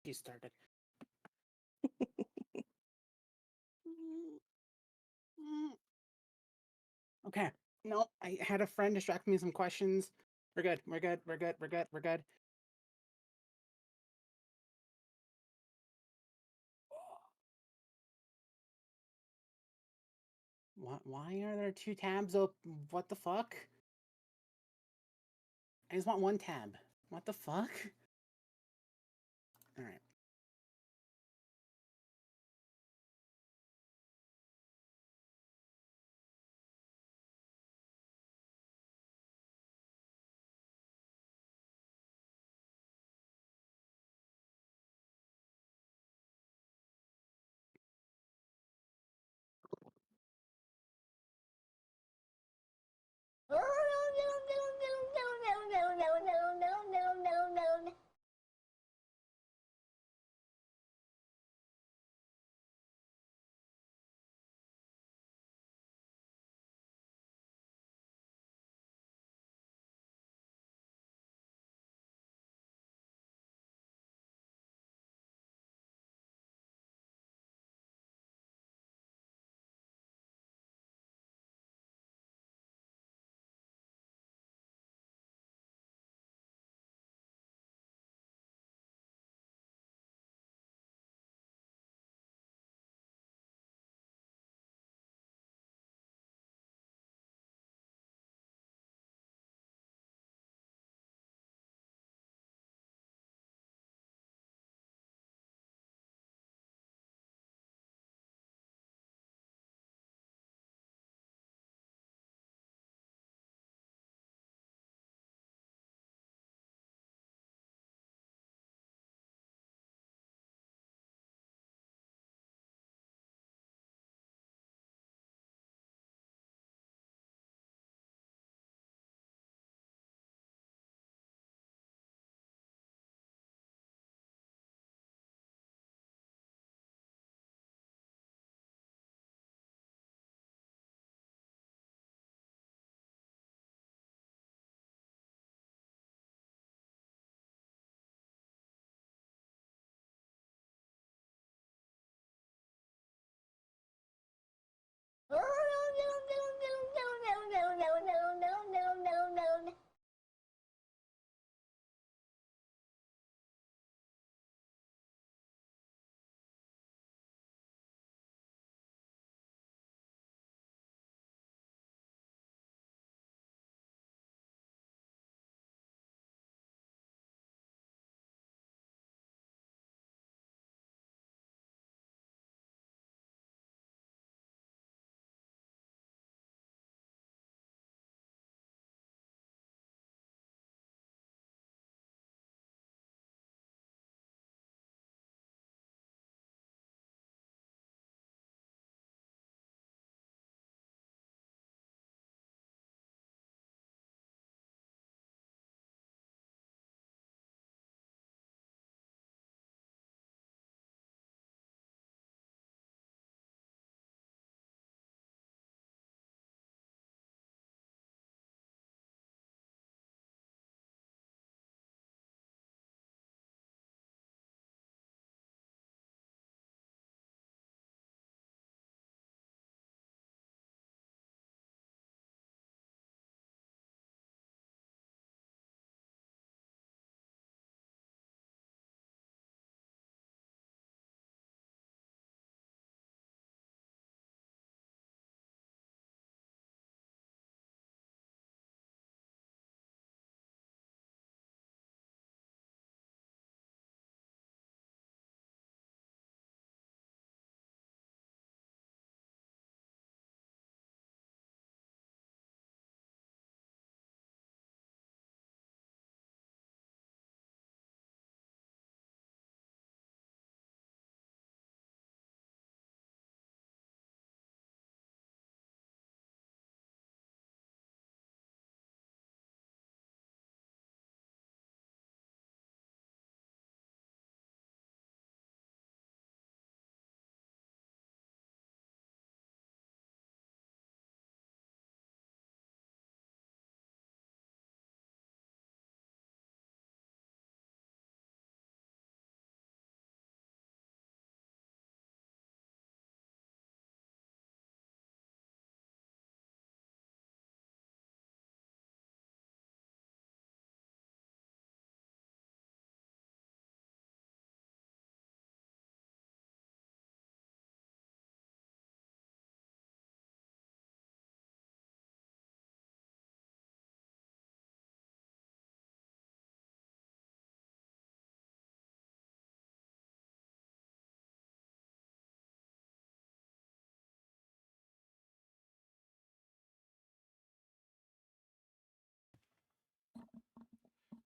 You started. Okay. No, I had a friend distract me with some questions. We're good. We're good. We're good. We're good. We're good. Why are there two tabs open? What the fuck? I just want one tab. What the fuck? All right.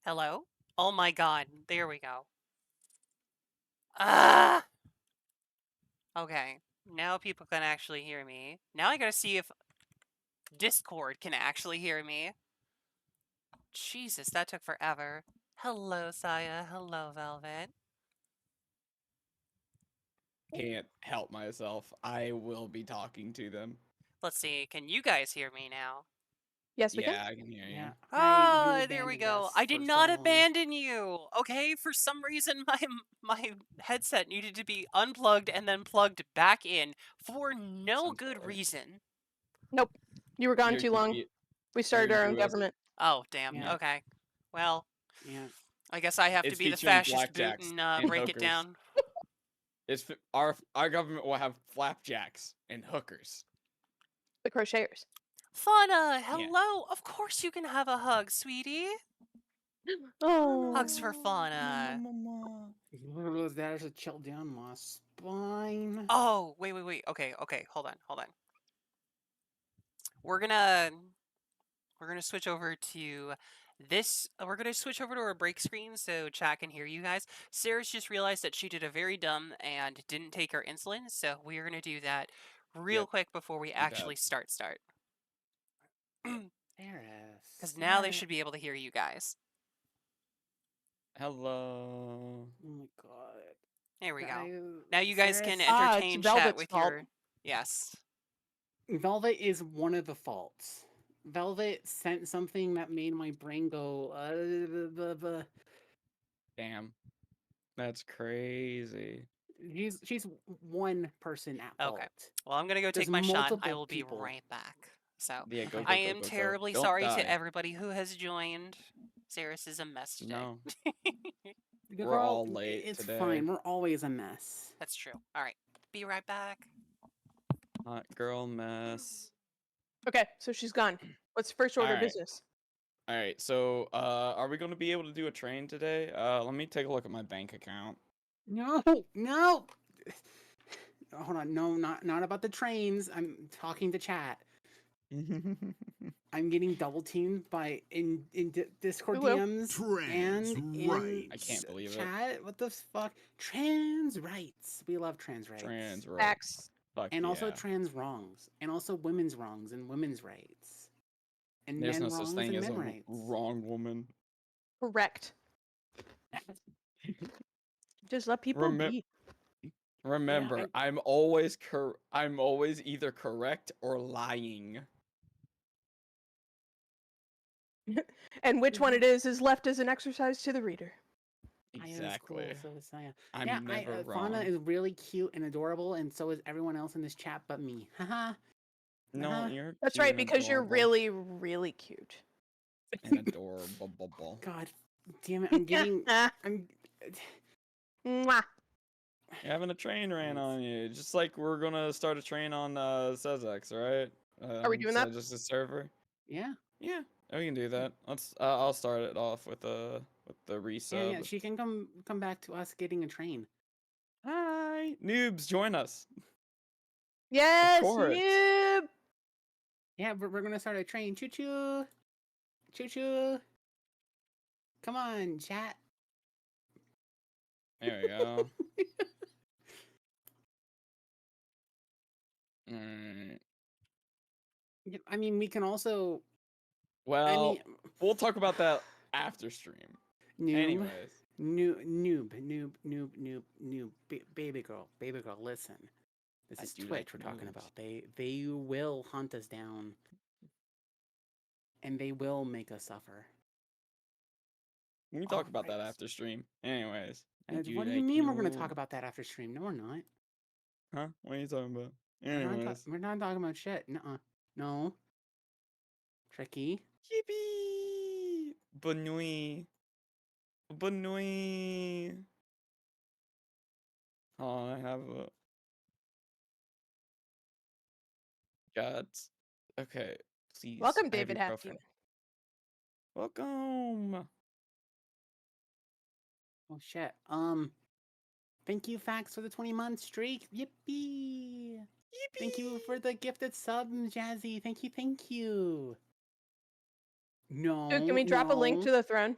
Hello? Oh my god. There we go. Ah! Okay. Now people can actually hear me. Now I gotta see if Discord can actually hear me. Jesus, that took forever. Hello, Saya. Hello, Velvet. Can't help myself. I will be talking to them. Let's see. Can you guys hear me now? Yes, we can. Yeah, I can hear you. Yeah. You Ah, there we abandoned go. us I did for not so long. abandon you. Okay, for some reason my headset needed to be unplugged and then plugged back in for no Sounds good about right. reason. Nope. You were gone You're too long. confused. We started our own confused. government. Oh, damn. Yeah. Okay. Well, Yeah. I guess I have to It's be the featuring fascist boot blackjacks and and break it hookers. down. Our government will have flapjacks and hookers. The crocheters. Fauna, hello. Of course you can have a hug, sweetie. Oh. Hugs for Fauna. That is a chill down my spine. Oh, wait. Okay, hold on. We're gonna switch over to this. We're gonna switch over to our break screen so chat can hear you guys. Sarah's just realized that she did a very dumb and didn't take her insulin, so we're gonna do that real Yep. quick before we actually start. Because now they should be able to hear you guys. Hello. Oh my god. There we go. Now you guys can entertain it's chat Velvet's with fault. your. Yes. Velvet is one of the faults. Velvet sent something that made my brain go. Damn. That's crazy. She's one person at fault. Okay. Well, I'm gonna go There's take my shot. I multiple will be people. right back. So Yeah, go, I go, go, am go, go. terribly Don't sorry die. to everybody who has joined. Saris is a mess today. No. We're We're all late It's today. fine. We're always a mess. That's true. All right. Be right back. Hot girl mess. Okay, so she's gone. What's first order of Alright. business? All right, so are we going to be able to do a train today? Let me take a look at my bank account. No. Hold on. No, not about the trains. I'm talking to chat. I'm getting double teamed by in Discord We will. DMs and in I can't believe it. chat. What the fuck? Trans rights. We love trans rights. Trans rights. Facts. Fuck And yeah. also trans wrongs. And also women's wrongs and women's rights. And There's men no wrongs such thing and as men a rights. wrong woman. Correct. Just let people be. Remember, I'm always either correct or lying. And which one it is left as an exercise to the reader. Exactly. Cool, so is Saya. I'm never wrong. Fauna is really cute and adorable, and so is everyone else in this chat but me. Haha. No, you're That's cute right, and because you're adorable really, really cute. and adorable. God damn it! I'm getting. I'm. Mwah. You're having a train ran on you, just like we're gonna start a train on Sezex, right? Are we doing that? Just a server. Yeah. Yeah, we can do that. Let's. I'll start it off with the resub. Yeah. She can come back to us getting a train. Hi, noobs, join us. Yes, course. noob. Yeah, we're gonna start a train. Choo choo. Choo choo. Come on, chat. There we go. Alright. I mean, we can also. Well, we'll talk about that after stream. Noob. Anyways. Noob. Baby girl, listen. This is Twitch like we're talking noobs. about. They will hunt us down. And they will make us suffer. We can talk about that after stream. Anyways. What do you mean we're going to talk about that after stream? No, we're not. Huh? What are you talking about? Anyways. We're not talking about shit. Nuh-uh. No. Tricky. Yippee! Bonui. Oh, I have a... God. Okay. Please. Welcome, I have David your Half girlfriend. Demon. Welcome. Oh, shit. Thank you, Fax, for the 20-month streak. Yippee! Thank you for the gifted sub, Jazzy. Thank you. No. Dude, can we drop a link to the throne?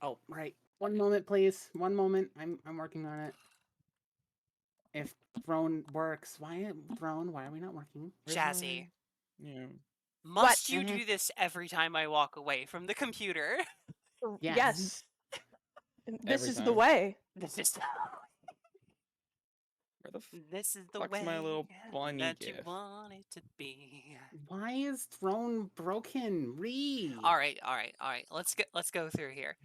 Oh, right. One moment, please. One moment. I'm working on it. If throne works, why throne? Why are we not working? Where's Jazzy, my... Yeah. must you Mhm. do this every time I walk away from the computer? Yes. Yes. This Every is the time. way. This is Where the this is the fuck's way my little bunny that you gift? want it to be. Why is throne broken? Re. All right, all right, all right. Let's go through here.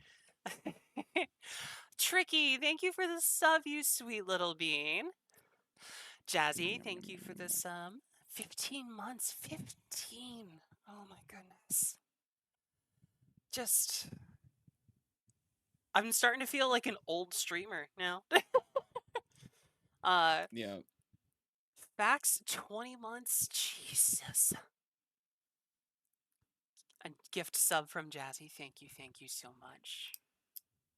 Tricky, thank you for the sub, you sweet little bean. Jazzy, thank you for this 15 months. 15. Oh my goodness. Just I'm starting to feel like an old streamer now. Yeah. Fax 20 months. Jesus. A gift sub from Jazzy. Thank you so much.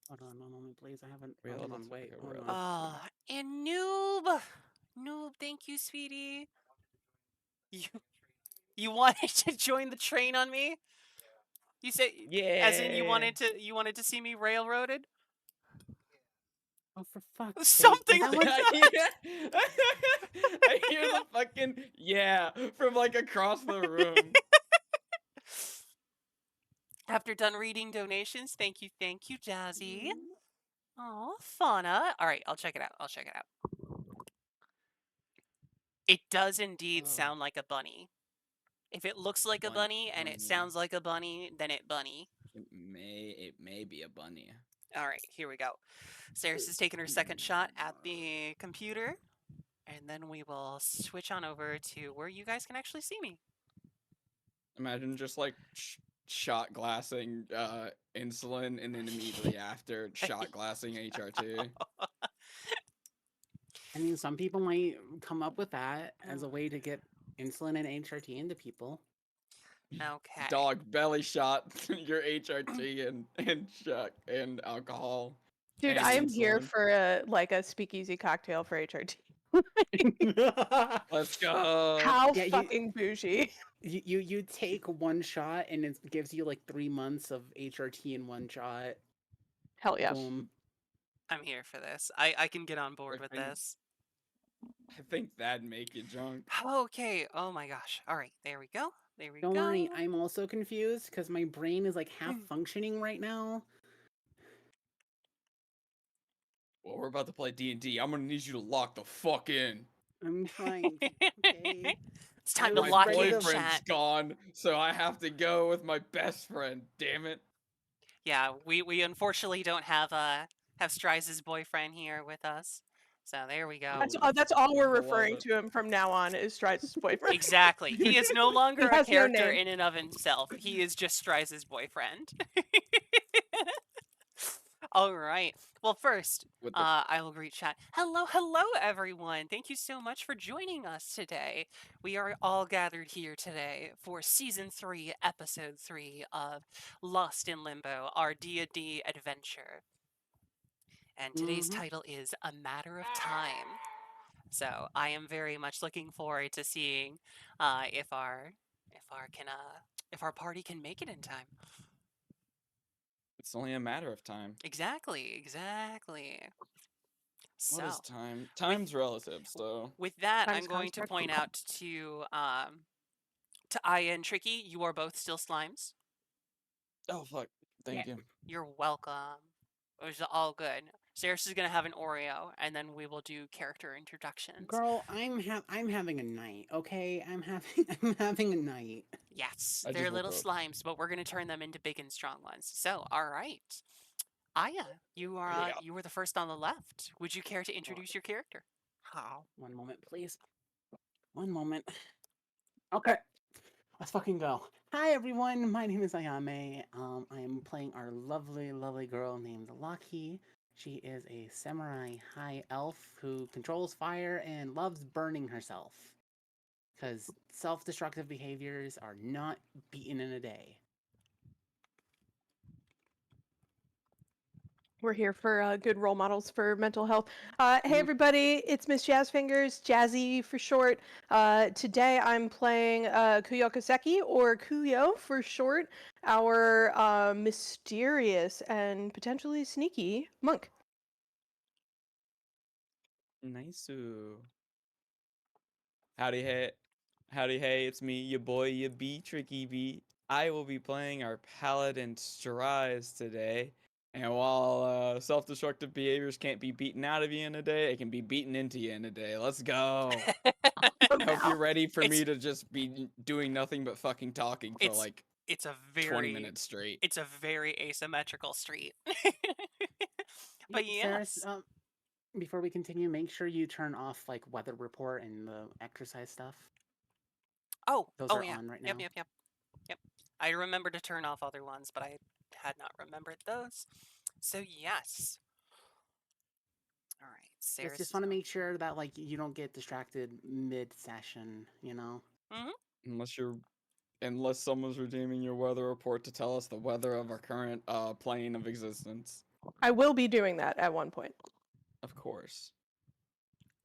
Hold on one moment, please. I haven't. Real, Hold that's on, wait. like a Hold real- on. And Noob. Noob, thank you, sweetie. You you wanted to join the train on me? You said as in Yeah. you wanted to see me railroaded? Oh, for fuck's sake! Something That like was I hear the fucking yeah from like across the room. After done reading donations, thank you, Jazzy. Oh, fauna. All right, I'll check it out. I'll check it out. It does indeed sound like a bunny. If it looks like a bunny and it sounds like a bunny, then it bunny. It may be a bunny. All right, here we go. Saris is taking her second shot at the computer, and then we will switch on over to where you guys can actually see me. Imagine just like shot glassing insulin and then immediately after shot glassing HRT. I mean, some people might come up with that as a way to get insulin and HRT into people. Okay. Dog belly shot your HRT and alcohol. Dude, and I am here insulin. for a speakeasy cocktail for HRT. Let's go. How Yeah, fucking bougie. you take one shot and it gives you like 3 months of HRT in one shot. Hell yeah. Boom. I'm here for this. I can get on board with this. I think that'd make you drunk. Okay. Oh my gosh. All right. There we go. There we Don't go. worry, I'm also confused because my brain is like half functioning right now. Well, we're about to play D&D. I'm gonna need you to lock the fuck in. I'm trying. Okay. It's time I to was lock ready in, to- boyfriend's chat. gone, so I have to go with my best friend. Damn it. Yeah, we unfortunately don't have Strize's boyfriend here with us. So there we go. That's all we're I love referring it. to him from now on is Strice's boyfriend. Exactly. He is no longer a has no character name. in and of himself. He is just Strize's boyfriend. All right. Well, first, With the I will greet chat. Hello, everyone. Thank you so much for joining us today. We are all gathered here today for Season 3, Episode 3 of Lost in Limbo, our D&D adventure. And today's title is A Matter of Time. So I am very much looking forward to seeing if our party can make it in time. It's only a matter of time. Exactly. So, What is time? Time's relative, so. with that, Time's I'm going to point construct. out to Aya and Tricky, you are both still slimes. Oh fuck. Thank you. You're welcome. It was all good. Saris is gonna have an Oreo, and then we will do character introductions. Girl, I'm having a night, okay? I'm having a night. Yes, I they're just woke little up. slimes, but we're gonna turn them into big and strong ones. So, all right, Aya, you are Yeah. you were the first on the left. Would you care to introduce your character? How? One moment, please. One moment. Okay. Let's fucking go. Hi everyone, my name is Ayame. I am playing our lovely girl named Laki. She is a samurai high elf who controls fire and loves burning herself. Because self-destructive behaviors are not beaten in a day. We're here for good role models for mental health. Hey, Mhm. everybody, it's Miss Jazz Fingers, Jazzy for short. Today I'm playing Kuyoka Seki, or Kuyo for short, our mysterious and potentially sneaky monk. Nice. Howdy hey, it's me, your boy, your B, Tricky B. I will be playing our Paladin Strides today. And while self-destructive behaviors can't be beaten out of you in a day, it can be beaten into you in a day. Let's go. I hope you're ready for me to just be doing nothing but fucking talking for It's like it's a 20 very minutes straight. it's a very asymmetrical street. Hey, But Saris, yes. before we continue, make sure you turn off like weather report and the exercise stuff. Those Oh are yeah. on right Yep, now. yep, yep. Yep. I remember to turn off other ones, but I had not remembered those. So yes. All right. Saris Just is want to going. make sure that like you don't get distracted mid-session, you know? Mhm. Unless someone's redeeming your weather report to tell us the weather of our current plane of existence. I will be doing that at one point. Of course.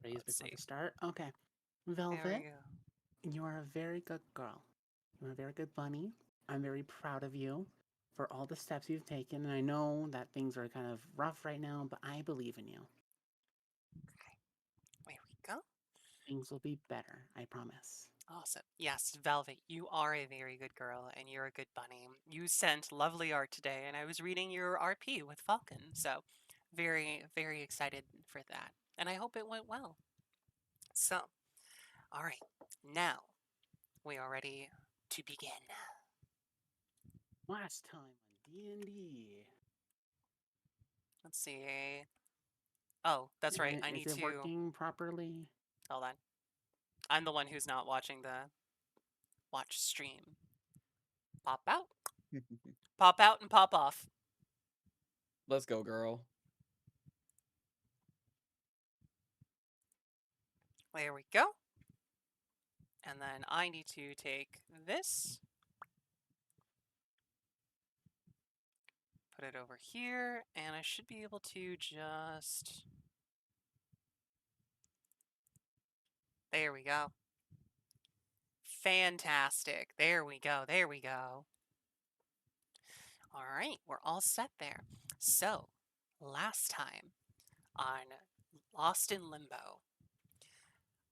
Raise Let's before see. the start. Okay. There Velvet, we go. you are a very good girl. You're a very good bunny. I'm very proud of you for all the steps you've taken. And I know that things are kind of rough right now, but I believe in you. Okay. There we go. Things will be better, I promise. Awesome. Yes, Velvet, you are a very good girl and you're a good bunny. You sent lovely art today, and I was reading your RP with Falcon, so very, very excited for that. And I hope it went well. So, all right, now we are ready to begin. Last time on D&D. Let's see. Oh, that's right. I Is need it to. working properly? Hold on. I'm the one who's not watching the watch stream. Pop out, and pop off. Let's go, girl. There we go. And then I need to take this, put it over here, and I should be able to just... There we go. Fantastic. There we go. There we go. All right, we're all set there. So, last time on Lost in Limbo,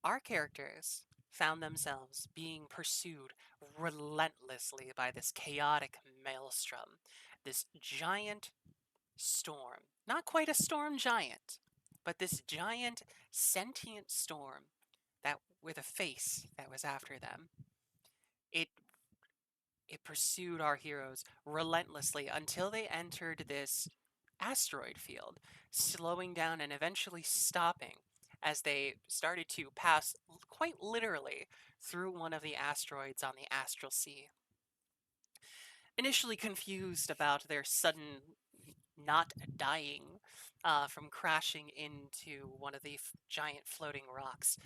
our characters found themselves being pursued relentlessly by this chaotic maelstrom, this giant storm. Not quite a storm giant, but this giant sentient storm that with a face that was after them. It it pursued our heroes relentlessly until they entered this asteroid field, slowing down and eventually stopping as they started to pass quite literally through one of the asteroids on the astral sea. Initially confused about their sudden not dying from crashing into one of the giant floating rocks,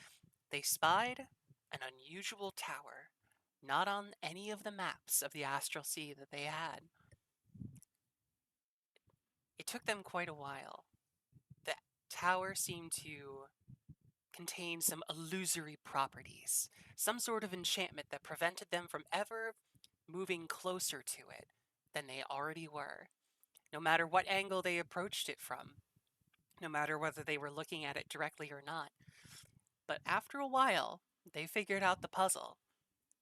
they spied an unusual tower, not on any of the maps of the astral sea that they had. It took them quite a while. The tower seemed to contain some illusory properties, some sort of enchantment that prevented them from ever moving closer to it than they already were, no matter what angle they approached it from, no matter whether they were looking at it directly or not. But after a while, they figured out the puzzle,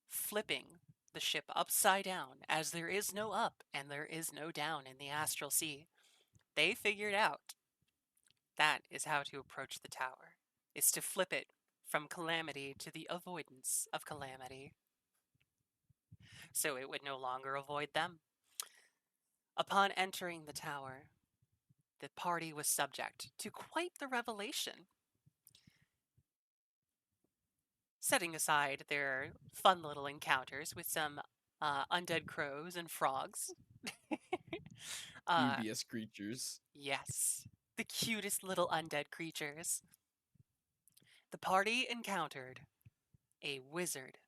flipping the ship upside down, as there is no up and there is no down in the astral sea. They figured out that is how to approach the tower, is to flip it from calamity to the avoidance of calamity, so it would no longer avoid them. Upon entering the tower, the party was subject to quite the revelation. Setting aside their fun little encounters with some undead crows and frogs. uh, Dubious creatures. yes, the cutest little undead creatures. The party encountered a wizard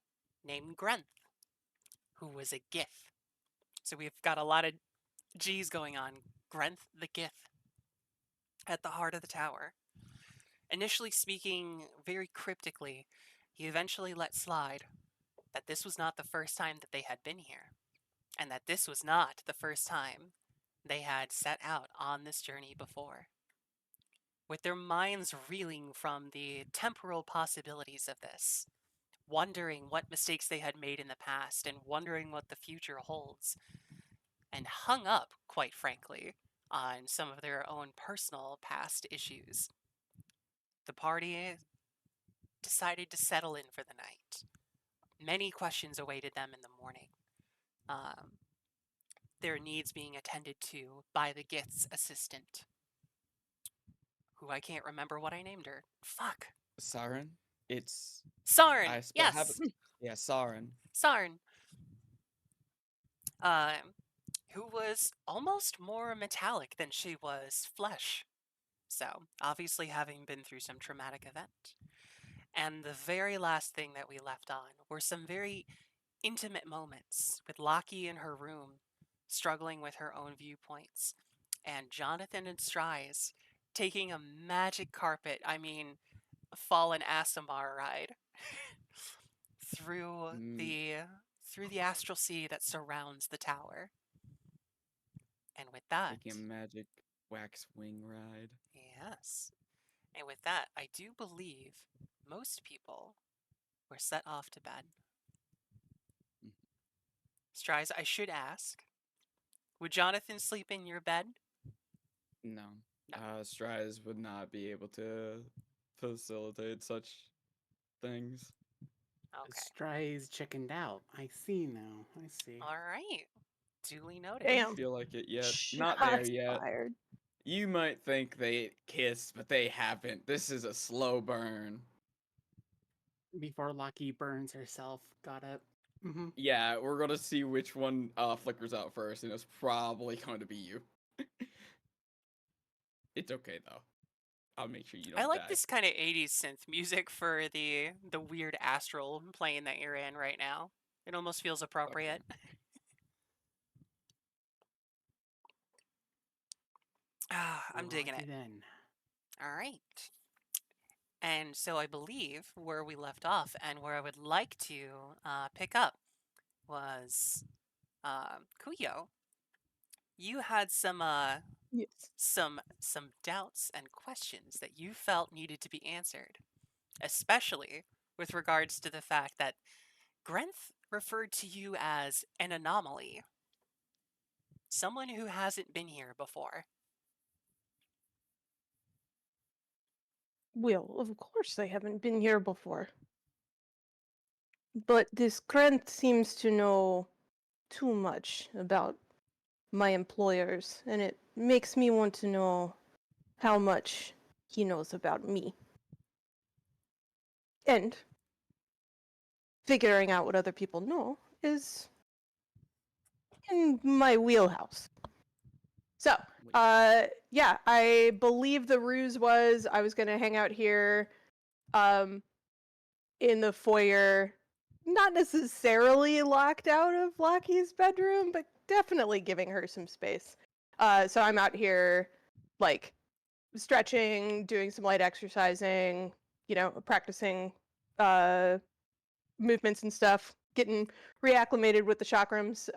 named Grenth, who was a Gith. So we've got a lot of G's going on. Grenth the Gith. at the heart of the tower. Initially speaking very cryptically, he eventually let slide that this was not the first time that they had been here, and that this was not the first time they had set out on this journey before. With their minds reeling from the temporal possibilities of this, wondering what mistakes they had made in the past and wondering what the future holds, and hung up, quite frankly, on some of their own personal past issues, the party decided to settle in for the night. Many questions awaited them in the morning, um, their needs being attended to by the Gith's assistant, who I can't remember what I named her. Fuck. Siren? It's Sarn! I have Yes! yeah, Siren. Sarn. Um, who was almost more metallic than she was flesh. So, obviously, having been through some traumatic event. And the very last thing that we left on were some very intimate moments with Lockie in her room, struggling with her own viewpoints, and Jonathan and Strize taking a magic carpet, I mean, fallen Asimar ride through Mm, the through the astral sea that surrounds the tower. And with that, taking a magic wax wing ride. yes. And with that, I do believe most people were set off to bed. Mhm. Strize, I should ask, would Jonathan sleep in your bed? No. No. Strides would not be able to facilitate such things. Okay. Stry's chickened out. I see now. I see. All right. Duly noted. Don't Damn. feel like it yet. Not there Shots yet. fired. You might think they kissed, but they haven't. This is a slow burn. Before Lucky burns herself. Got it. Mm-hmm. Yeah, we're gonna see which one flickers out first, and it's probably going to be you. It's okay though. I'll make sure you I don't like die. this kind of 80s synth music for the weird astral plane that you're in right now. It almost feels appropriate. Ah, I'm digging Alrighty it. then. All right. And so I believe where we left off and where I would like to pick up was Kuyo. You had Yes. some doubts and questions that you felt needed to be answered, especially with regards to the fact that Grenth referred to you as an anomaly, someone who hasn't been here before. Well, of course they haven't been here before. But this Krent seems to know too much about my employers, and it makes me want to know how much he knows about me. And figuring out what other people know is in my wheelhouse. So, yeah, I believe the ruse was I was going to hang out here in the foyer, not necessarily locked out of Lockie's bedroom, but definitely giving her some space. So I'm out here, like, stretching, doing some light exercising, practicing movements and stuff, getting reacclimated with the chakrams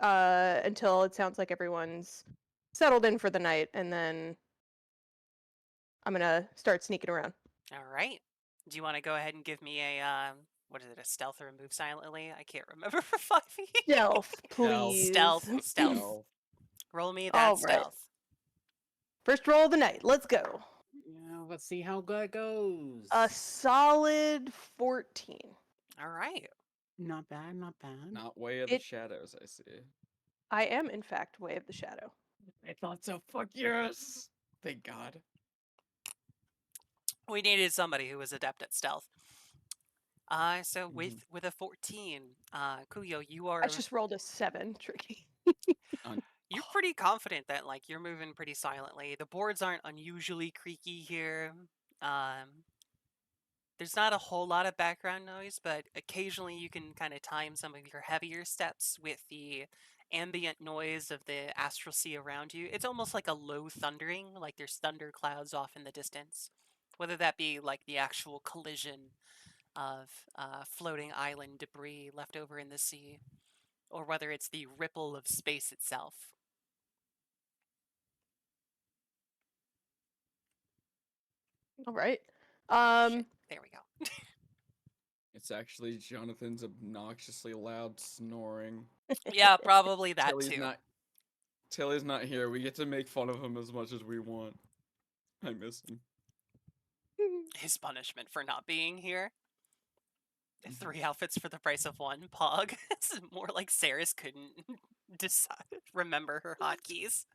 until it sounds like everyone's settled in for the night, and then I'm gonna start sneaking around. All right. Do you want to go ahead and give me a what is it, a stealth or a move silently? I can't remember for 5e. Stealth, please. Stealth. Roll me that All right. stealth. First roll of the night. Let's go. Yeah, let's see how good it goes. A solid 14. All right. Not bad, not bad. Not way of the It- shadows, I see. I am, in fact, Way of the Shadow. I thought so. Fuck yes. Thank God. We needed somebody who was adept at stealth. So Mm-hmm. with a 14, Kuyo, I just rolled a 7, tricky. you're pretty confident that like you're moving pretty silently. The boards aren't unusually creaky here. There's not a whole lot of background noise, but occasionally you can kind of time some of your heavier steps with the ambient noise of the astral sea around you. It's almost like a low thundering, like there's thunder clouds off in the distance. Whether that be like the actual collision of floating island debris left over in the sea, or whether it's the ripple of space itself. All right. Shit, there we go. It's actually Jonathan's obnoxiously loud snoring. Yeah, probably that Tilly's too. Tilly's not here. We get to make fun of him as much as we want. I miss him. His punishment for not being here. 3 outfits for the price of 1. Pog. It's more like Sarah's couldn't remember her hotkeys.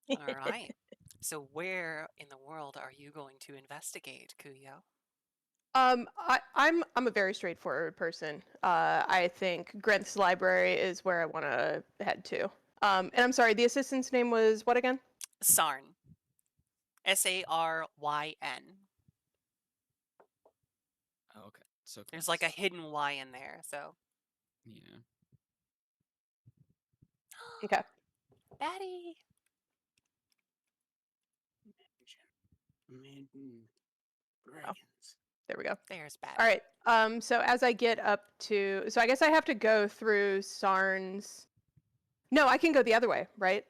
All right. So where in the world are you going to investigate, Kuyo? I'm a very straightforward person. I think Grant's library is where I want to head to. And I'm sorry, the assistant's name was what again? Sarn. Saryn. Oh, okay. So There's like a close. hidden Y in there, so. Yeah. Okay. Batty. Maiden dragons. There we go. There's Batty. All right. So as I get up to, so I guess I have to go through Sarn's. No, I can go the other way, right?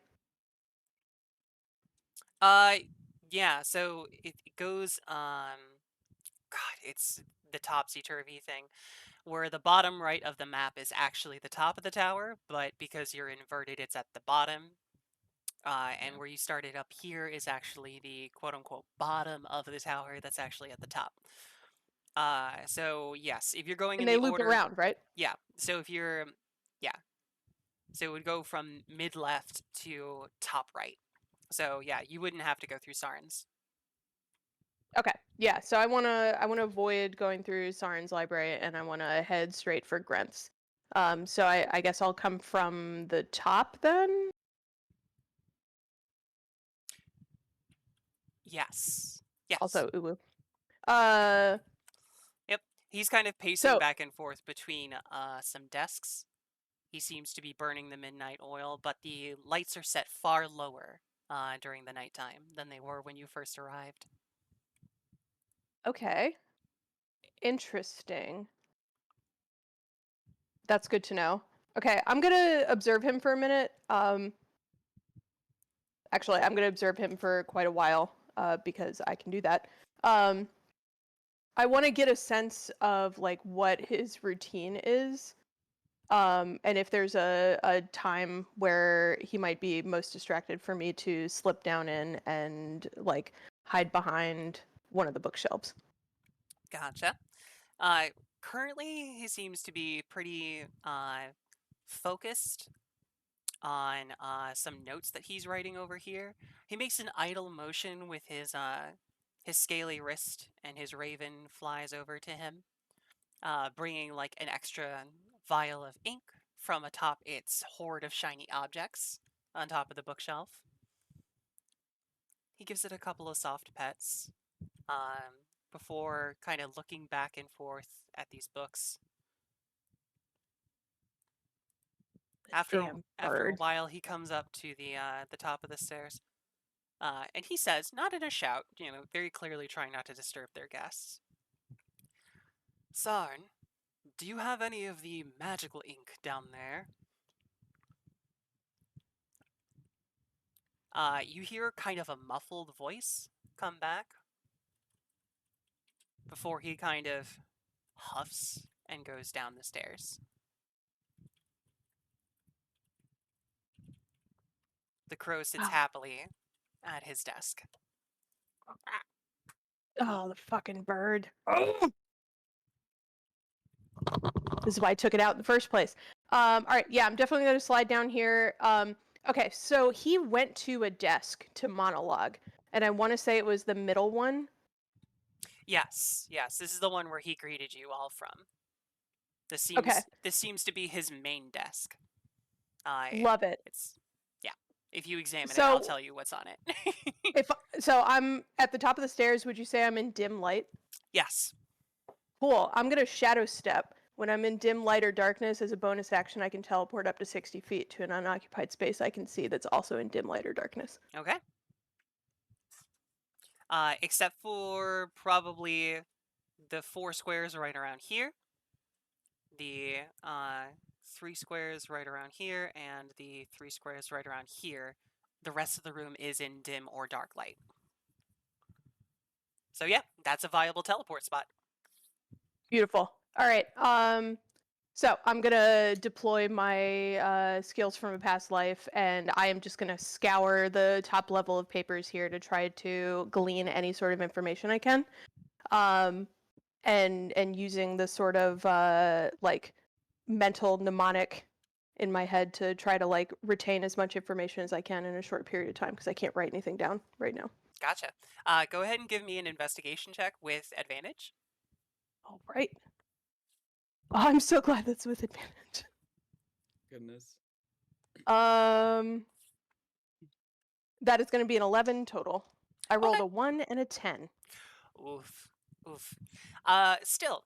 Yeah, so it goes, God, it's the topsy-turvy thing, where the bottom right of the map is actually the top of the tower, but because you're inverted, it's at the bottom. And Yeah. where you started up here is actually the quote-unquote bottom of the tower that's actually at the top. So yes, if you're going And in they the loop order, around, right? yeah. So if you're, yeah. So it would go from mid left to top right. So yeah, you wouldn't have to go through Sarn's. Okay. Yeah. So I wanna avoid going through Sarn's library, and I wanna head straight for Grent's. So I guess I'll come from the top then. Yes. Yes. Also, uwu. Uh, Yep. He's kind of pacing So- back and forth between some desks. He seems to be burning the midnight oil, but the lights are set far lower during the nighttime than they were when you first arrived. okay. Interesting. That's good to know. Okay, I'm gonna observe him for a minute. Actually, I'm gonna observe him for quite a while, because I can do that. I want to get a sense of like what his routine is, and if there's a time where he might be most distracted for me to slip down in and like hide behind one of the bookshelves. Gotcha. Currently, he seems to be pretty focused on some notes that he's writing over here. He makes an idle motion with his scaly wrist, and his raven flies over to him, bringing like an extra vial of ink from atop its hoard of shiny objects on top of the bookshelf. He gives it a couple of soft pets before kind of looking back and forth at these books. After Damn a bird. while, he comes up to the top of the stairs, and he says, not in a shout, very clearly trying not to disturb their guests. Sarn, do you have any of the magical ink down there? You hear kind of a muffled voice come back before he kind of huffs and goes down the stairs. The crow sits happily at his desk. Oh, the fucking bird. Oh! This is why I took it out in the first place. All right, yeah, I'm definitely going to slide down here. Okay, so he went to a desk to monologue, and I want to say it was the middle one. Yes, this is the one where he greeted you all from. This Okay. seems to be his main desk. Love it. Yeah. If you examine it, So- I'll tell you what's on it. So I'm at the top of the stairs. Would you say I'm in dim light? Yes. Cool. I'm gonna shadow step When I'm in dim light or darkness, as a bonus action, I can teleport up to 60 feet to an unoccupied space I can see that's also in dim light or darkness. Okay. Except for probably the 4 squares right around here, the 3 squares right around here, and the 3 squares right around here. The rest of the room is in dim or dark light. So yeah, that's a viable teleport spot. Beautiful. All right. So I'm gonna deploy my skills from a past life, and I am just gonna scour the top level of papers here to try to glean any sort of information I can. And using the sort of like mental mnemonic in my head to try to like retain as much information as I can in a short period of time because I can't write anything down right now. Gotcha. Go ahead and give me an investigation check with advantage. All right. Oh, I'm so glad that's with advantage. Goodness. That is going to be an 11 total. I rolled Okay. a 1 and a 10. Oof. Oof. Still,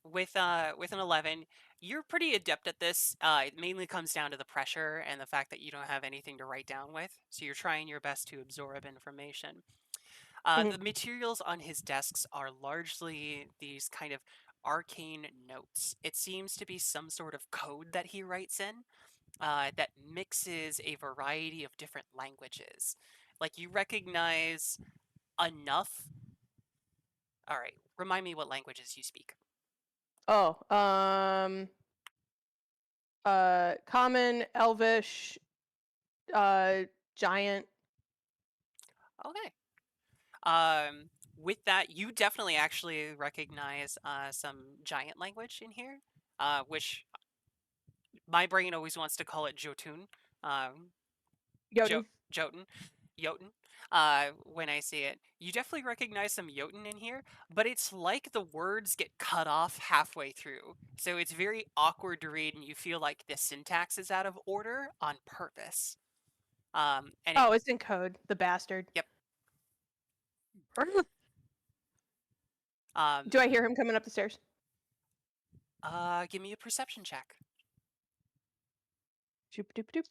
with an 11, you're pretty adept at this. It mainly comes down to the pressure and the fact that you don't have anything to write down with, so you're trying your best to absorb information. Mhm. The materials on his desks are largely these kind of arcane notes. It seems to be some sort of code that he writes in that mixes a variety of different languages. Like you recognize enough. All right, remind me what languages you speak. Oh, common, elvish, giant. Okay. With that, you definitely actually recognize some giant language in here, which my brain always wants to call it Jotun. Um, Jotun. Jotun. Jotun. When I see it, you definitely recognize some Jotun in here, but it's like the words get cut off halfway through. So it's very awkward to read, and you feel like the syntax is out of order on purpose. And it, Oh, it's in code. The bastard. Yep. Do I hear him coming up the stairs? Give me a perception check. Doop doop doop.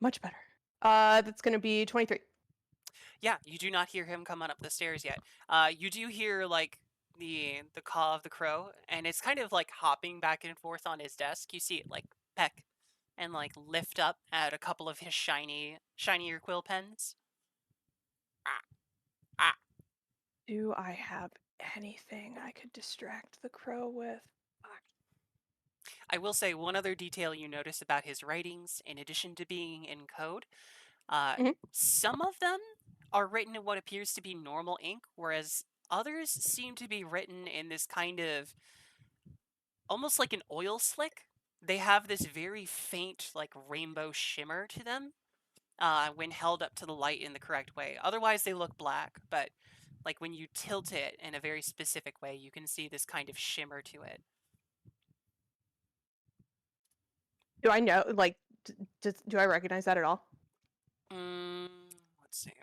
Much better. That's gonna be 23. Yeah, you do not hear him coming up the stairs yet. You do hear like the caw of the crow, and it's kind of like hopping back and forth on his desk. You see it like peck and like lift up at a couple of his shinier quill pens. Do I have anything I could distract the crow with? Fuck. I will say one other detail you notice about his writings, in addition to being in code, Mhm. some of them are written in what appears to be normal ink, whereas others seem to be written in this kind of almost like an oil slick. They have this very faint, like rainbow shimmer to them when held up to the light in the correct way. Otherwise, they look black, but like when you tilt it in a very specific way, you can see this kind of shimmer to it. Do I know? Like, do I recognize that at all? Mm, let's see.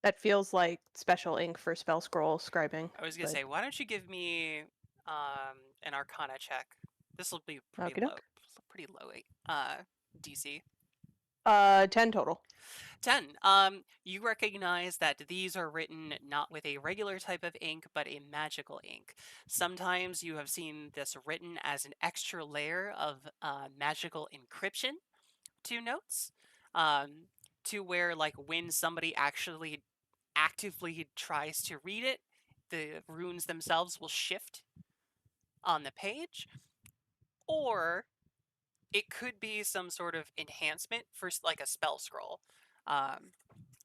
That feels like special ink for spell scroll scribing. I was gonna but- say, why don't you give me an Arcana check? This will be pretty Okey-doke. low DC. 10 total. 10. You recognize that these are written not with a regular type of ink, but a magical ink. Sometimes you have seen this written as an extra layer of magical encryption to notes, to where, like, when somebody actually actively tries to read it, the runes themselves will shift on the page, or it could be some sort of enhancement for like a spell scroll.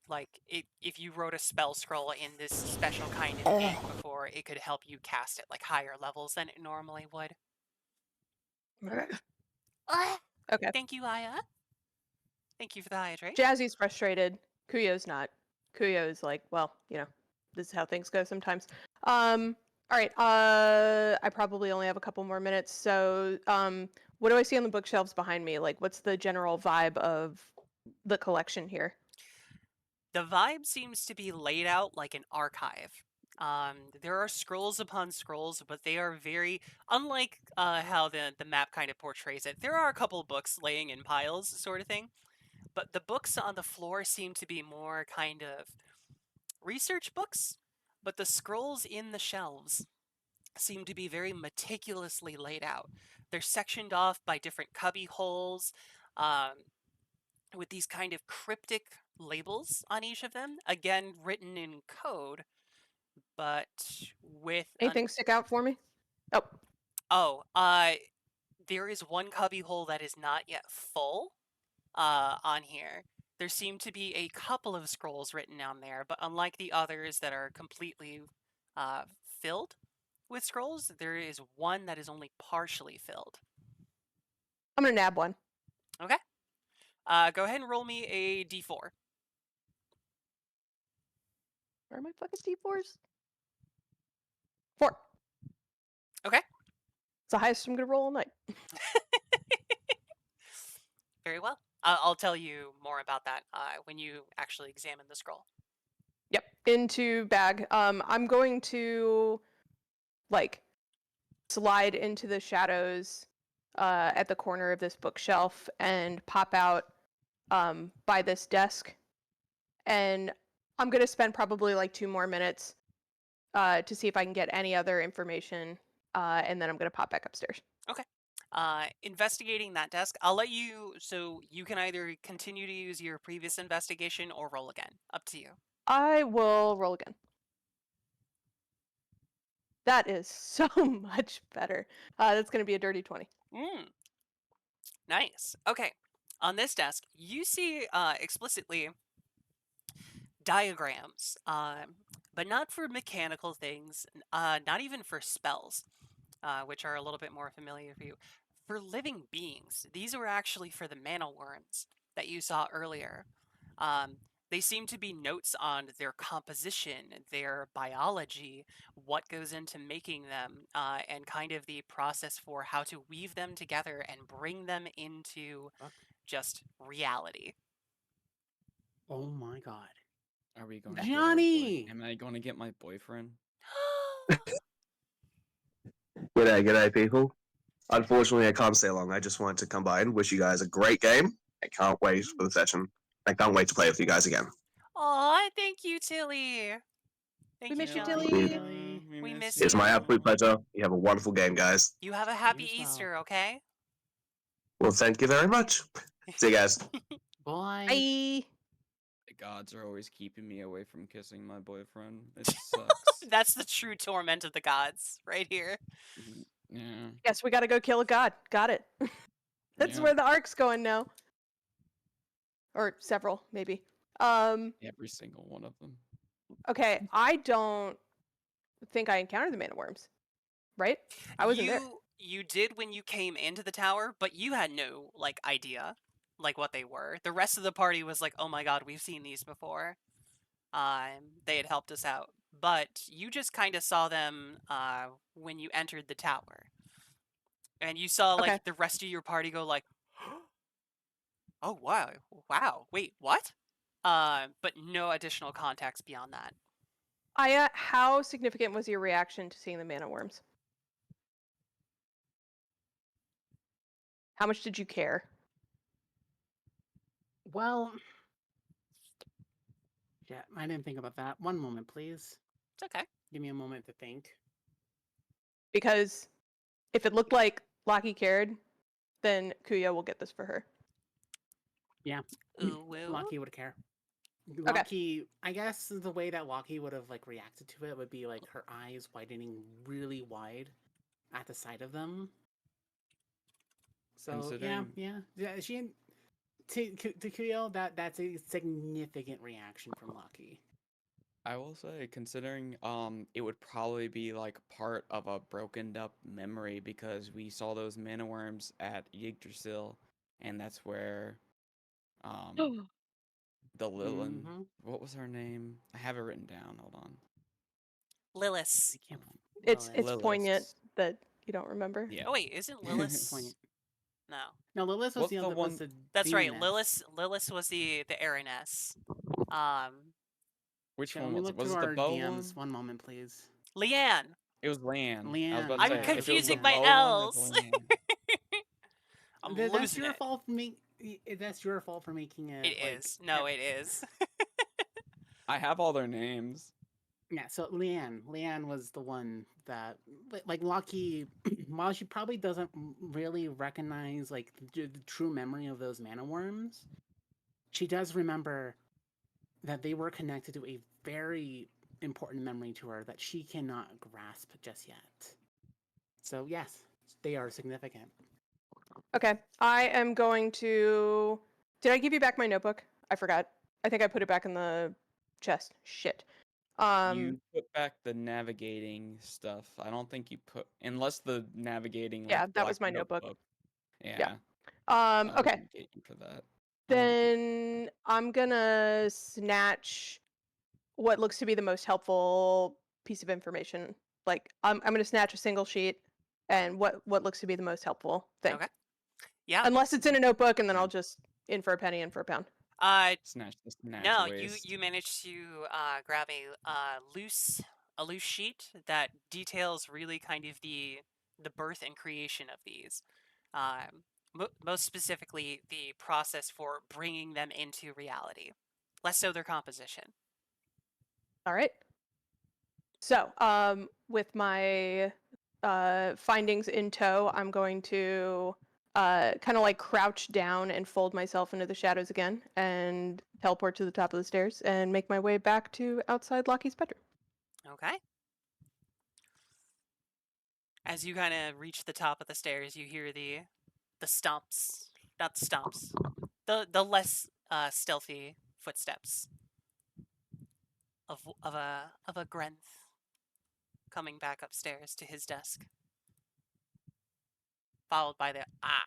Like if you wrote a spell scroll in this special kind of ink before, it could help you cast at like higher levels than it normally would. Okay. Thank you, Aya. Thank you for the hydrate. Jazzy's frustrated. Kuyo's not. Kuyo is like, well, this is how things go sometimes. All right. I probably only have a couple more minutes. So, what do I see on the bookshelves behind me? Like, what's the general vibe of the collection here? The vibe seems to be laid out like an archive. There are scrolls upon scrolls, but they are very unlike how the map kind of portrays it. There are a couple books laying in piles, sort of thing, but the books on the floor seem to be more kind of research books. But the scrolls in the shelves seem to be very meticulously laid out. They're sectioned off by different cubby holes, um, with these kind of cryptic labels on each of them. Again, written in code, but with an Anything stick out for me? Oh, oh, there is one cubby hole that is not yet full. On here, there seem to be a couple of scrolls written down there, but unlike the others that are completely uh, filled with scrolls, there is one that is only partially filled. I'm gonna nab one. Okay. Go ahead and roll me a d4. Where are my fucking D4s? 4. Okay. It's the highest I'm gonna roll all night. Very well. I'll tell you more about that when you actually examine the scroll. Yep, into bag. I'm going to like slide into the shadows at the corner of this bookshelf and pop out by this desk. And I'm gonna spend probably like 2 more minutes to see if I can get any other information, and then I'm gonna pop back upstairs. Okay. Investigating that desk, I'll let you. So you can either continue to use your previous investigation or roll again. Up to you. I will roll again. That is so much better. That's gonna be a dirty 20. Nice. Okay. On this desk, you see explicitly diagrams, but not for mechanical things, not even for spells, which are a little bit more familiar for you. For living beings, these were actually for the mana worms that you saw earlier. Um, they seem to be notes on their composition, their biology, what goes into making them, and kind of the process for how to weave them together and bring them into just reality. Oh my god. Are we going to Johnny! Am I going to get my boyfriend? G'day, people. Unfortunately, I can't stay long. I just wanted to come by and wish you guys a great game. I can't wait for the session. I can't wait to play with you guys again. Aw, thank you, Tilly. Thank We you, miss you, Tilly. Tilly. We miss It's my you. absolute pleasure. You have a wonderful game, guys. You have a happy as well. Easter, okay? Well, thank you very much. See you guys. Bye. Bye. The gods are always keeping me away from kissing my boyfriend. It sucks. That's the true torment of the gods, right here. Yeah. Yes, we gotta go kill a god. Got it. That's Yeah. where the arc's going now. Or several, maybe. Every single one of them. Okay, I don't think I encountered the mana worms. Right? I wasn't there. You did when you came into the tower, but you had no idea what they were. The rest of the party was like, "Oh my god, we've seen these before." They had helped us out, but you just kind of saw them when you entered the tower, and you saw Okay. the rest of your party go like, "Oh wow, wait, what?" But no additional context beyond that. Aya, how significant was your reaction to seeing the mana worms? How much did you care? Well, yeah, I didn't think about that. One moment, please. It's okay. Give me a moment to think. Because if it looked like Lockie cared, then Kuya will get this for her. Yeah. Ooh, woo. Lockie would care. Lockie, I guess the way that Lockie would have reacted to it would be her eyes widening really wide at the sight of them. So Considering- yeah. She to Kuyo, that's a significant reaction from Lockie. I will say, considering it would probably be part of a broken up memory because we saw those mana worms at Yggdrasil, and that's where the Lilin. Mhm. What was her name? I have it written down. Hold on. Lilith. I can't. It's Lilith. poignant that you don't remember. Yeah. Oh wait, isn't Lilith? Poignant. No, No, Lilith was What's the the other one- was the that's right. demoness. Lilith was the Araness. Which Which Yeah, one let me was it? look Was through it the our bow DMs. one? 1 moment, please. Leanne. It was Lan. I was Leanne, about to I'm say, yeah, if it was the confusing my Leanne. bow one, it's L's. Lan. I'm That's losing your it. fault for That's your fault for making It it like. is. No, it is. I have all their names. Yeah, so Leanne was the one that, like Lucky, while she probably doesn't really recognize like the true memory of those mana worms, she does remember that they were connected to a very important memory to her that she cannot grasp just yet. So yes, they are significant. Okay, I am going to. Did I give you back my notebook? I forgot. I think I put it back in the chest. Shit. You put back the navigating stuff. I don't think you put, unless the navigating Yeah, like that black was my notebook. notebook. Yeah. Yeah. Okay. Didn't get you for that. Then I'm gonna snatch what looks to be the most helpful piece of information. Like I'm gonna snatch a single sheet and what looks to be the most helpful thing. Okay. Yeah. Unless it's in a notebook, and then Yeah. I'll just in for a penny, in for a pound. Snatch the snatch No, waste. you managed to grab a loose sheet that details really kind of the birth and creation of these. Most specifically, the process for bringing them into reality, less so their composition. All right. So, with my findings in tow, I'm going to kind of like crouch down and fold myself into the shadows again and teleport to the top of the stairs and make my way back to outside Lockie's bedroom. Okay. As you kind of reach the top of the stairs, you hear the stomps, not the stomps, the less stealthy footsteps of a Grenth coming back upstairs to his desk, followed by the ah.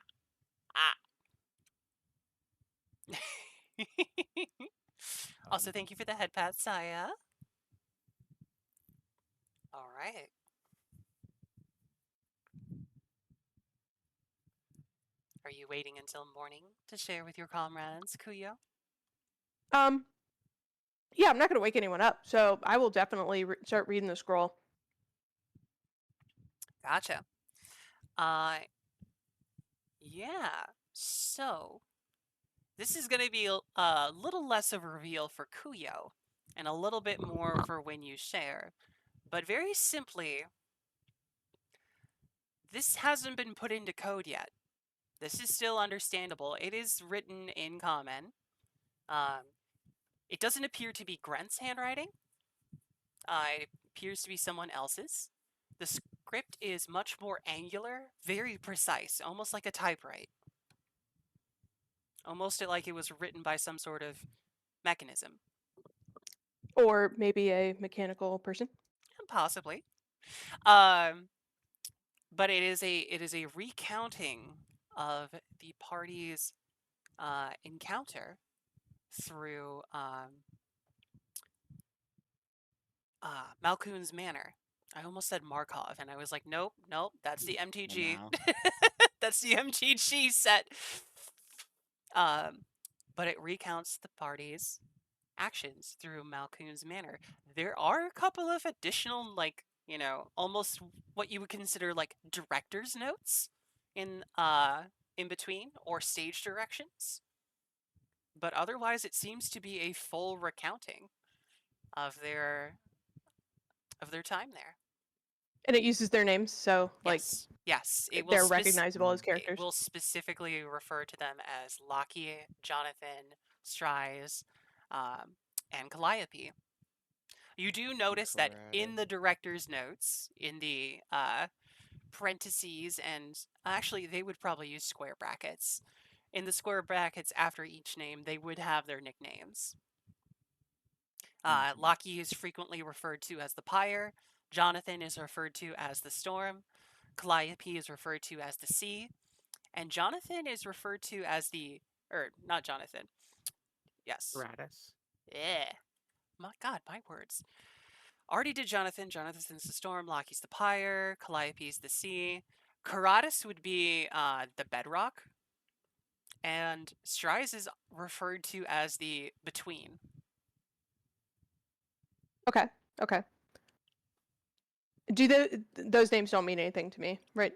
Also, thank you for the head pat, Saya. All right. Are you waiting until morning to share with your comrades, Kuyo? Yeah, I'm not going to wake anyone up, so I will definitely start reading the scroll. Gotcha. Yeah. So, this is going to be a little less of a reveal for Kuyo, and a little bit more for when you share. But very simply, this hasn't been put into code yet. This is still understandable. It is written in common. It doesn't appear to be Grent's handwriting. It appears to be someone else's. The script is much more angular, very precise, almost like a typewrite. Almost like it was written by some sort of mechanism. Or maybe a mechanical person. Possibly. But it is a recounting of the party's encounter through Malkun's Manor. I almost said Markov, and I was like, nope, that's the MTG. Wow. That's the MTG set. But it recounts the party's actions through Malkun's Manor. There are a couple of additional, like, almost what you would consider like director's notes in between, or stage directions. But otherwise, it seems to be a full recounting of their time there. And it uses their names, so like Yes, it will they're recognizable as It characters. will specifically refer to them as Lockie, Jonathan, Stries, and Calliope. You do notice that in the director's notes, in the parentheses, and actually they would probably use square brackets. In the square brackets after each name, they would have their nicknames. Lockie is frequently referred to as the Pyre. Jonathan is referred to as the Storm. Calliope is referred to as the Sea. And Jonathan is referred to as not Jonathan. Yes. Gratis. Yeah. My God, my words. Already did Jonathan. Jonathan's the Storm. Lockie's the Pyre. Calliope's the Sea. Karatis would be the Bedrock. And Stries is referred to as the Between. Okay. Okay. Those names don't mean anything to me, right?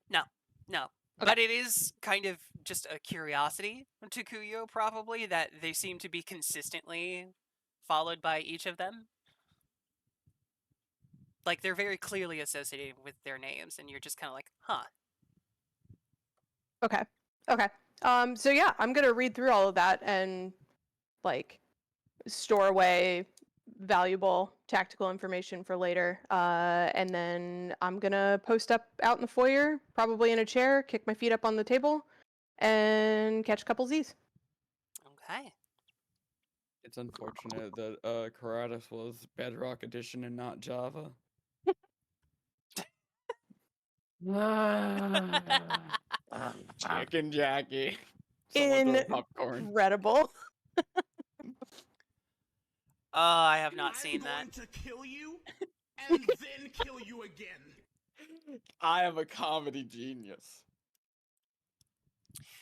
No. Okay. But it is kind of just a curiosity to Kuyo, probably, that they seem to be consistently followed by each of them. Like, they're very clearly associated with their names, and you're just kind of like, huh. Okay. Okay. So yeah, I'm gonna read through all of that and like store away valuable tactical information for later. And then I'm gonna post up out in the foyer, probably in a chair, kick my feet up on the table, and catch a couple Z's. Okay. It's unfortunate that Karatas was Bedrock Edition and not Java. Chicken Jackie. Someone throw popcorn. Incredible. Oh, I have not seen that. I'm going to kill you and then kill you again. I am a comedy genius.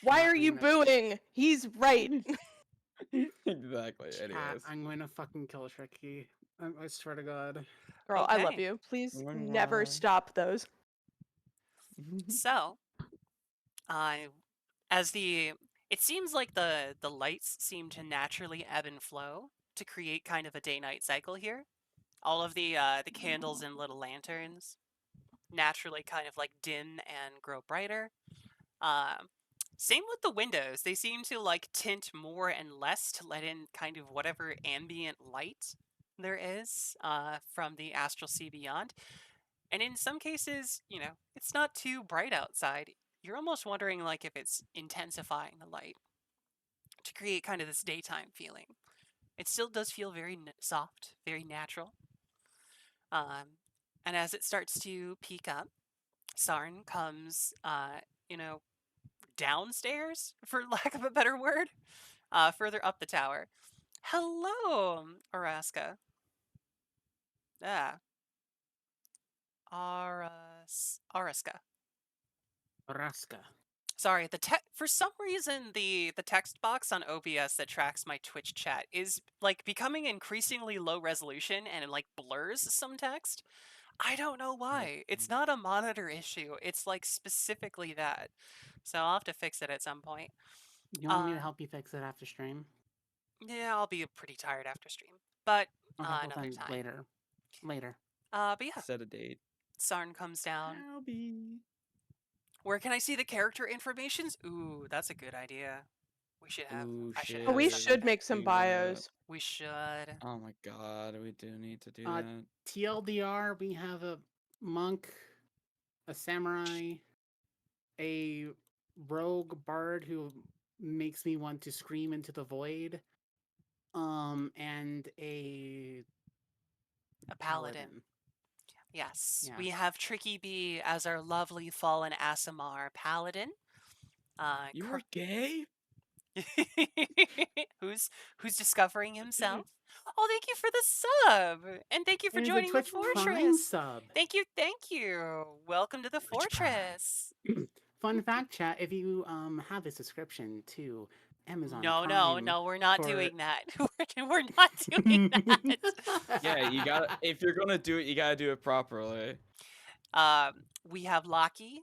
Why Chat, are I'm you gonna- booing? He's right. Exactly. Chat, Anyways. I'm going to fucking kill Tricky. I swear to God. Girl, I love Okay. you. Please Oh my never God. stop those. So, as it seems like the lights seem to naturally ebb and flow to create kind of a day-night cycle here. All of the candles and little lanterns naturally kind of like dim and grow brighter. Same with the windows. They seem to like tint more and less to let in kind of whatever ambient light there is from the astral sea beyond. And in some cases, it's not too bright outside. You're almost wondering like if it's intensifying the light to create kind of this daytime feeling. It still does feel very soft, very natural. And as it starts to peak up, Sarn comes, downstairs, for lack of a better word, further up the tower. Hello, Araska. Ah, Araska. Raska. Sorry, for some reason the text box on OBS that tracks my Twitch chat is like becoming increasingly low resolution and it like blurs some text. I don't know why. It's not a monitor issue. It's like specifically that. So I'll have to fix it at some point. You want me to help you fix it after stream? Yeah, I'll be pretty tired after stream, but Okay, well another then time. later. Later. But yeah, Set a date. Sarn comes down. I'll be. Where can I see the character informations? Ooh, that's a good idea. We should have. Ooh, I should shit. Oh, have we set that should up. make some Do that. bios. We should. Oh my God, we do need to do Uh, that. TLDR, we have a monk, a samurai, a rogue bard who makes me want to scream into the void, and a Paladin. Yes. Yeah. We have Tricky Bee as our lovely fallen Asimar paladin. You are gay? who's discovering himself. Oh, thank you for the sub, and thank you for And it's a joining the Twitch Prime fortress. sub. Thank you. Welcome to the fortress. Fun fact, chat: if you have a subscription to Amazon No, Prime, we're not for- doing that. We're not doing that. Yeah, you gotta. If you're gonna do it, you gotta do it properly. We have Laki,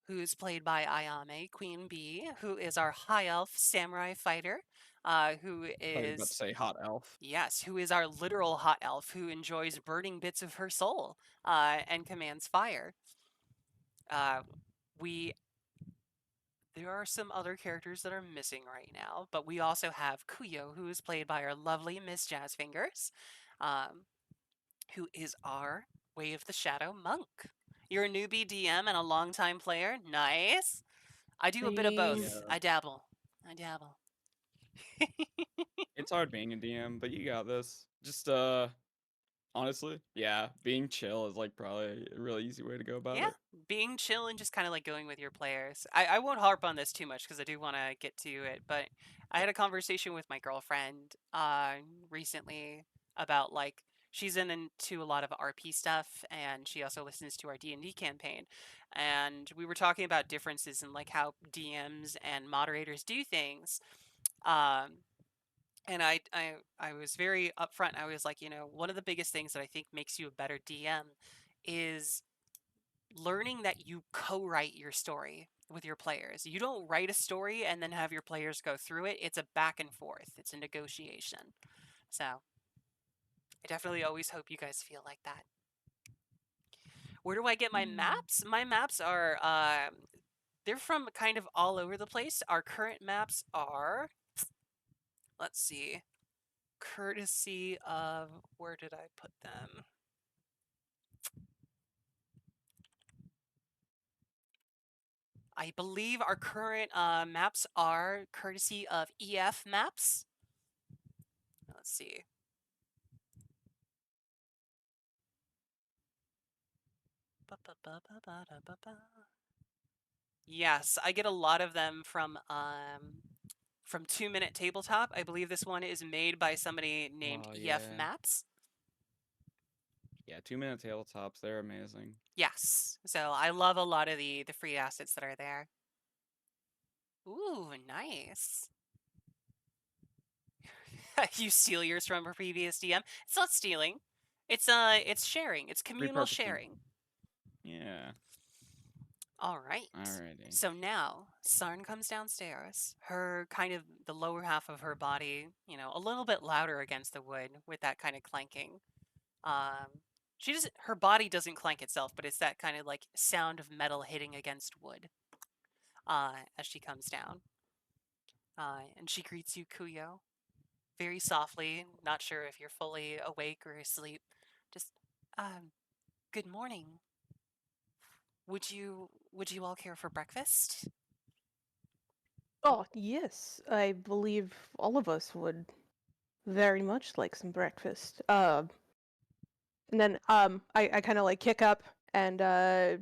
who's played by Ayame Queen Bee, who is our high elf samurai fighter. Who I was about to is say hot elf. yes, who is our literal hot elf who enjoys burning bits of her soul and commands fire. There are some other characters that are missing right now, but we also have Kuyo, who is played by our lovely Miss Jazzfingers, who is our Way of the Shadow monk. You're a newbie DM and a longtime player. Nice. I do a bit of both. Yeah. I dabble. It's hard being a DM, but you got this. Just honestly, yeah, being chill is like probably a really easy way to go about Yeah, it. being chill and just kind of like going with your players. I won't harp on this too much because I do want to get to it, but I had a conversation with my girlfriend recently about like she's into a lot of RP stuff and she also listens to our D&D campaign. And we were talking about differences in like how DMs and moderators do things. And I was very upfront. I was like, one of the biggest things that I think makes you a better DM is learning that you co-write your story with your players. You don't write a story and then have your players go through it. It's a back and forth. It's a negotiation. So I definitely always hope you guys feel like that. Where do I get my maps? My maps are they're from kind of all over the place. Our current maps are, let's see, courtesy of, where did I put them? I believe our current maps are courtesy of EF Maps. Let's see. Yes, I get a lot of them from 2 Minute Tabletop. I believe this one is made by somebody named Oh, EF yeah. Maps. Yeah, 2 minute tabletops, they're amazing. Yes, so I love a lot of the free assets that are there. Ooh, nice. You steal yours from a previous DM. It's not stealing. It's sharing. It's communal Repurposing. sharing. Yeah. All right. Alrighty. So now Sarn comes downstairs. Her kind of the lower half of her body, a little bit louder against the wood with that kind of clanking. She doesn't. Her body doesn't clank itself, but it's that kind of like sound of metal hitting against wood. As she comes down. And she greets you, Kuyo, very softly. Not sure if you're fully awake or asleep. Just, good morning. Would you all care for breakfast? Oh, yes, I believe all of us would very much like some breakfast. And then I kind of like kick up and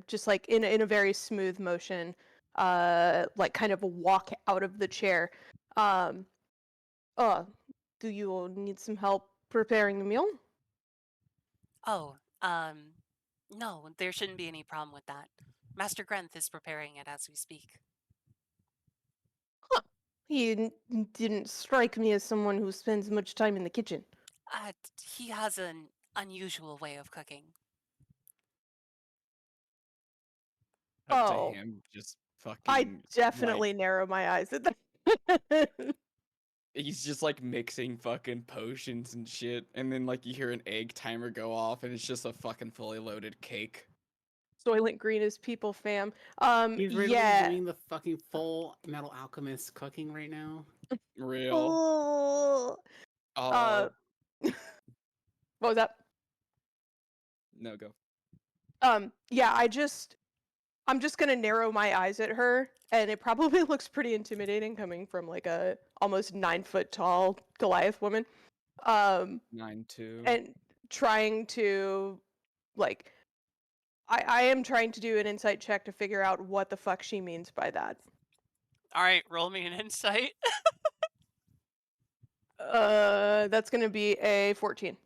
just like in a very smooth motion, like kind of walk out of the chair. Um, do you all need some help preparing the meal? Oh, no, there shouldn't be any problem with that. Master Grenth is preparing it as we speak. Huh. Didn't strike me as someone who spends much time in the kitchen. He has an unusual way of cooking. Up to Oh, him, just I fucking definitely narrow my eyes at that. he's just like mixing fucking potions and shit, and then like you hear an egg timer go off, and it's just a fucking fully loaded cake. Soylent Green is people fam. He's really Yeah. doing the fucking full Metal Alchemist cooking right now. Real. Oh. Oh What was that? no, go. Yeah, I'm just gonna narrow my eyes at her, and it probably looks pretty intimidating coming from like a almost 9 foot tall Goliath woman. Um, 9-2. and trying to like I am trying to do an insight check to figure out what the fuck she means by that. All right, roll me an insight. That's gonna be a 14.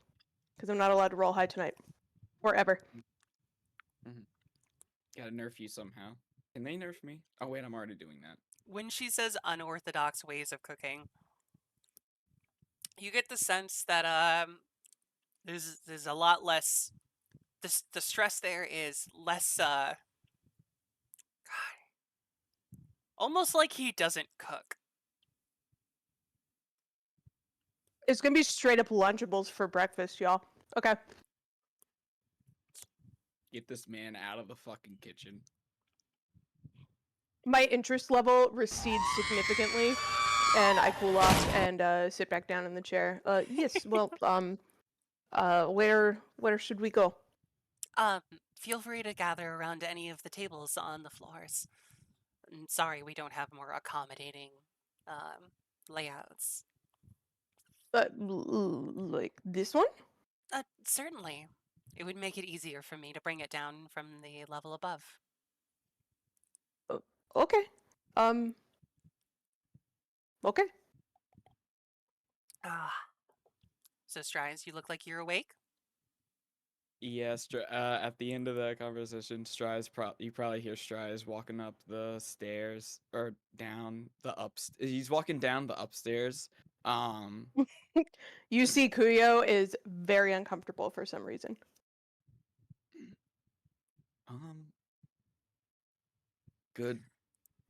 Because I'm not allowed to roll high tonight. Or ever. Gotta nerf you somehow. Can they nerf me? Oh wait, I'm already doing that. When she says unorthodox ways of cooking, you get the sense that there's a lot less. The stress there is less. God, almost like he doesn't cook. It's gonna be straight up Lunchables for breakfast, y'all. Okay. Get this man out of the fucking kitchen. My interest level recedes significantly, and I cool off and sit back down in the chair. Yes, well, where should we go? Feel free to gather around any of the tables on the floors. Sorry, we don't have more accommodating layouts. Like this one? Certainly. It would make it easier for me to bring it down from the level above. Okay. Okay. Ah. So, Strides, you look like you're awake? Yeah, at the end of the conversation, you probably hear Strides walking up the stairs or down the ups. He's walking down the upstairs Um, You see Kuyo is very uncomfortable for some reason. um, good.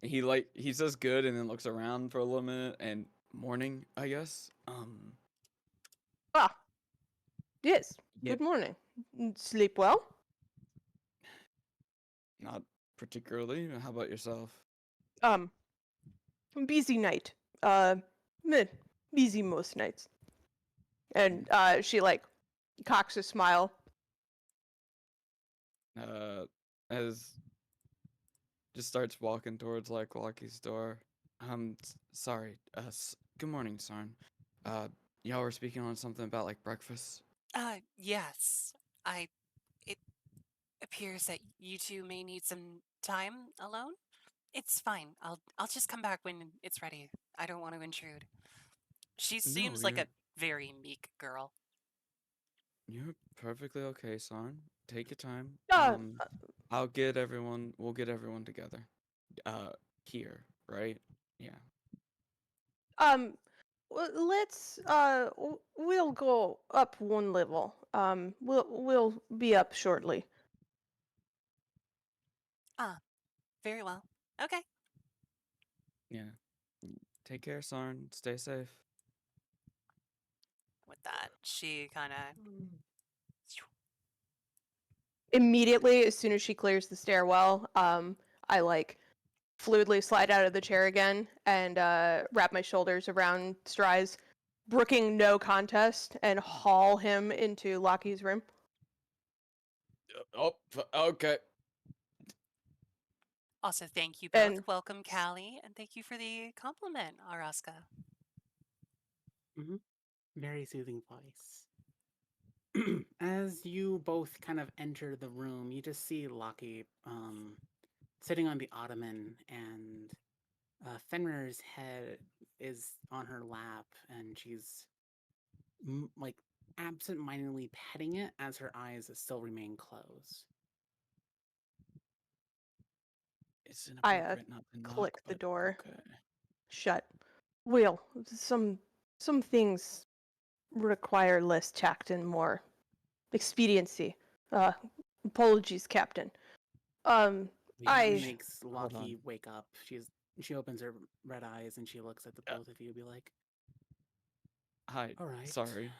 He says good and then looks around for a little minute and morning, I guess. Ah, yes. Yep. Good morning. Sleep well? Not particularly. How about yourself? Um, busy night. Meh, busy most nights. And she like cocks a smile. As just starts walking towards like Lockie's door. Sorry. Good morning, Sarn. Uh, y'all were speaking on something about like breakfast. Yes. It appears that you two may need some time alone. It's fine. I'll just come back when it's ready. I don't want to intrude. She No, seems like a very meek girl. you're perfectly okay, Sarn. Take your time. Uh, We'll get everyone together. Here, right? Yeah. um, let's we'll go up one level. We'll be up shortly. Very well. Okay. Yeah. Take care, Sarn. Stay safe. With that, she kind of. Immediately, as soon as she clears the stairwell, I like fluidly slide out of the chair again and wrap my shoulders around Stry's, brooking no contest, and haul him into Lockie's room. Okay. Also, thank you both. And Welcome, Callie, and thank you for the compliment, Araska. Very soothing voice. As you both kind of enter the room, you just see Lockie sitting on the ottoman, and Fenrir's head is on her lap, and she's like absent-mindedly petting it as her eyes still remain closed. It's I inappropriate not to knock, click the but door okay. shut. Will, some things require less tact and more expediency. Uh, apologies, Captain. It I makes Hold Lockie on. wake up. She opens her red eyes and she looks at the both of you, be like, Hi. "All right." Sorry.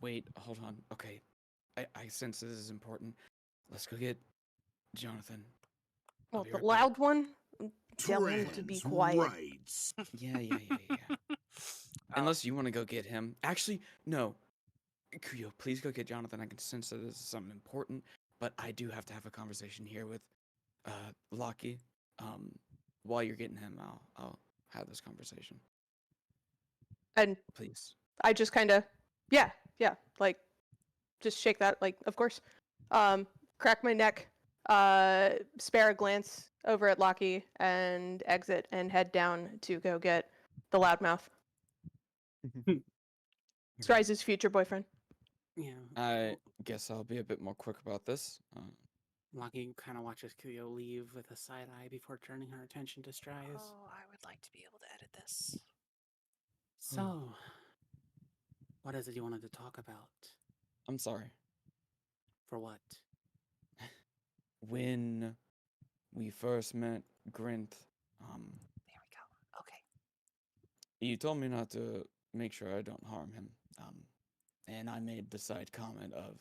Wait. Hold on. Okay. I sense this is important. Let's go get Jonathan. I'll well, be the right back. loud one. Tell him to be Trans quiet. rights. Yeah. Unless you want to go get him. Actually, no. Kuyo, please go get Jonathan. I can sense that this is something important, but I do have to have a conversation here with Lockie. While you're getting him, I'll have this conversation. And Please. I just kind of, yeah, like, just shake that, like, of course. Crack my neck, spare a glance over at Lockie, and exit and head down to go get the loudmouth. Strize's future boyfriend. Yeah. I guess I'll be a bit more quick about this. Lockie kind of watches Kuyo leave with a side eye before turning her attention to Strize. Oh, I would like to be able to edit this. So, what is it you wanted to talk about? I'm sorry. For what? When we first met Grint, There we go. Okay. you told me not to make sure I don't harm him. And I made the side comment of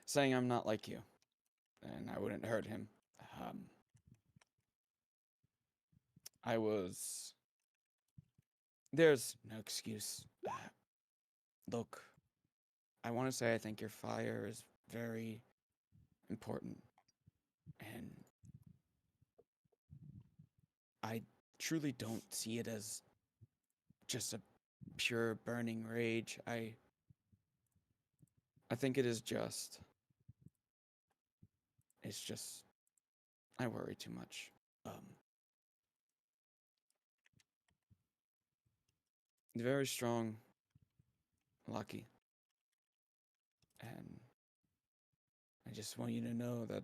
saying I'm not like you, and I wouldn't hurt him. Um, I was. There's no excuse. Look, I want to say I think your fire is very important, and I truly don't see it as just a pure burning rage. I think it is just. It's just I worry too much. Very strong, Lucky, and I just want you to know that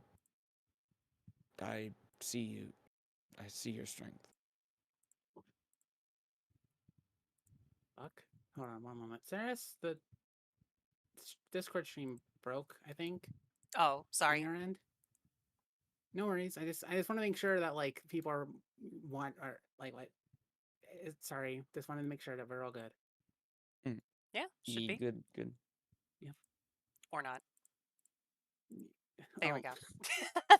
I see you. I see your strength. fuck? Hold on one moment. Saris, the Discord stream broke, I think. Oh, On sorry. your end. No worries. I just want to make sure that like people are like what. Sorry, just wanted to make sure that we're all good. Yeah, should be. Good. Or not. There we Oh, go.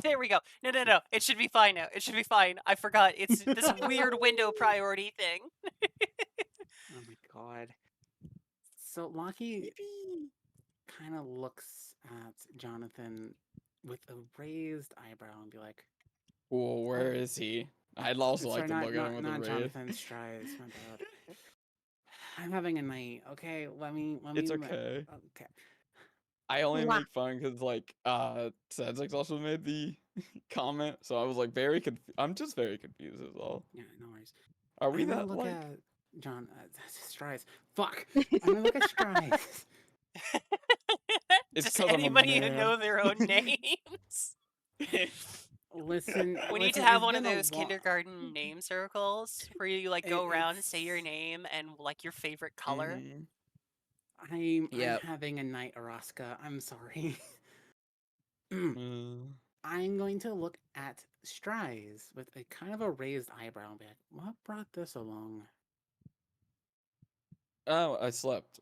There we go. No. It should be fine now. It should be fine. I forgot. It's this weird window priority thing. Oh my god. So Lockie kind of looks at Jonathan with a raised eyebrow and be like, Well, where is he? I'd also like sorry, to look at him with a not raid. Jonathan Strides, my bad. I'm having a night, okay? Let me It's okay. Okay. I only Wow. make fun because like Sedzix also made the comment, so I was like I'm just very confused as well. Yeah, no worries. Are we I'm gonna that look like? at Strides. Fuck. I'm gonna look at Strides. It's Does 'cause I'm a anybody even man. know their own names? Listen, We need to listen, have it's one of been a those kindergarten name circles where you like go around and say your it's name and like your favorite color. Mhm. I'm Yep. having a night, Araska. I'm sorry. Uh, I'm going to look at Strides with a kind of a raised eyebrow and be like, what brought this along? oh, I slept.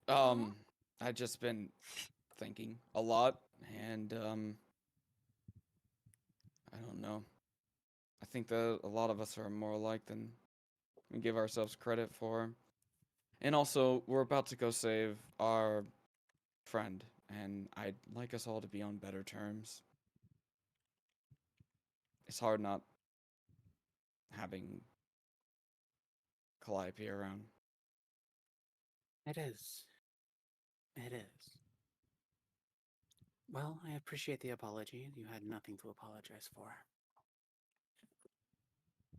I've just been thinking a lot, and I don't know. I think that a lot of us are more alike than we give ourselves credit for. And also, we're about to go save our friend, and I'd like us all to be on better terms. It's hard not having Calliope around. It is. It is. Well, I appreciate the apology. You had nothing to apologize for.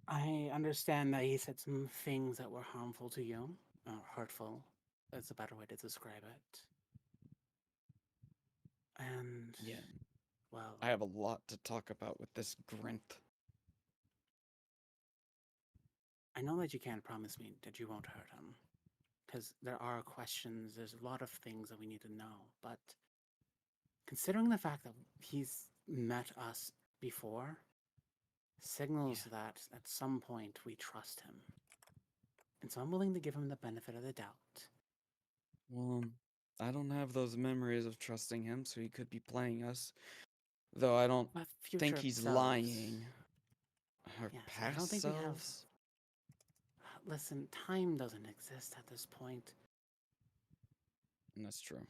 I understand that he said some things that were harmful to you, or hurtful. That's a better way to describe it. And, Yeah, well, I have a lot to talk about with this Grint. I know that you can't promise me that you won't hurt him. Because there are questions, there's a lot of things that we need to know, but considering the fact that he's met us before, signals that at some point we trust him. And so I'm willing to give him the benefit of the doubt. Well, I don't have those memories of trusting him, so he could be playing us. Though I don't But think future he's selves, lying. Our yes, I don't past think we have. selves? Listen, time doesn't exist at this point. That's true.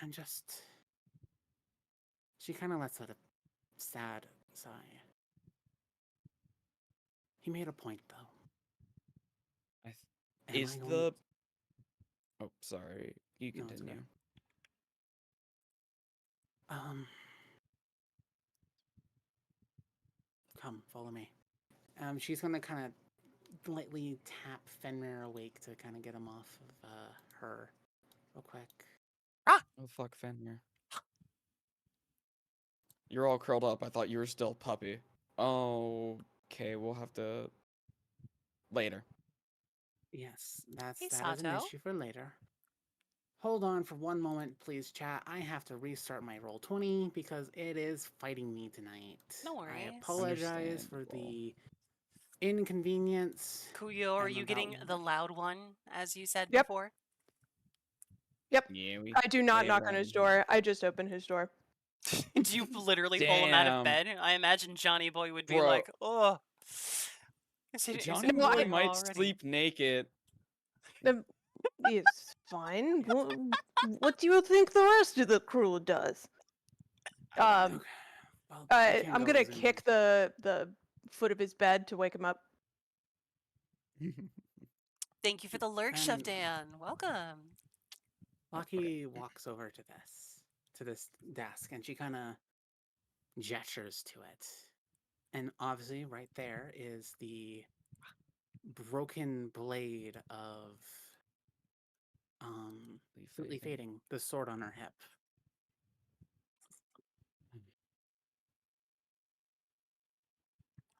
And just. She kind of lets out a sad sigh. He made a point, though. Am Is I going the... Oh, sorry. You No, it's okay. continue. Come, follow me. She's gonna kind of lightly tap Fenrir awake to kind of get him off of her real quick. Oh, fuck, Fenrir. You're all curled up. I thought you were still puppy. Oh, okay. We'll have to... Later. Yes, Hey, that is an Sato. issue for later. Hold on for one moment, please, chat. I have to restart my Roll20 because it is fighting me tonight. No I worries. apologize for Understandable. the inconvenience. Kuyo, are I'm you about- getting the loud one, as you said Yep. before? Yep. Yeah, we... I do not lay knock on around his here. door. I just open his door. Do you literally pull him out of Damn. bed? I imagine Johnny Boy would be Bro. like, "Oh, is Johnny it No, I- Boy morning might already?" sleep naked. It's fine. What do you think the rest of the crew does? Okay. Well, I can't I'm go gonna zoom in. kick the foot of his bed to wake him up. Thank you for the lurk, Chef And- Dan. Welcome. Lucky walks over to this desk, and she kind of gestures to it. And obviously, right there is the broken blade of Fleetly Fading, the sword on her hip.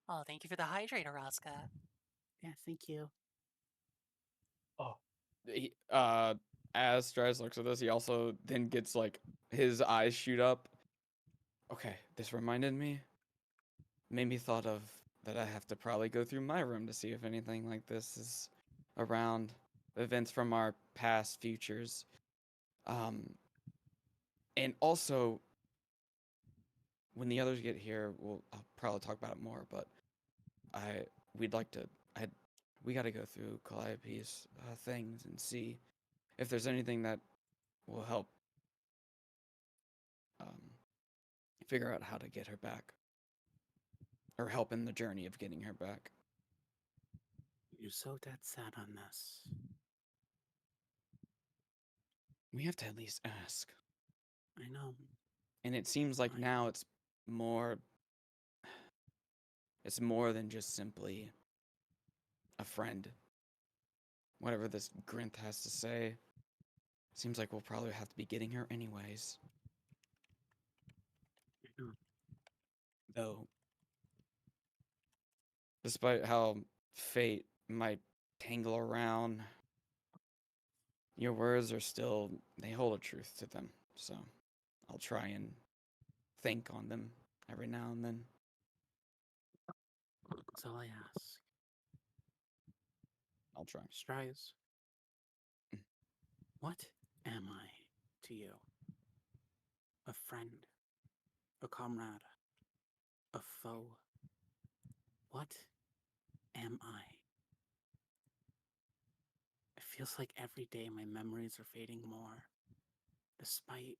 Oh, thank you for the hydrator, Rosca. Yeah, thank you. He, as Strides looks at this, he also then gets like his eyes shoot up. Okay, this reminded me. Made me thought of that I have to probably go through my room to see if anything like this is around. Events from our past, futures. And also when the others get here, I'll probably talk about it more. But I we'd like to. We got to go through Calliope's things and see if there's anything that will help figure out how to get her back, or help in the journey of getting her back. You're so dead set on this. We have to at least ask. I know. And it seems like I- now it's more than just simply a friend. Whatever this Grinth has to say, seems like we'll probably have to be getting her anyways. I know. Though, despite how fate might tangle around, your words are still, they hold a truth to them. So I'll try and think on them every now and then. That's all I ask. I'll try. Strides. What am I to you? A friend? A comrade? A foe? What am I? It feels like every day my memories are fading more, despite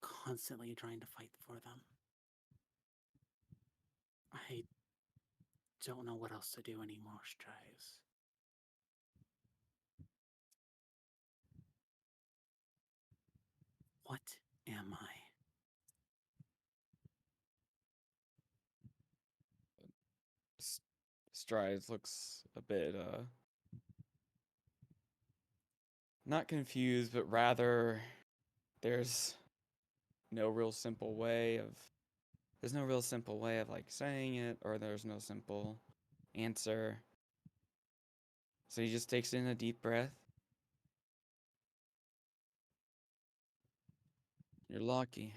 constantly trying to fight for them. I don't know what else to do anymore, Strives. What am I? Strides looks a bit not confused, but rather there's no real simple way of like saying it, or there's no simple answer. So he just takes in a deep breath. You're lucky.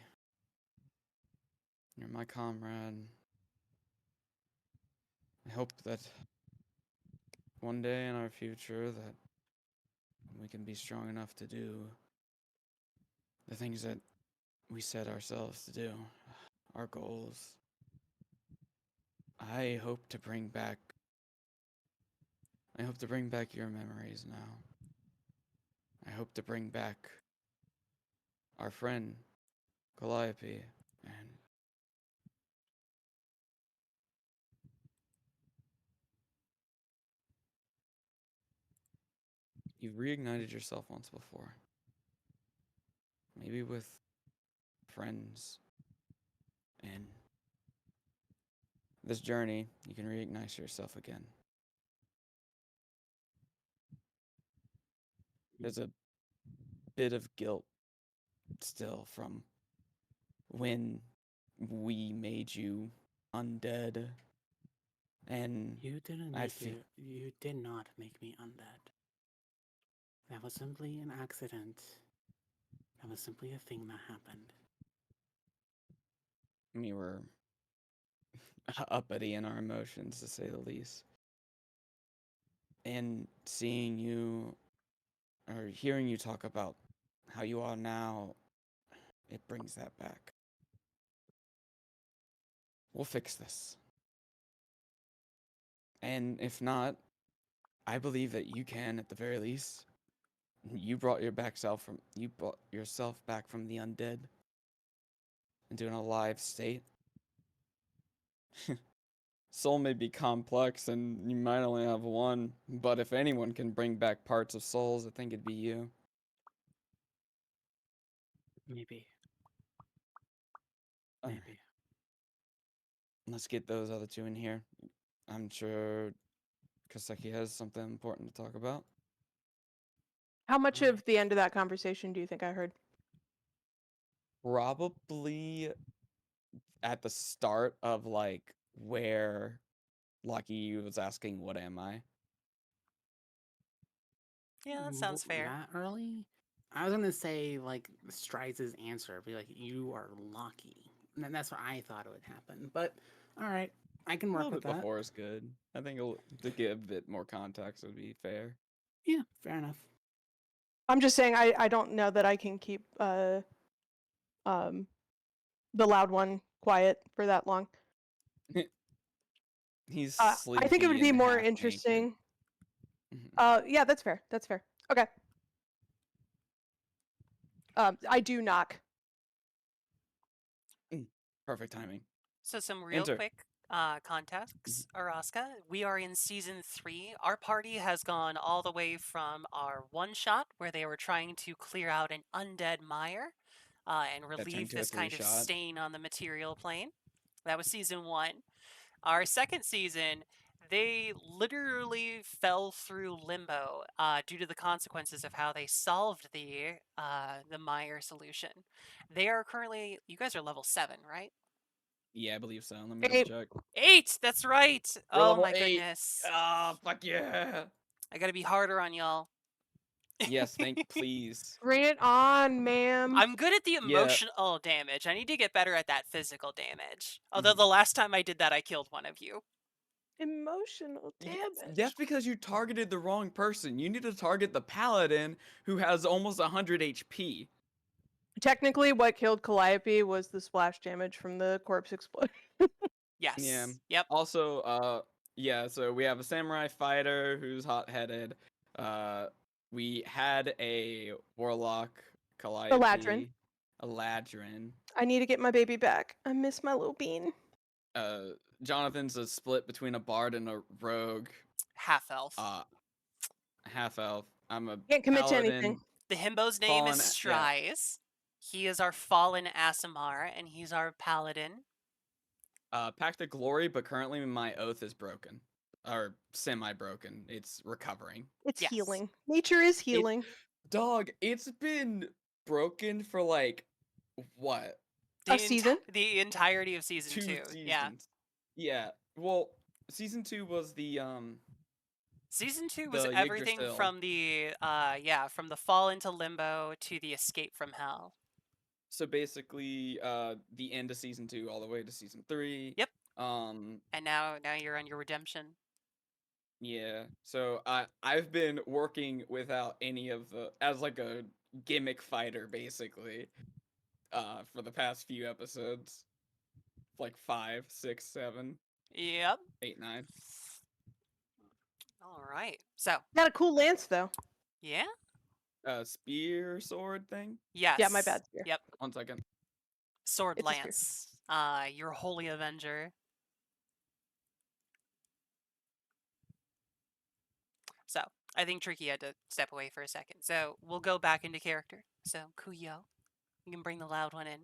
You're my comrade. I hope that one day in our future that we can be strong enough to do the things that we set ourselves to do, our goals. I hope to bring back your memories now. I hope to bring back our friend Calliope, and you've reignited yourself once before. Maybe with friends, and this journey, you can reignite yourself again. There's a bit of guilt still from when we made you undead, and You didn't I make feel it. You did not make me undead. That was simply an accident. That was simply a thing that happened. we were uppity in our emotions, to say the least. And seeing you, or hearing you talk about how you are now, it brings that back. We'll fix this. And if not, I believe that you can, at the very least. You brought yourself back from the undead into an alive state. Soul may be complex and you might only have one, but if anyone can bring back parts of souls, I think it'd be you. Maybe. Alright, Maybe. let's get those other two in here. I'm sure Kaseki has something important to talk about. How much Alright. of the end of that conversation do you think I heard? Probably at the start of like where Lucky was asking, "What am I?" Yeah, that sounds fair. That early? I was gonna say like Strides' answer, be like, "You are lucky," and then that's what I thought it would happen. But all right, I can A work little with bit that. before is good. I think to give a bit more context would be fair. Yeah, fair enough. I'm just saying I don't know that I can keep the loud one quiet for that long. He's I think it would sleepy be and more half naked. interesting. Mhm. Yeah, that's fair. That's fair. Okay. I do knock. Perfect timing. So some real Enter. quick context, Araska. We are in season 3. Our party has gone all the way from our one shot where they were trying to clear out an undead mire and That turned relieve to a this kind of 3-shot. stain on the material plane. That was season 1. Our second season, they literally fell through limbo due to the consequences of how they solved the mire solution. They are currently, you guys are level 7, right? Yeah, I believe so. Let me double 8. check. 8, that's right. We're Oh level my 8. goodness. Ah, fuck yeah. I gotta be harder on y'all. Yes, please. Bring it on, ma'am. I'm good at the Yeah. emotional damage. I need to get better at that physical damage. Although Mhm. the last time I did that, I killed one of you. Emotional damage. That's because you targeted the wrong person. You need to target the paladin who has almost 100 HP. Technically, what killed Calliope was the splash damage from the corpse explosion. Yes. Yeah. Yep. Also, yeah, so we have a samurai fighter who's hot-headed. We had a warlock, Calliope, a ladrin. I need to get my baby back. I miss my little bean. Jonathan's a split between a bard and a rogue. Half elf. Half elf. I'm a Can't commit to paladin. anything. The himbo's name fallen, is yeah. Stries. He is our fallen Asimar, and he's our paladin. Pact of Glory, but currently my oath is broken. Or semi-broken. It's recovering. It's Yes. healing. Nature is healing. Dog, it's been broken for like, what? A season? The entirety of season 2 2. seasons. Yeah. Yeah. Well, season 2 was the, Season 2 was the everything Yggdrasil. from the from the fall into limbo to the escape from hell. So basically, the end of season 2 all the way to season 3. Yep. Um, And now you're on your redemption. yeah. So I've been working without any of the, as like a gimmick fighter basically, for the past few episodes. Like 5, 6, 7, Yep. 8, 9. All right. So, Got a cool lance though. yeah? Spear sword thing. Yes. Yeah, my bad. Spear. Yep. 1 second. Sword It's a spear. lance. Your holy avenger. So, I think Tricky had to step away for a second. So, we'll go back into character. So, Kuyo, you can bring the loud one in.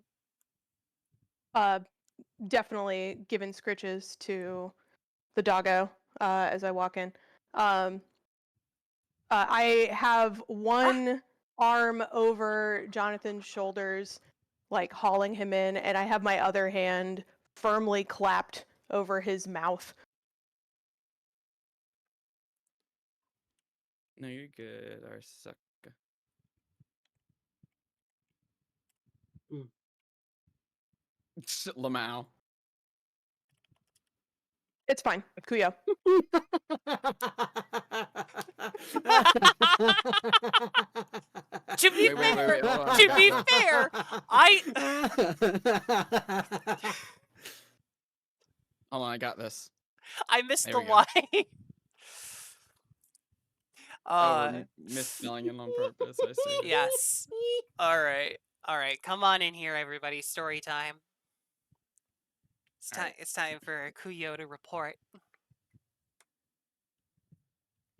Definitely giving scritches to the doggo as I walk in. I have one arm over Jonathan's shoulders, like hauling him in, and I have my other hand firmly clapped over his mouth. No, you're good. Arsuka. Mm. Lamau. It's fine, Kuyo. To be Wait, fair, hold on. to be fair, Hold on, I got this. I missed There the we go. line. We're misspelling it on purpose. I see. Yes. All right. All right. Come on in here, everybody. Story time. It's time. All right. It's time for Kuyo to report.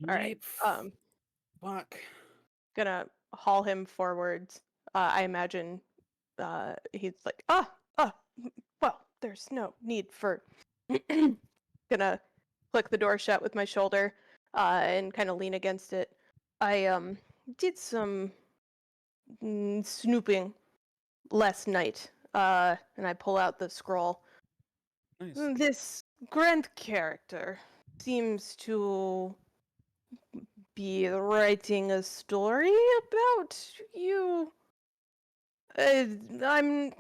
All right. Fuck. Gonna haul him forwards. I imagine he's like, well, there's no need for. Gonna click the door shut with my shoulder and kind of lean against it. I did some snooping last night, and I pull out the scroll. Nice. This grand character seems to be writing a story about you. I'm.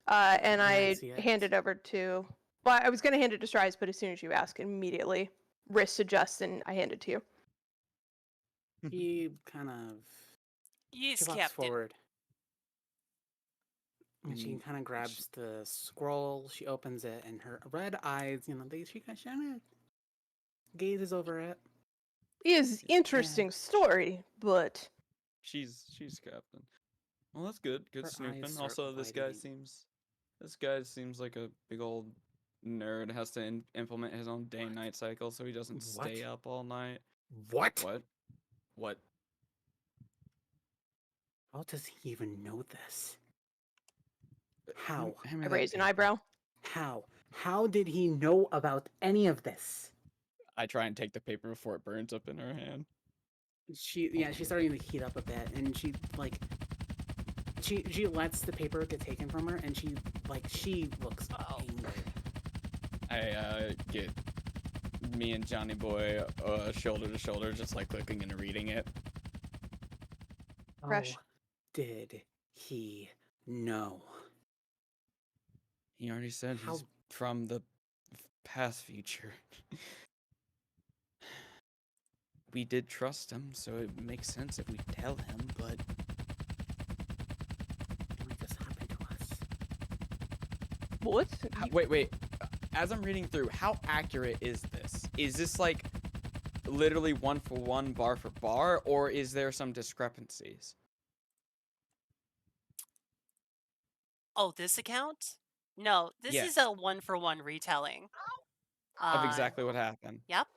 And I I see it. hand it over to. Well, I was going to hand it to Strides, but as soon as you ask, immediately wrist adjusts and I hand it to you. He kind of Yes, she walks Captain. forward. And she Mm, kind of grabs the scroll. She opens it, and her red eyes, she kind of gazes over it. Is interesting story, but she's captain. Well, that's good. Good Her eyes snooping. start Also, widening. this guy seems like a big old nerd. Has to implement his own day-night cycle so he doesn't What? stay up all night. What? What? What? How does he even know this? How? Hand me I that raise an paper. eyebrow. How? How did he know about any of this? I try and take the paper before it burns up in her hand. She's starting to heat up a bit, and she lets the paper get taken from her, and she looks angry. I get me and Johnny Boy shoulder to shoulder, just like clicking and reading it. Fresh. How did he know? He already said How- he's from the past future. We did trust him, so it makes sense if we tell him, but What just happened to us? What? wait. As I'm reading through, how accurate is this? Is this like literally one for one, bar for bar, or is there some discrepancies? Oh, this account? No, this is Yes. a one-for-one retelling. Of exactly what happened. Yep.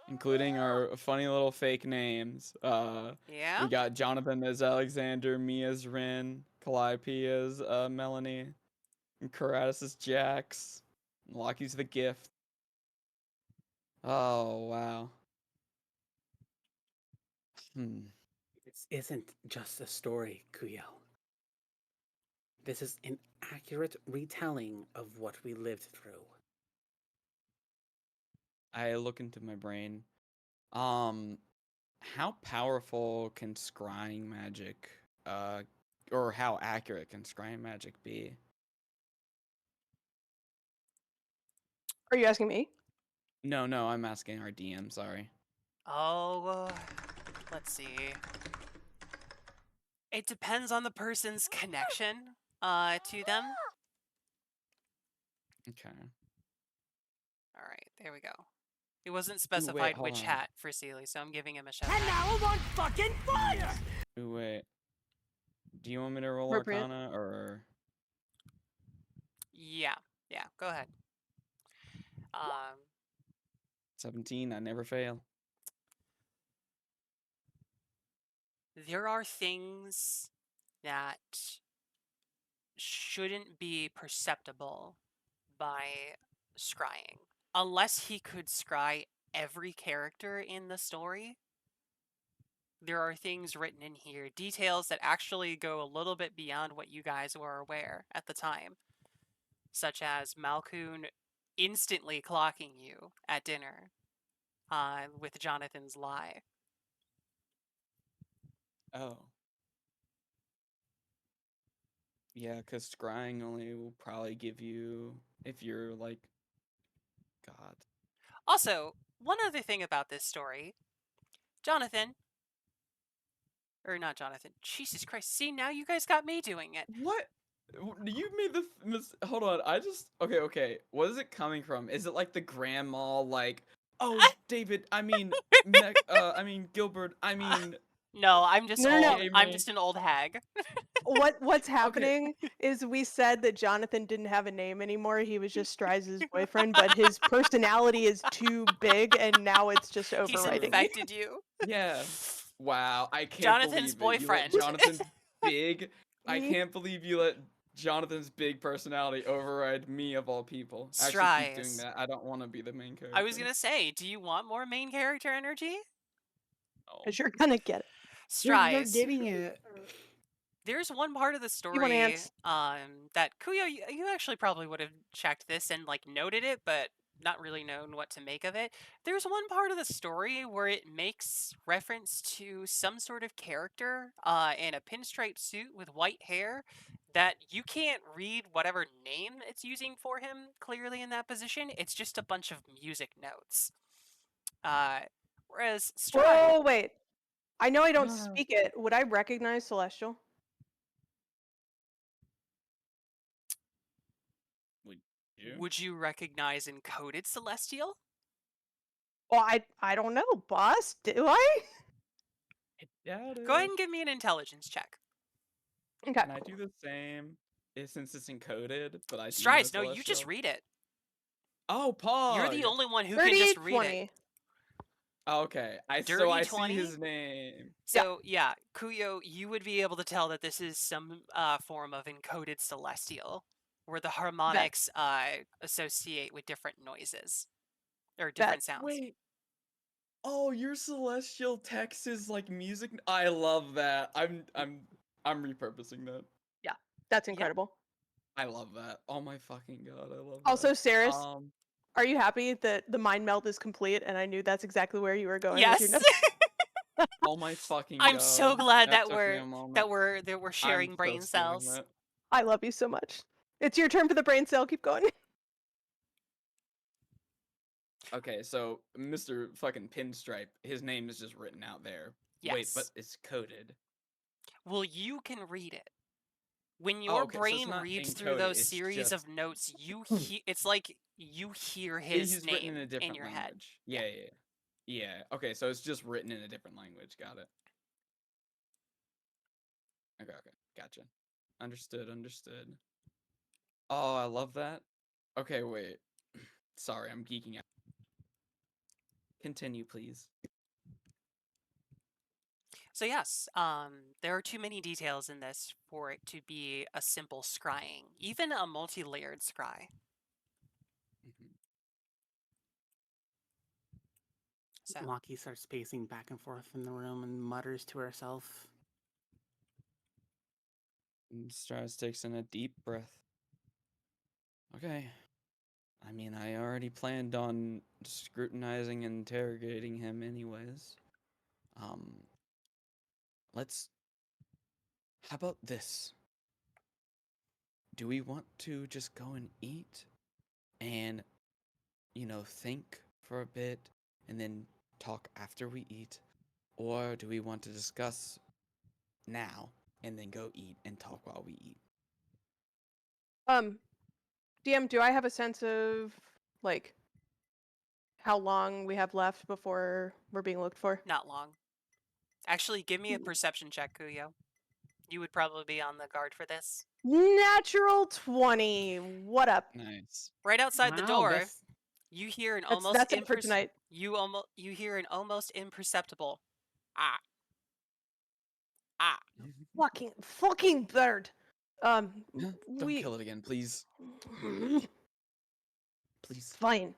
Including our funny little fake names. Yeah. We got Jonathan as Alexander, me as Rin, Calliope as Melanie, and Karatis as Jax, and Lockie's the gift. Oh, wow. This isn't just a story, Kuyo. This is an accurate retelling of what we lived through. I look into my brain. How powerful can scrying magic, or how accurate can scrying magic be? Are you asking me? No, I'm asking our DM, sorry. Oh, let's see. It depends on the person's connection to them. Okay. All right, there we go. It wasn't specified hold which on. hat for Sealy, so I'm giving him a shout And out. now I'm on fucking fire! Ooh, wait. Do you want me to roll Appropriate. Arcana, or... Yeah, go ahead. 17, I never fail. There are things that shouldn't be perceptible by scrying. Unless he could scry every character in the story, there are things written in here, details that actually go a little bit beyond what you guys were aware at the time, such as Malkoon instantly clocking you at dinner with Jonathan's lie. Oh. Yeah, because scrying only will probably give you, if you're like, God. Also, one other thing about this story, Jonathan, or not Jonathan, Jesus Christ, see, now you guys got me doing it. What? You made the hold on, okay. What is it coming from? Is it like the grandma, like, oh, David, I mean, Gilbert, I mean... No, I'm just No, old. no. Okay, I'm Amy. just an old hag. What's happening is we said that Jonathan didn't have a name anymore. He was just Strides' boyfriend, but his personality is too big, and now it's just He's overriding. infected you. Yeah. Wow, I can't Jonathan's believe it. You let boyfriend. Jonathan's big... I Me? can't believe you let Jonathan's big personality override me of all people. Actually, keep doing Strides. that. I don't want to be the main character. I was gonna say, do you want more main character energy? Oh. Because you're gonna get it. You're Strides. getting it. There's one part of the You want story ants? that Kuyo, you actually probably would have checked this and like noted it, but not really known what to make of it. There's one part of the story where it makes reference to some sort of character in a pinstripe suit with white hair that you can't read whatever name it's using for him clearly in that position. It's just a bunch of music notes. Whereas Stride, Whoa, wait. I know I don't No, no. speak it. Would I recognize Celestial? Would you? would you recognize encoded Celestial? Well, I don't know, boss. Do I? I doubt it. Go ahead and give me an intelligence check. Okay. Can I do the same since it's encoded, but I do know Strides, no, you just Celestial? read it. Oh, Pog! You're the only one who can 30, just read 20. it. Okay, I Dirty see 20? his name. So yeah, Kuyo, you would be able to tell that this is some form of encoded celestial, where the harmonics associate with different noises or different sounds. Wait. Oh, your celestial text is like music. I love that. I'm repurposing that. That's Yep. incredible. I love that. Oh my fucking god, I love Also, that. Saris, are you happy that the mind meld is complete and I knew that's exactly where you were going with your Yes. notes? Oh my fucking I'm god. so glad that took me we're a moment. that we're sharing I'm brain so stealing cells. that. I love you so much. It's your turn for the brain cell. Keep going. Okay, so Mr. fucking Pinstripe, his name is just written out there. Yes. Wait, but it's coded. Well, you can read it. When Oh, your okay, so it's brain not reads through encoded, those it's series just- of notes, it's like you hear his He's written name in a different your language. head. Yeah. Okay, so it's just written in a different language. Got it. Okay, gotcha. Understood. Oh, I love that. Okay, wait. Sorry, I'm geeking out. Continue, please. So yes, there are too many details in this for it to be a simple scrying, even a multi-layered scry. Mhm. So Loki starts pacing back and forth in the room and mutters to herself. And Strauss takes in a deep breath. Okay. I mean, I already planned on scrutinizing and interrogating him anyways. Let's... How about this? Do we want to just go and eat and, think for a bit and then talk after we eat? Or do we want to discuss now and then go eat and talk while we eat? DM, do I have a sense of like how long we have left before we're being looked for? not long. Actually, give me a perception check, Kuyo. You would probably be on the guard for this. Natural 20. What up? Nice. Right outside the Wow, door, guess- you hear an That's it for tonight. you hear an almost imperceptible Fucking bird. Don't We kill it again, please. Please. fine.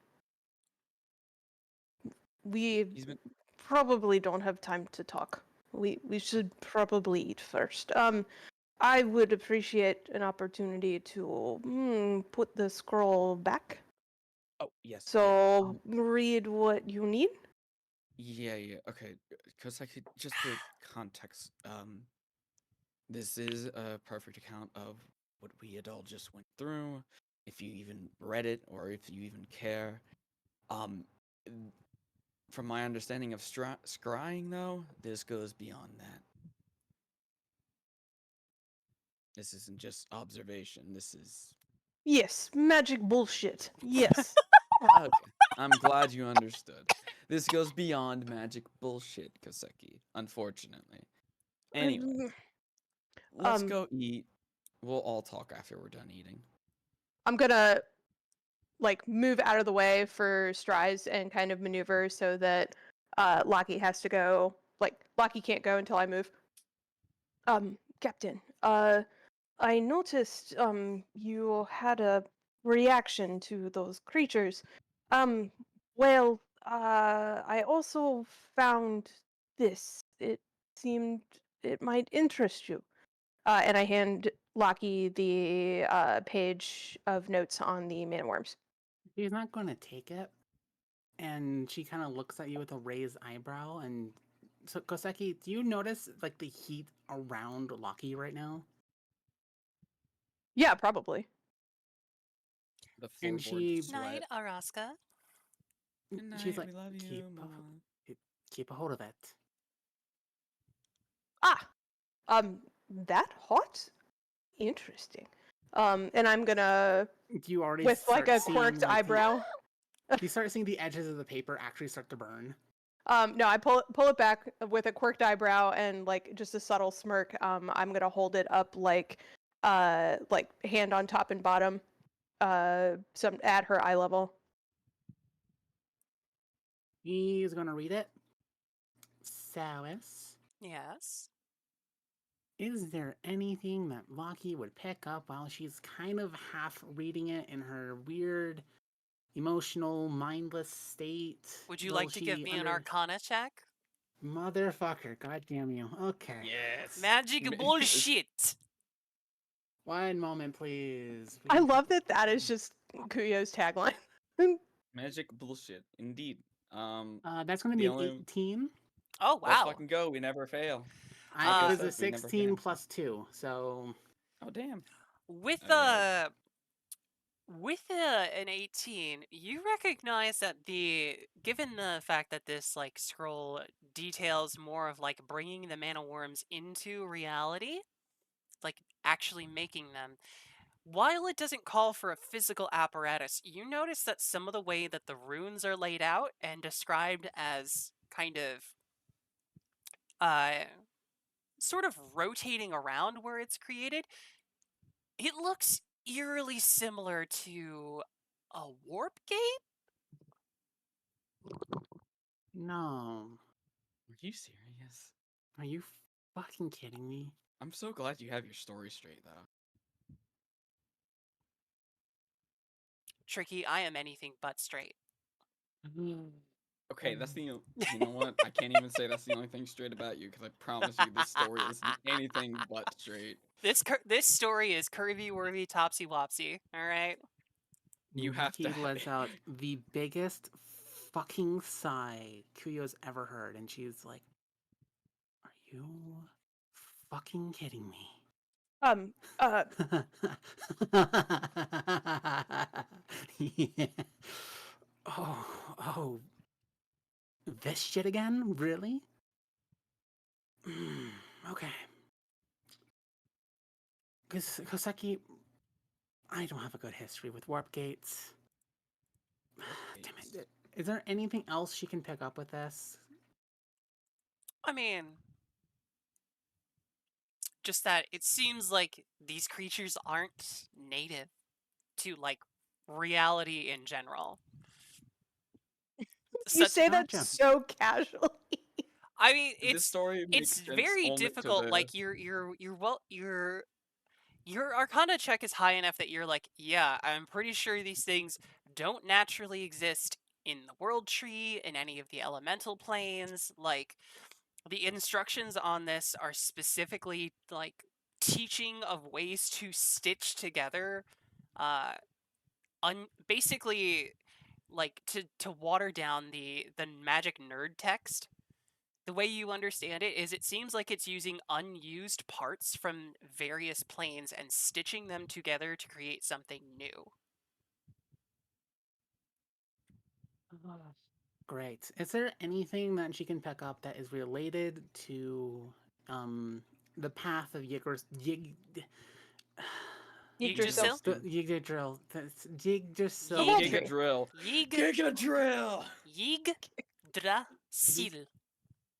We He's been... probably don't have time to talk. We should probably eat first. I would appreciate an opportunity to put the scroll back. Oh, yes. So read what you need. Yeah. Okay, because I could just for context. This is a perfect account of what we had all just went through. If you even read it, or if you even care. Um, from my understanding of scrying, though, this goes beyond that. This isn't just observation. This is... Yes, magic bullshit. Yes. Okay, I'm glad you understood. This goes beyond magic bullshit, Koseki, unfortunately. Anyway, let's go eat. We'll all talk after we're done eating. I'm gonna like move out of the way for Strides and kind of maneuver so that Locky has to go. Like Locky can't go until I move. Captain, I noticed you had a reaction to those creatures. Well, I also found this. It seemed it might interest you. And I hand Locky the page of notes on the man worms. She's not going to take it. And she kind of looks at you with a raised eyebrow. And so, Koseki, do you notice like the heat around Loki right now? Yeah, probably. The And floorboards Night, sweat. Araska. Good She's night, like, we love you, keep Mama. keep a hold of it. Ah, that hot? Interesting. And I'm gonna, You already with like a start seeing, quirked like, eyebrow. You start seeing the edges of the paper actually start to burn. No, I pull it back with a quirked eyebrow and like just a subtle smirk. I'm gonna hold it up like hand on top and bottom, some at her eye level. He's gonna read it. Sawis, Yes. is there anything that Loki would pick up while she's kind of half reading it in her weird, emotional, mindless state? Would you Will like to give she me an Arcana check? Motherfucker, goddamn you. Okay. Yes. Magic bullshit. One moment, please. I love that is just Kuyo's tagline. Magic bullshit, indeed. That's gonna the be an only- 18. Oh Let's wow. fucking go. We never fail. It I was said, a we never 16 fail. plus 2, so Oh damn. With Okay. an 18, you recognize that given the fact that this like scroll details more of like bringing the mana worms into reality, like actually making them. While it doesn't call for a physical apparatus, you notice that some of the way that the runes are laid out and described as kind of sort of rotating around where it's created, it looks eerily similar to a warp gate. no. Are you serious? Are you fucking kidding me? I'm so glad you have your story straight though. Tricky, I am anything but straight. Okay, that's the you know what? I can't even say that's the only thing straight about you because I promise you this story isn't anything but straight. This story is curvy, worvy, topsy wopsy. All right. You have to Loki have lets it. out the biggest fucking sigh Kuyo's ever heard, and she's like, "Are you fucking kidding me?" Yeah. Oh, this shit again? Really? Okay. Koseki, I don't have a good history with warp gates. Damn it. Is there anything else she can pick up with this? I mean, just that it seems like these creatures aren't native to like reality in general. You Such say that Gotcha. so casually. I mean, This story makes it's sense very only to difficult. the- Like your Arcana check is high enough that you're like, yeah, I'm pretty sure these things don't naturally exist in the world tree, in any of the elemental planes. Like, the instructions on this are specifically like teaching of ways to stitch together, uh, basically like to water down the magic nerd text. The way you understand it is it seems like it's using unused parts from various planes and stitching them together to create something new. Great. Is there anything that she can pick up that is related to the path of Yggdrasil? Yggdrasil. Yggdrasil. The whole Yig- tree. Giga drill. Yig Giga drill.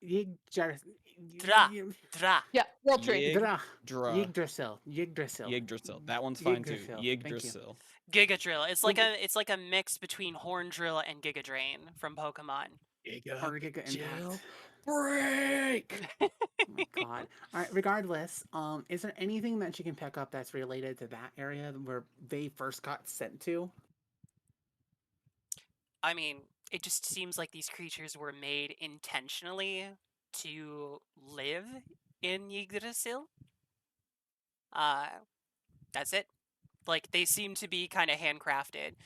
Yggdrasil. Dra. Dra. Yeah, world tree. Yggdrasil. Yggdrasil. Yggdrasil. That one's fine too. Yggdrasil. Thank you. Yggdrasil. Giga Drill. It's like a mix between Horn Drill and Giga Drain from Pokemon. Or Giga Jill. Impact. Break. Oh my god. Alright, regardless, is there anything that she can pick up that's related to that area where they first got sent to? I mean, it just seems like these creatures were made intentionally to live in Yggdrasil. That's it. Like, they seem to be kind of handcrafted.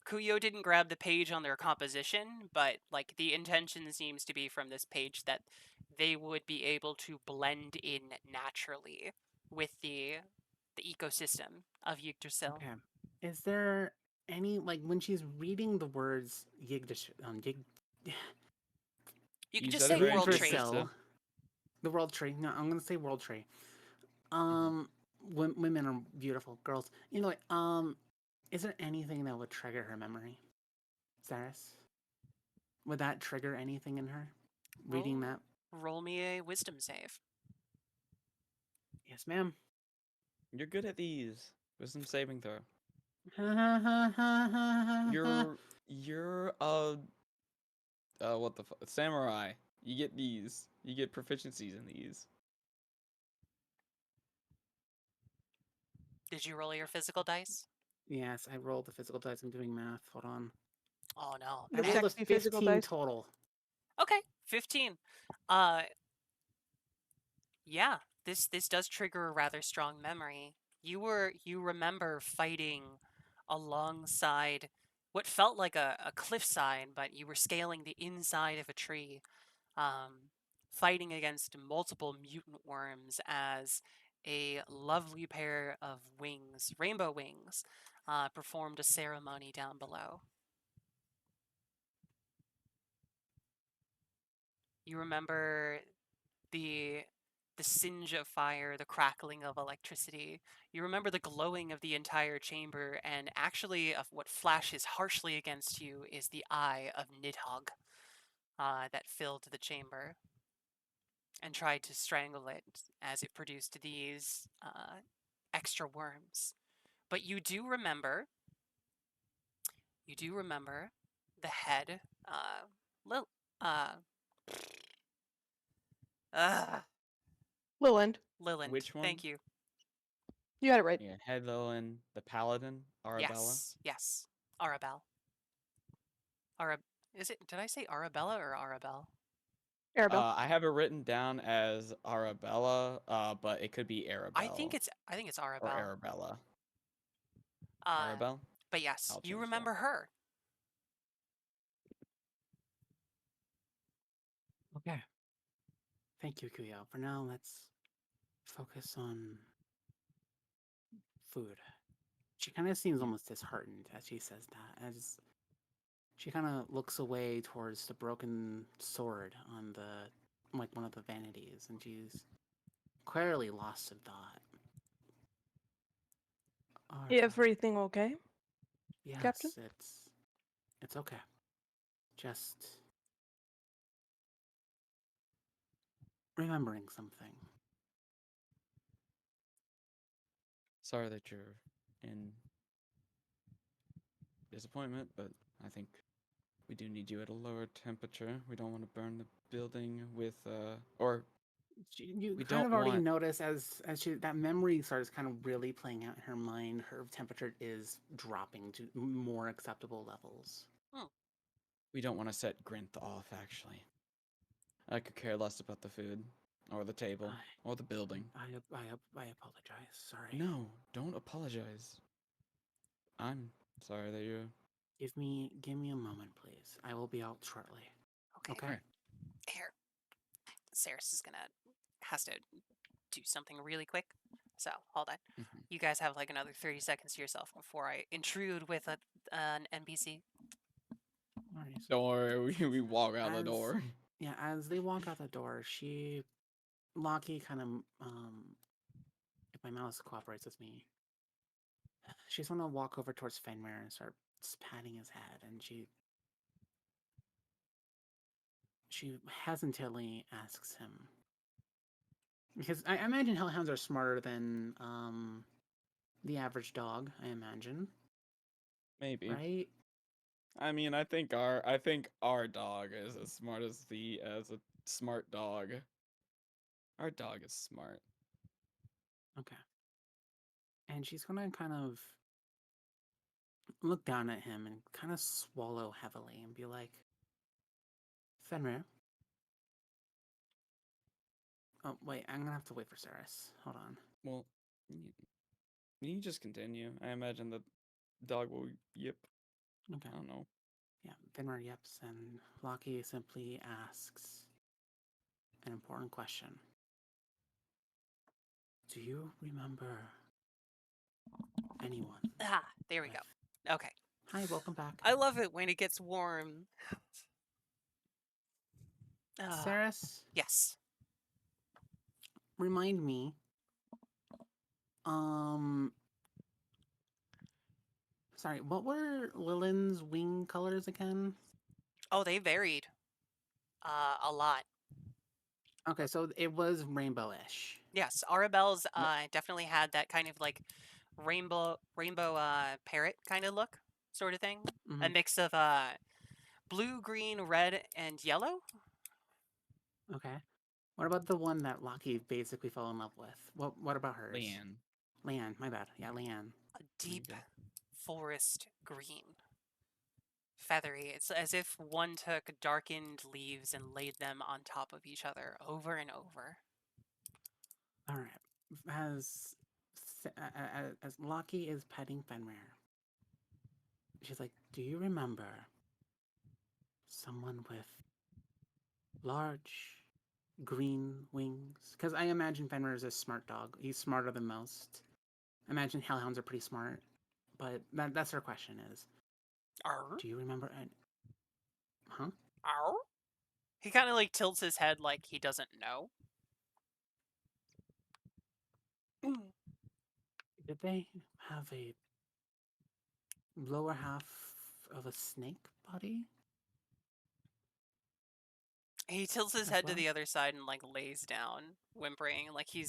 Kuyo didn't grab the page on their composition, but like the intention seems to be from this page that they would be able to blend in naturally with the ecosystem of Yggdrasil. Okay. Is there any like when she's reading the words Yig, You could You just said it say very world tree. inclusive. the world tree? No, I'm gonna say world tree. Mm-hmm. Women are beautiful girls. You know, like, is there anything that would trigger her memory, Saris? Would that trigger anything in her? Reading Roll, that? roll me a wisdom save. Yes, ma'am. You're good at these. Wisdom saving throw. You're You're what the samurai. You get these. You get proficiencies in these. Did you roll your physical dice? Yes, I rolled the physical dice. I'm doing math. Hold on. Oh no, I The bad. rolled a sexy physical 15 dice. total. Okay, 15. Uh yeah, this does trigger a rather strong memory. You remember fighting alongside what felt like a cliffside, but you were scaling the inside of a tree, fighting against multiple mutant worms as a lovely pair of wings, rainbow wings, performed a ceremony down below. You remember the the singe of fire, the crackling of electricity. You remember the glowing of the entire chamber, and actually, of what flashes harshly against you is the eye of Nidhogg that filled the chamber and tried to strangle it as it produced these extra worms. But you do remember the head, Lil, uh, uh, Liland. Liland. Which one? Thank you. You got it right. Yeah, Hedlin, the paladin, Arabella. Yes. Arabelle. Arab. Is it? Did I say Arabella or Arabelle? Arabelle. I have it written down as Arabella, but it could be Arabelle I think it's or Arabelle. Arabella. Uh, Arabelle? but yes, I'll you change remember her. Okay. Thank you, Kuyo. For now, let's focus on food. She kind of seems almost disheartened as she says that. As she kind of looks away towards the broken sword on the like one of the vanities, and she's clearly lost in thought. Arva, Everything okay, Captain? yes, it's okay. Just remembering something. Sorry that you're in disappointment, but I think we do need you at a lower temperature. We don't want to burn the building with, or You we kind don't of already want. notice as she that memory starts kind of really playing out in her mind. Her temperature is dropping to more acceptable levels. Hmm. We don't want to set Grinth off, actually. I could care less about the food, or the table, or the building. I apologize. Sorry. No, don't apologize. I'm sorry that you're. Give me a moment, please. I will be out shortly. Okay. Okay. Alright. Here, Saris is gonna has to do something really quick. So hold on. Mhm. You guys have like another 30 seconds to yourself before I intrude with an NPC. Alright. Don't worry, we walk out the As door. yeah, as they walk out the door, Lockie kind of if my mouse cooperates with me, she's gonna walk over towards Fenrir and start patting his head, and she hesitantly asks him because I imagine hellhounds are smarter than the average dog. I imagine, Maybe. right? I mean, I think our dog is as smart as a smart dog. Our dog is smart. Okay. And she's gonna kind of look down at him and kind of swallow heavily and be like, Fenrir. Oh wait, I'm gonna have to wait for Saris. Hold on. Well, you just continue. I imagine the dog will yip. Okay. I don't know. Yeah, Finmer yips, and Loki simply asks an important question. Do you remember anyone? Ah, there we go. with- Okay. Hi, welcome back. I love it when it gets warm. Saris, Yes. remind me. Um, sorry, what were Lilyn's wing colors again? Oh, they varied. A lot. Okay, so it was rainbowish. Yes, Arabelle's definitely had that kind of like rainbow parrot kind of look, sort of thing. A Mhm. mix of blue, green, red, and yellow. Okay. What about the one that Loki basically fell in love with? What about hers? Leanne. Leanne, my bad. Yeah, Leanne. A deep go. forest green. Feathery. It's as if one took darkened leaves and laid them on top of each other over and over. All right. As Loki is petting Fenrir, she's like, "Do you remember someone with large green wings?" Because I imagine Fenrir is a smart dog. He's smarter than most. I imagine hellhounds are pretty smart, but that's her question: is Arr? do you remember? Huh? Arr? He kind of like tilts his head like he doesn't know. Did they have a lower half of a snake body? He tilts his As head to well? the other side and like lays down, whimpering like he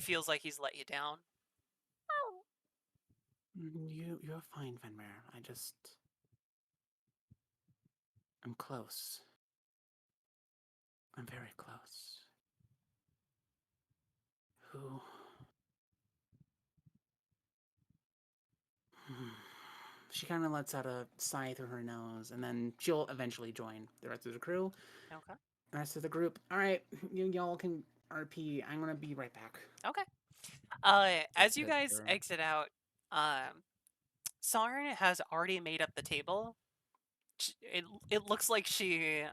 feels like he's let you down. You're fine, Fenrir. I'm close. I'm very close. Who? She kind of lets out a sigh through her nose, and then she'll eventually join the rest of the crew, Okay. the rest of the group. All right, y'all can RP. I'm gonna be right back. Okay. As you Yeah, guys sure. exit out, Sarn has already made up the table. It looks like she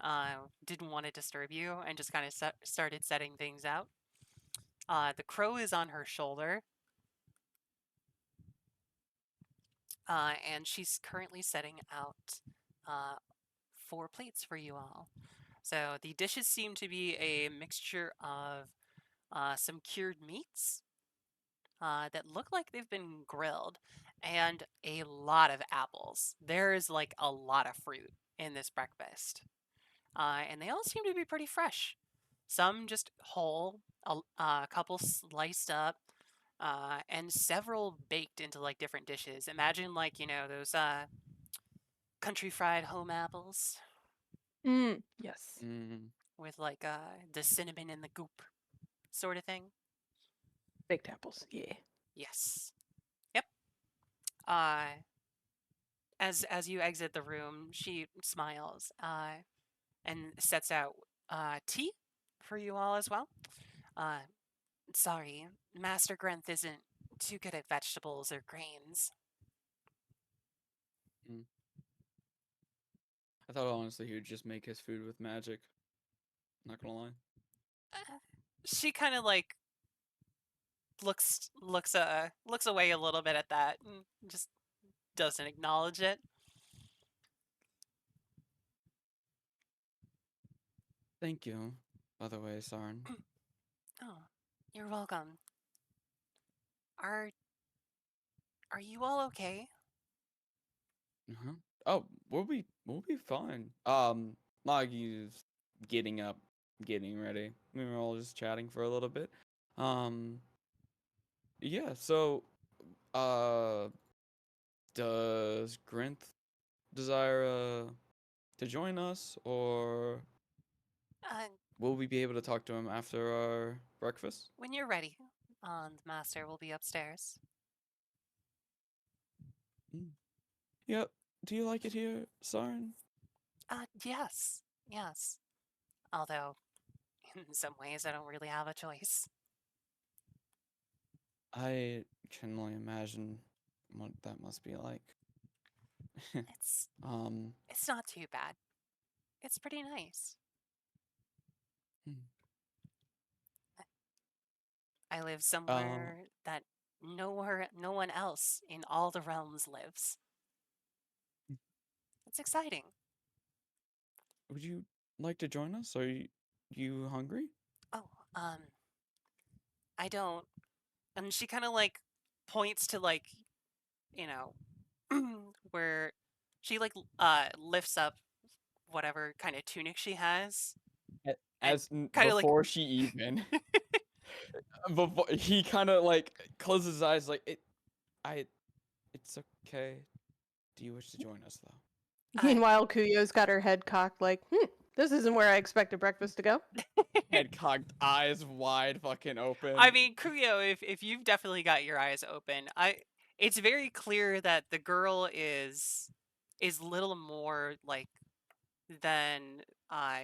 didn't want to disturb you and just kind of started setting things out. The crow is on her shoulder, and she's currently setting out uh, 4 plates for you all. So the dishes seem to be a mixture of some cured meats that look like they've been grilled and a lot of apples. There's like a lot of fruit in this breakfast. And they all seem to be pretty fresh. Some just whole, a couple sliced up, and several baked into like different dishes. Imagine like, those country fried home apples Yes. Mm, with like the cinnamon and the goop sort of thing. Baked apples. Yeah. Yes. Yep. Uh, as you exit the room, she smiles and sets out tea for you all as well. Uh, sorry, Master Grenth isn't too good at vegetables or grains. mm. I thought honestly he would just make his food with magic. Not gonna lie. She kind of like looks away a little bit at that and just doesn't acknowledge it. Thank you, by the way, Sarn. Oh, you're welcome. Are are you all okay? Uh-huh. Oh, we'll be fine. Maggie's getting up, getting ready. We were all just chatting for a little bit. Um, yeah. So, uh, does Grinth desire to join us, or Uh, will we be able to talk to him after our breakfast? when you're ready, the master will be upstairs. Mm. Yep. Do you like it here, Sarn? Yes, yes. Although, in some ways, I don't really have a choice. I can only imagine what that must be like. It's Um, it's not too bad. It's pretty nice. Hmm. I live somewhere that no one else in all the realms lives. It's exciting. would you like to join us? Are you hungry? Oh, I don't. And she kind of like points to like, you know, where she like lifts up whatever kind of tunic she has and kind of like Before she even before he kind of like closes his eyes like I it's okay. Do you wish to join us though? Meanwhile, Kuyo's got her head cocked, like, this isn't where I expected breakfast to go. Head cocked, eyes wide fucking open. I mean, Kuyo, if you've definitely got your eyes open, it's very clear that the girl is little more like than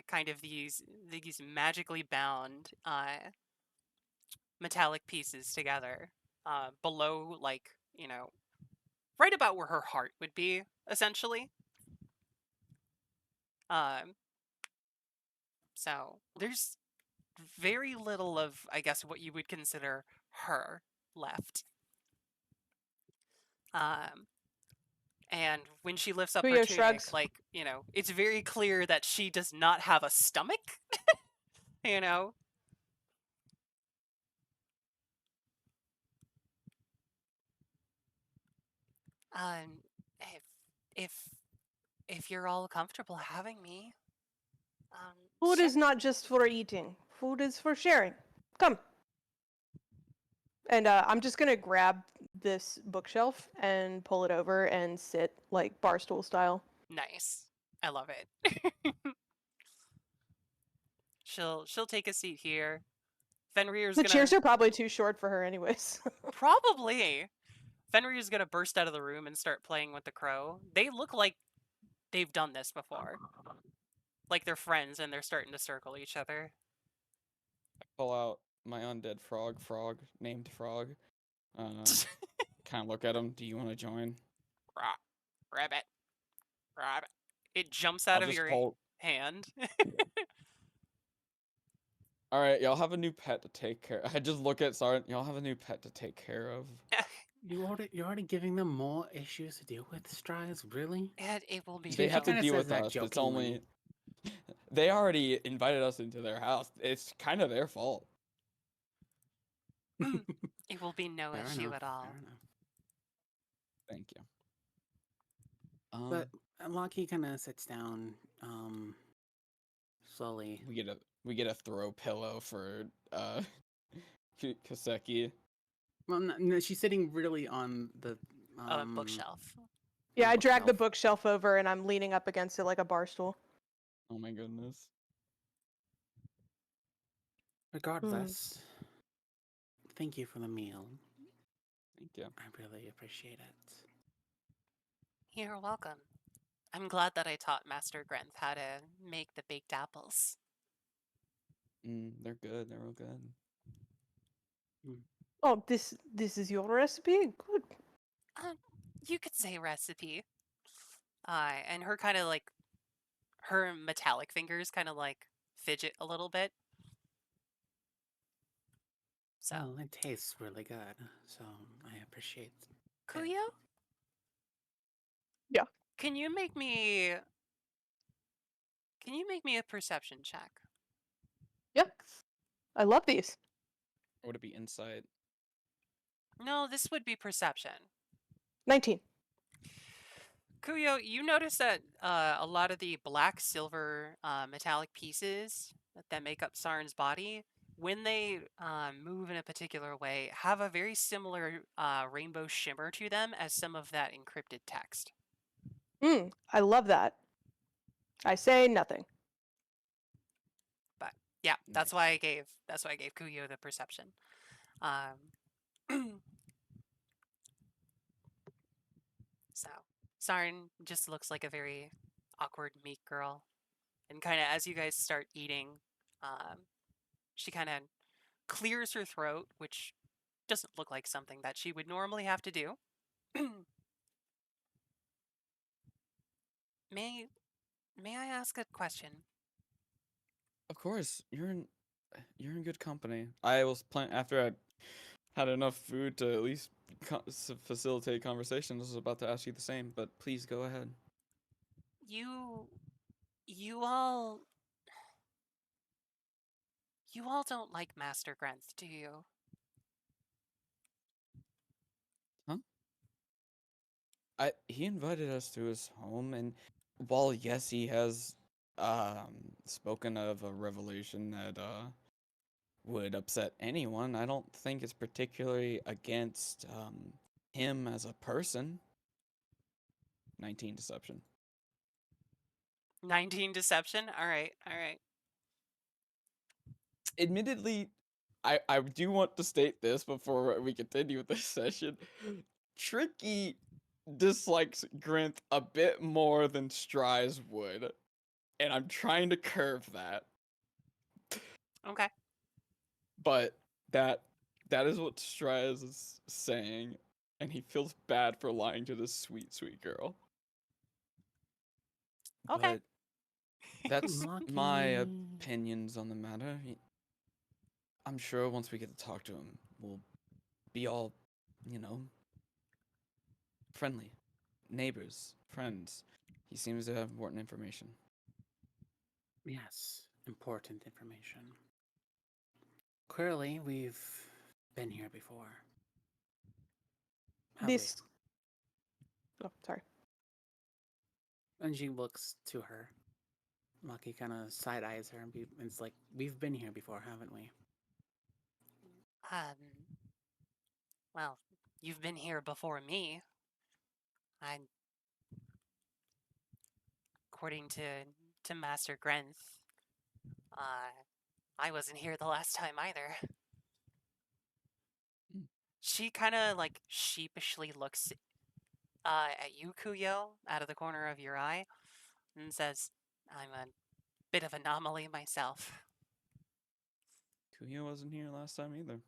kind of these magically bound metallic pieces together below like, right about where her heart would be essentially. Um so there's very little of, I guess, what you would consider her left. Um And when she lifts up her Kuyo tunic, shrugs. like, it's very clear that she does not have a stomach, you know? Um, if, if, if you're all comfortable having me, Food sure. is not just for eating. Food is for sharing. Come. And I'm just gonna grab this bookshelf and pull it over and sit like barstool style. Nice. I love it. She'll take a seat here. Fenrir's The chairs gonna are probably too short for her, anyways. probably Fenrir's gonna burst out of the room and start playing with the crow. They look like they've done this before. Like they're friends and they're starting to circle each other. Pull out my undead frog named Frog. Kind of look at him. Do you want to join? Rabbit. Rabbit. It jumps out I'll of just your hold. hand. All right, y'all have a new pet to take care. I just look at Sergeant. Y'all have a new pet to take care of. You're already giving them more issues to deal with, Strides? Really? And it will be They She have to kinda deal says with that us. It's jokingly. only they already invited us into their house. It's kind of their fault. it will be no Fair issue enough. at all. Fair enough. Thank you. But Locky kind of sits down, slowly. we get a throw pillow for Kaseki. Well, no, she's sitting really on the Bookshelf. Yeah, I drag the bookshelf. bookshelf over and I'm leaning up against it like a bar stool. Oh my goodness. Regardless, thank you for the meal. Thank you. I really appreciate it. You're welcome. I'm glad that I taught Master Grenth how to make the baked apples. They're good. They're real good. Oh, this is your recipe? Good. You could say recipe. And her kind of like, her metallic fingers kind of like fidget a little bit. So, Well, it tastes really good, so I appreciate it. Kuyo? Yeah. Can you make me a perception check? Yep. I love these. Would it be insight? No, this would be perception. 19. Kuyo, you notice that a lot of the black silver metallic pieces that make up Sarn's body, when they move in a particular way, have a very similar rainbow shimmer to them as some of that encrypted text. I love that. I say nothing. But yeah, that's Nice. why I gave Kuyo the perception. So Sarn just looks like a very awkward, meek girl. And kind of as you guys start eating, she kind of clears her throat, which doesn't look like something that she would normally have to do. may I ask a question? Of course, you're in good company. I was planning after I had enough food to at least facilitate conversations. I was about to ask you the same, but please go ahead. You you all you all don't like Master Grenth, do you? Huh? He invited us to his home, and while yes, he has spoken of a revelation that would upset anyone, I don't think it's particularly against him as a person. 19 deception. 19 deception? All right, all right. Admittedly, I do want to state this before we continue with this session. Tricky dislikes Grinth a bit more than Stries would, and I'm trying to curve that. Okay. But that is what Stries is saying, and he feels bad for lying to this sweet, sweet girl. Okay. But that's my Lucky. opinions on the matter. I'm sure once we get to talk to him, we'll be all, you know, friendly. Neighbors, friends. He seems to have important information. Yes, important information. Clearly, we've been here before. Have This. Oh, sorry. we? And she looks to her. Lucky kind of side eyes her and it's like, we've been here before, haven't we? Well, you've been here before me. I according to Master Grenth, I wasn't here the last time either. Hmm. She kind of like sheepishly looks at you, Kuyo, out of the corner of your eye, and says, "I'm a bit of anomaly myself." Kuya wasn't here last time either.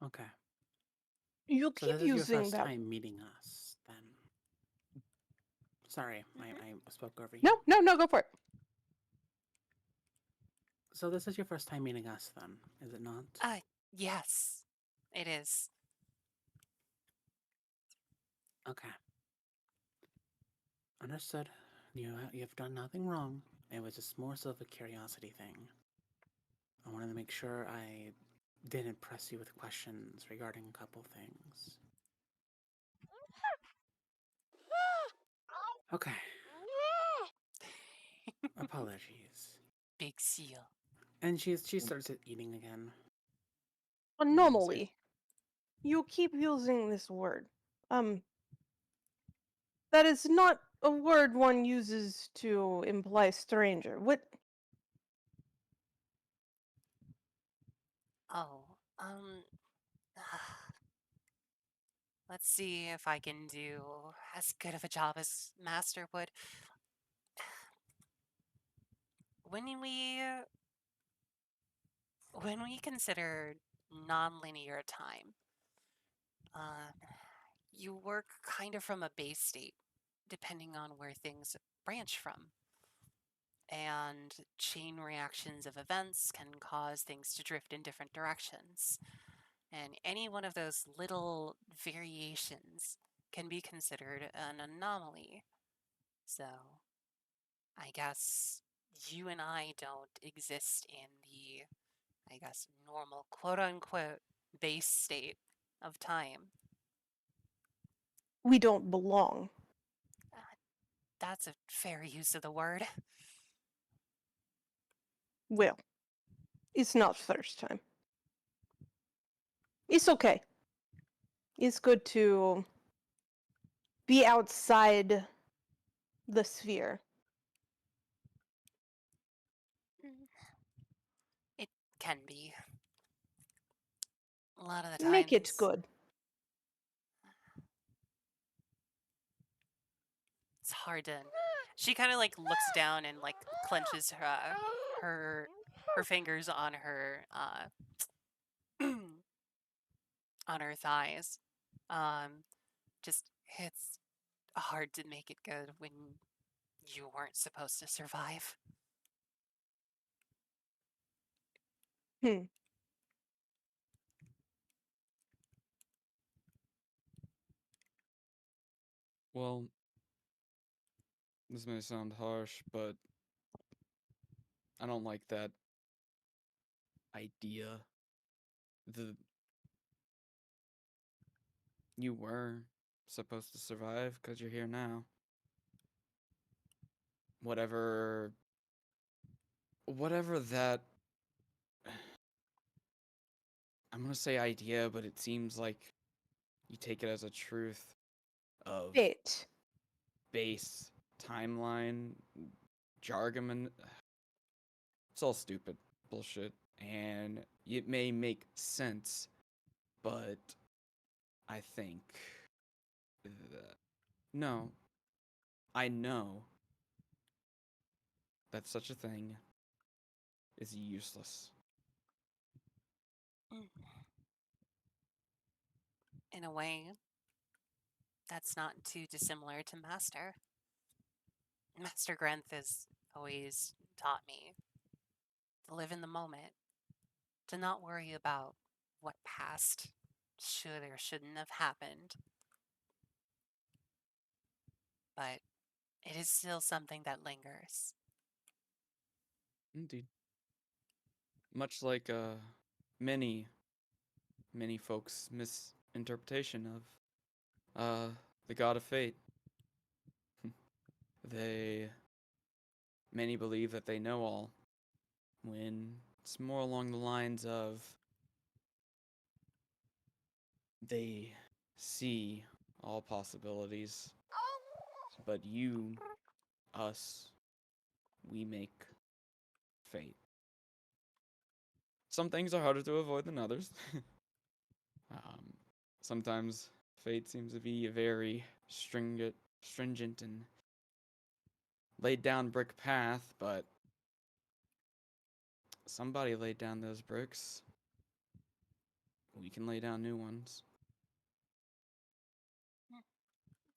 Okay. You So keep this is your using first that. time meeting us, then. Sorry, I spoke over you. No, go for it. So this is your first time meeting us, then, is it not? Yes, it is. Okay. Understood. You've done nothing wrong. It was just more so of a curiosity thing. I wanted to make sure I didn't press you with questions regarding a couple things. Okay. Apologies. Big seal. And she starts eating again. Anomaly. You keep using this word. That is not a word one uses to imply stranger. What? Oh, let's see if I can do as good of a job as Master would. When we consider nonlinear time, you work kind of from a base state, depending on where things branch from. And chain reactions of events can cause things to drift in different directions. And any one of those little variations can be considered an anomaly. So, I guess you and I don't exist in the, normal quote unquote base state of time. We don't belong. That's a fair use of the word. Well, it's not first time. It's okay. It's good to be outside the sphere. It can be. A lot of the Make it times. good. It's hard to. She kind of like looks down and like clenches her fingers on her on her thighs. Just it's hard to make it good when you weren't supposed to survive. Hmm. Well, this may sound harsh, but I don't like that idea. The You were supposed to survive because you're here now. Whatever that I'm gonna say idea, but it seems like you take it as a truth of Fate. base timeline jargon. It's all stupid bullshit, and it may make sense, but I think that no, I know that such a thing is useless. Mm. In a way, that's not too dissimilar to Master. Master Grenth has always taught me to live in the moment, to not worry about what past should or shouldn't have happened. But it is still something that lingers. Indeed. Much like many folks' misinterpretation of the god of fate. They Many believe that they know all, when it's more along the lines of they see all possibilities, but you, us, we make fate. Some things are harder to avoid than others. um, Sometimes fate seems to be a very stringent and laid down brick path, but somebody laid down those bricks. We can lay down new ones.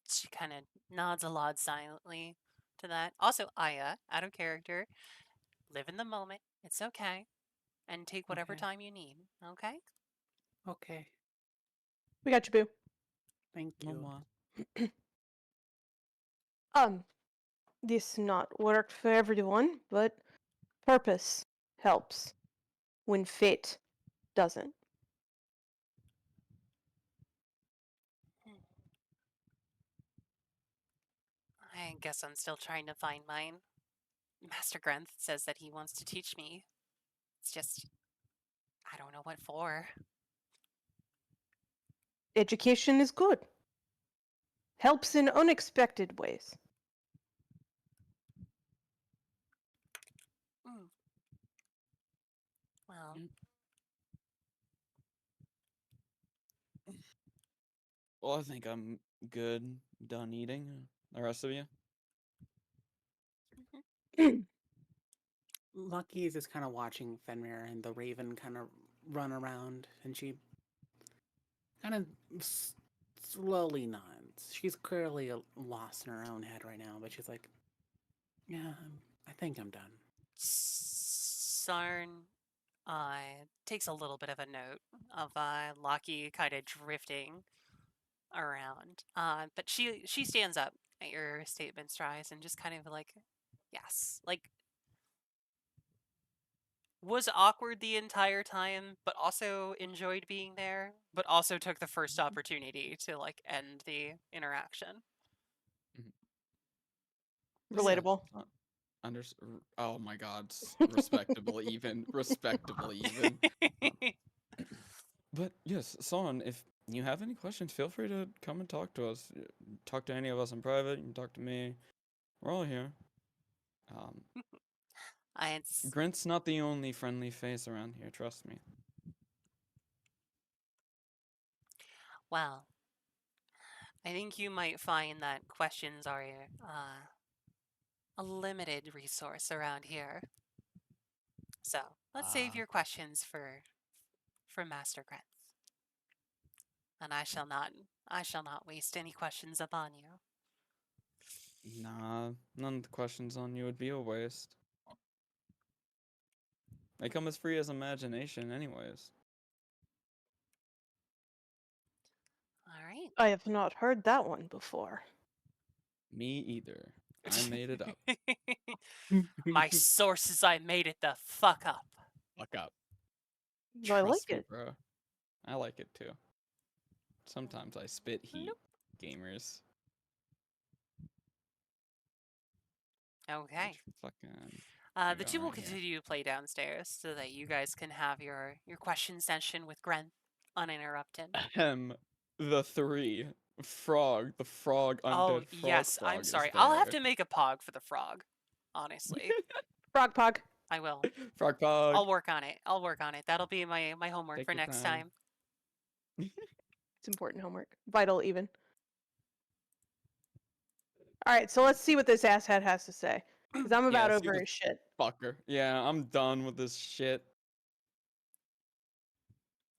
She kind of nods a lot silently to that. Also, Aya, out of character, live in the moment. It's okay. And take whatever Okay. time you need. Okay? Okay. We got you, boo. Thank you. Mama. This not worked for everyone, but purpose helps when fate doesn't. I guess I'm still trying to find mine. Master Grenth says that he wants to teach me. It's just, I don't know what for. Education is good. Helps in unexpected ways. Mm. Well, Mm. Well, I think I'm good. Done eating. The rest of you? Lucky is just kind of watching Fenrir and the Raven kind of run around, and she kind of slowly nods. She's clearly lost in her own head right now, but she's like, "Yeah, I think I'm done." Sarn takes a little bit of a note of Loki kind of drifting around. But she stands up at your statement, Strides, and just kind of like, yes, like was awkward the entire time, but also enjoyed being there, but also took the first opportunity to like end the interaction. But yeah, Relatable. oh my god, respectable even. Respectable even. But yes, Son, if you have any questions, feel free to come and talk to us. Talk to any of us in private, you can talk to me. We're all here. It's Grint's not the only friendly face around here, trust me. well, I think you might find that questions are a limited resource around here. So let's save Ah. your questions for Master Grenth. And I shall not waste any questions upon you. Nah, none of the questions on you would be a waste. They come as free as imagination, anyways. All right. I have not heard that one before. Me either. I made it up. My sources, I made it the fuck up. Fuck up. I like Trust me, it. bro. I like it too. Sometimes I spit heat, gamers. Okay. Fucking. The two go will right here. continue to play downstairs so that you guys can have your question session with Gren uninterrupted. The three. Frog. The frog. Oh, Undead frog. yes, I'm Frog sorry. is I'll have there. to make a pog for the frog, honestly. Frog Pog. I will. Frog pog. I'll work on it. I'll work on it. That'll be my homework Take for your next time. time. It's important homework. Vital, even. All right, so let's see what this asshat has to say. Because I'm about Yeah, see over the his shit. fucker. Yeah, I'm done with this shit.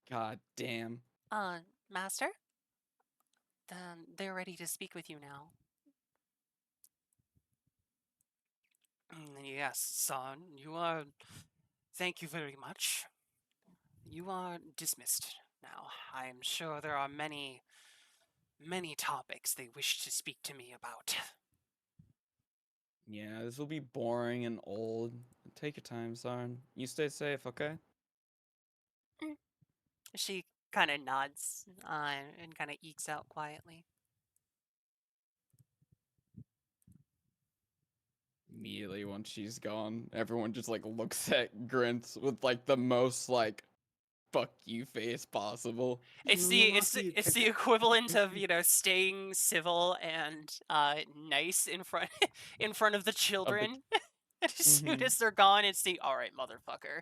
God damn. Master? Then they're ready to speak with you now. Yes, son, you are. Thank you very much. You are dismissed now. I'm sure there are many, many topics they wish to speak to me about. Yeah, this will be boring and old. Take your time, Zarn. You stay safe, okay? She kind of nods and kind of ekes out quietly. Immediately once she's gone, everyone just like looks at Grint with like the most like fuck you face possible. It's No, the no, it's Lucky, it's the equivalent of staying civil and nice in front in front of the Of the children. As soon Mhm. as they're gone, it's the all right, motherfucker.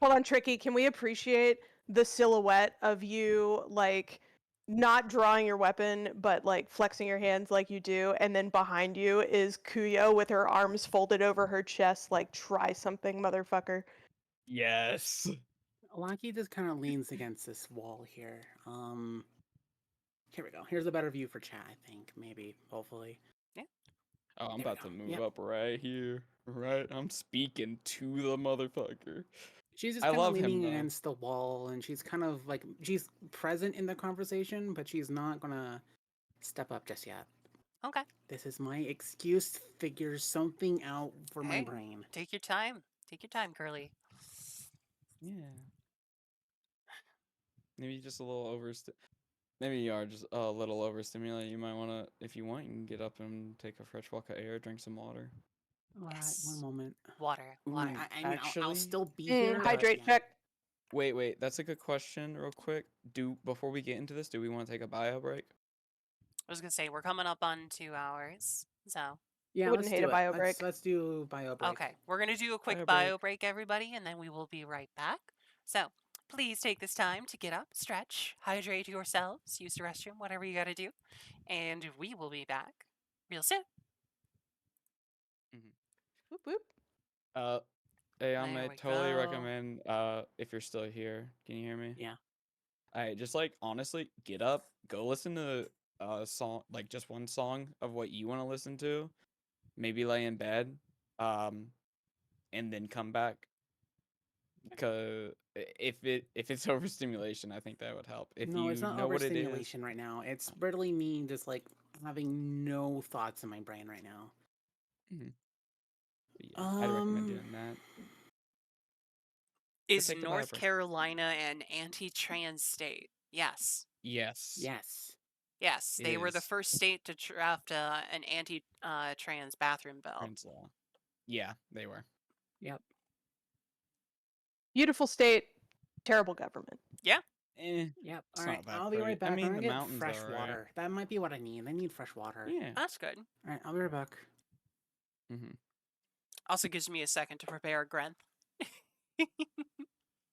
Hold on, Tricky. Can we appreciate the silhouette of you, like, not drawing your weapon, but, like, flexing your hands like you do, and then behind you is Kuyo with her arms folded over her chest, like, try something, motherfucker. Yes. Lucky just kind of leans against this wall here. Here we go. Here's a better view for chat, I think. Maybe, hopefully. Oh, I'm There we about to go. move Yep. up right here. Right? I'm speaking to the motherfucker. She's just I kind of love him leaning though. against the wall, and she's kind of like she's present in the conversation, but she's not gonna step up just yet. Okay. This is my excuse to figure something out for my Hey. brain. Take your time. Take your time, Curly. Yeah. Maybe just a little maybe you are just a little overstimulated. You might want to, if you want, you can get up and take a fresh walk of air, drink some water. All right, Yes. one moment. Water. Water. I mean, I'll Actually, still be here. but Hydrate yeah. check. wait, that's a good question, real quick. Before we get into this, do we want to take a bio break? I was gonna say we're coming up on 2 hours, so Yeah, Wouldn't let's hate do a it. bio break. Let's do bio break. okay. We're gonna do a quick Bio bio break. break, everybody, and then we will be right back. So please take this time to get up, stretch, hydrate yourselves, use the restroom, whatever you gotta do, and we will be back real soon. Whoop, whoop. Hey, I There may we totally go. recommend, if you're still here, can you hear me? Yeah. Alright, just like honestly, get up, go listen to a song, like just one song of what you want to listen to, maybe lay in bed, and then come back. Cause if it's overstimulation, I think that would help. If No, it's you not know what it is, overstimulation right now. It's literally me just like having no thoughts in my brain right now. but yeah, I'd recommend doing that. Is take a bio North break. Carolina an anti-trans state? Yes. Yes. Yes. Yes, It they were the is. first state to draft an anti-trans bathroom bill. Trans law. Yeah, they were. Yep. Beautiful state, terrible government. Yeah. Eh, Yep. it's All not right. that I'll be right great. back. I mean, I'm the gonna get mountains fresh are alright. water. That might be what I need. I need fresh water. Yeah. That's good. All right. I'll be right back. Mm-hmm. Also gives me a second to prepare Gren.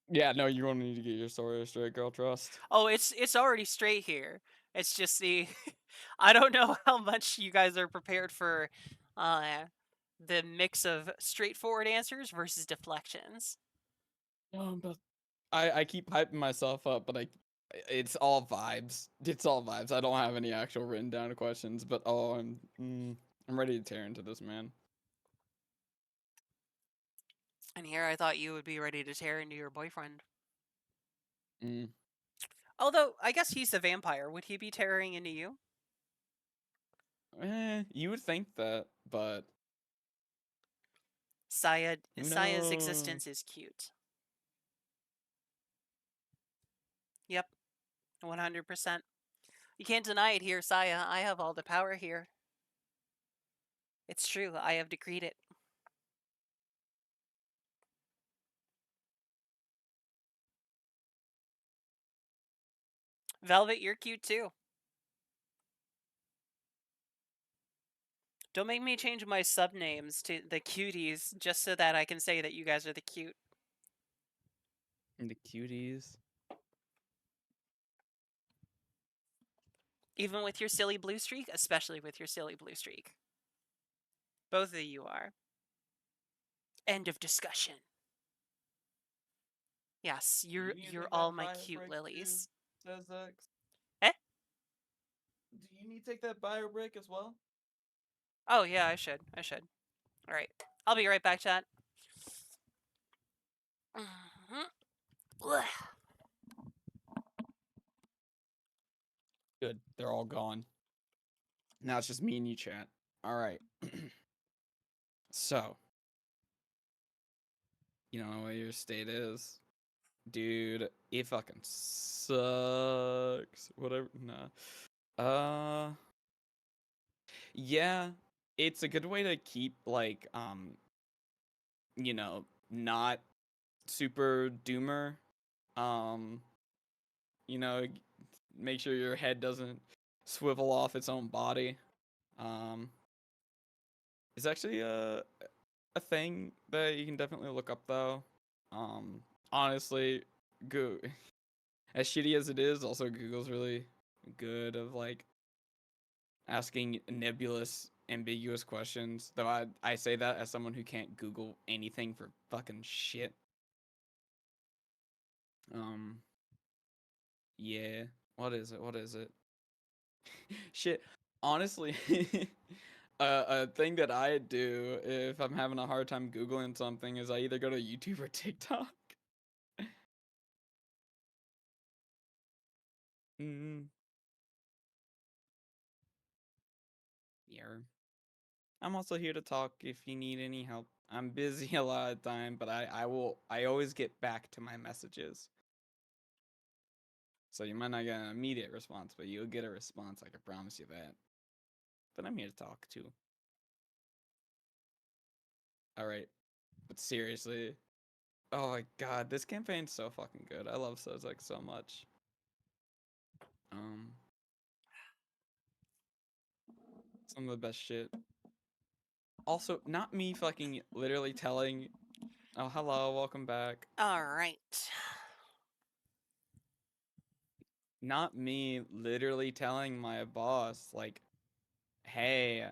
Yeah, no, you're gonna need to get your story straight, girl. Trust. Oh, it's already straight here. It's just the I don't know how much you guys are prepared for the mix of straightforward answers versus deflections. But I keep hyping myself up, but it's all vibes. It's all vibes. I don't have any actual written down questions, but I'm ready to tear into this man. And here I thought you would be ready to tear into your boyfriend. Mm. Although, I guess he's a vampire. Would he be tearing into you? You would think that, but Saya's no. existence is cute. Yep, 100%. You can't deny it here, Saya. I have all the power here. It's true. I have decreed it. Velvet, you're cute too. Don't make me change my sub names to the cuties just so that I can say that you guys are the cute. The cuties. Even with your silly blue streak, especially with your silly blue streak. Both of you are. End of discussion. Yes, you're all my cute lilies. Says X. Eh? Do you need to take that bio break as well? Oh yeah, I should. All right, I'll be right back, chat. Good. They're all gone. Now it's just me and you, chat. All right. So, you know what your state is? Dude, it fucking sucks. Whatever. Nah. Yeah, it's a good way to keep like not super doomer. Um, make sure your head doesn't swivel off its own body. Um, it's actually a thing that you can definitely look up though. Honestly, go as shitty as it is, also Google's really good of like asking nebulous, ambiguous questions. Though I say that as someone who can't Google anything for fucking shit. Yeah. What is it? What is it? Shit. Honestly, a thing that I do if I'm having a hard time Googling something is I either go to YouTube or TikTok. Mm. Yeah. I'm also here to talk if you need any help. I'm busy a lot of time, but I always get back to my messages. So you might not get an immediate response, but you'll get a response, I can promise you that. But I'm here to talk too. Alright. But seriously. Oh my god, this campaign's so fucking good. I love Sozek so much. Some of the best shit. Also, not me fucking literally telling. Oh, hello, welcome back. All right. Not me literally telling my boss, like, hey,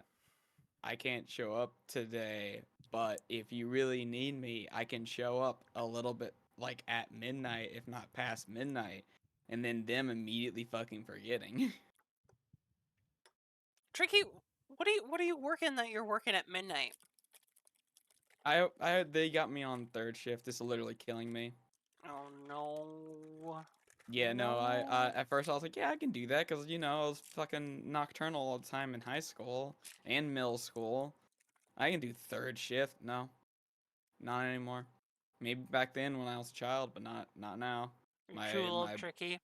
I can't show up today, but if you really need me, I can show up a little bit like at midnight, if not past midnight, and then them immediately fucking forgetting. Tricky, what are you working that you're working at midnight? They got me on third shift. It's literally killing me. Oh no. Yeah, no, No. at first I was like, yeah, I can do that because I was fucking nocturnal all the time in high school and middle school. I can do third shift. No, not anymore. Maybe back then when I was a child, but not now. Cool, Tricky.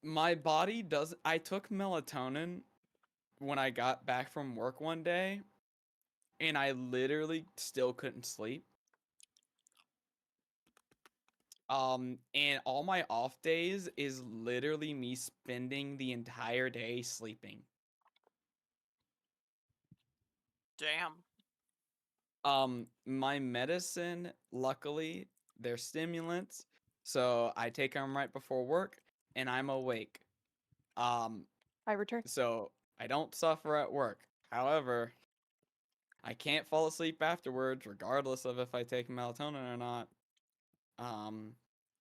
My body does. I took melatonin when I got back from work one day, and I literally still couldn't sleep. And all my off days is literally me spending the entire day sleeping. Damn. My medicine, luckily, they're stimulants, so I take them right before work, and I'm awake. I return. So I don't suffer at work. However, I can't fall asleep afterwards, regardless of if I take melatonin or not.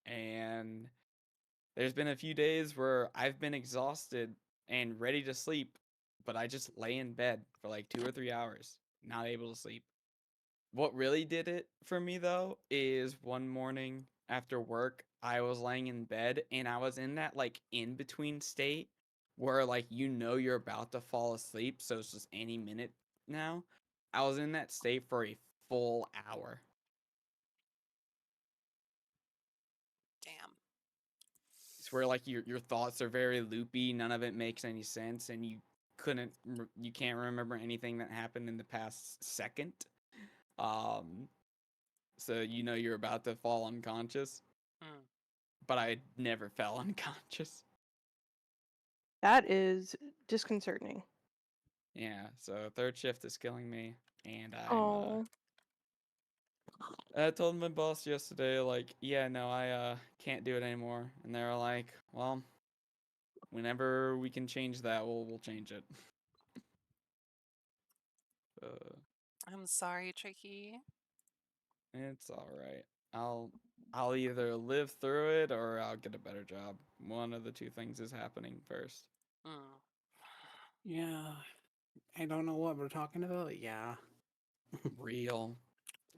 And there's been a few days where I've been exhausted and ready to sleep, but I just lay in bed for like 2 or 3 hours, not able to sleep. What really did it for me though is one morning after work, I was laying in bed and I was in that like in between state where like you're about to fall asleep, so it's just any minute now. I was in that state for a full hour. Damn. It's where like your thoughts are very loopy, none of it makes any sense, and you can't remember anything that happened in the past second. Um, so you're about to fall unconscious, Mm. but I never fell unconscious. That is disconcerting. Yeah, so third shift is killing me, and Oh, I told my boss yesterday, like, yeah, no, I can't do it anymore, and they were like, well, whenever we can change that, we'll change it. uh, I'm sorry, Tricky. it's all right. I'll either live through it or I'll get a better job. One of the two things is happening first. Mm. Yeah. I don't know what we're talking about. Yeah. Real.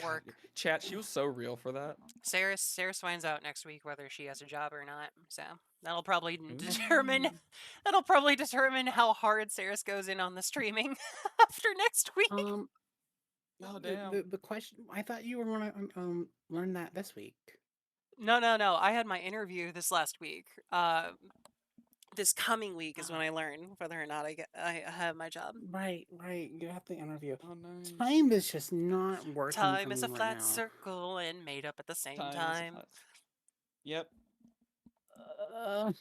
God, Work. chat, she was so real for that. Saris finds out next week whether she has a job or not. So that'll probably determine Ooh. how hard Saris goes in on the streaming after next week. Oh The, damn. the question. I thought you were gonna learn that this week. No. I had my interview this last week. This coming week is when I learn whether or not I have my job. Right. You have the interview. Oh nice. Time is just not working for Time is me a right flat now. circle and made up at the same Time is a time. flat. Yep. Uh,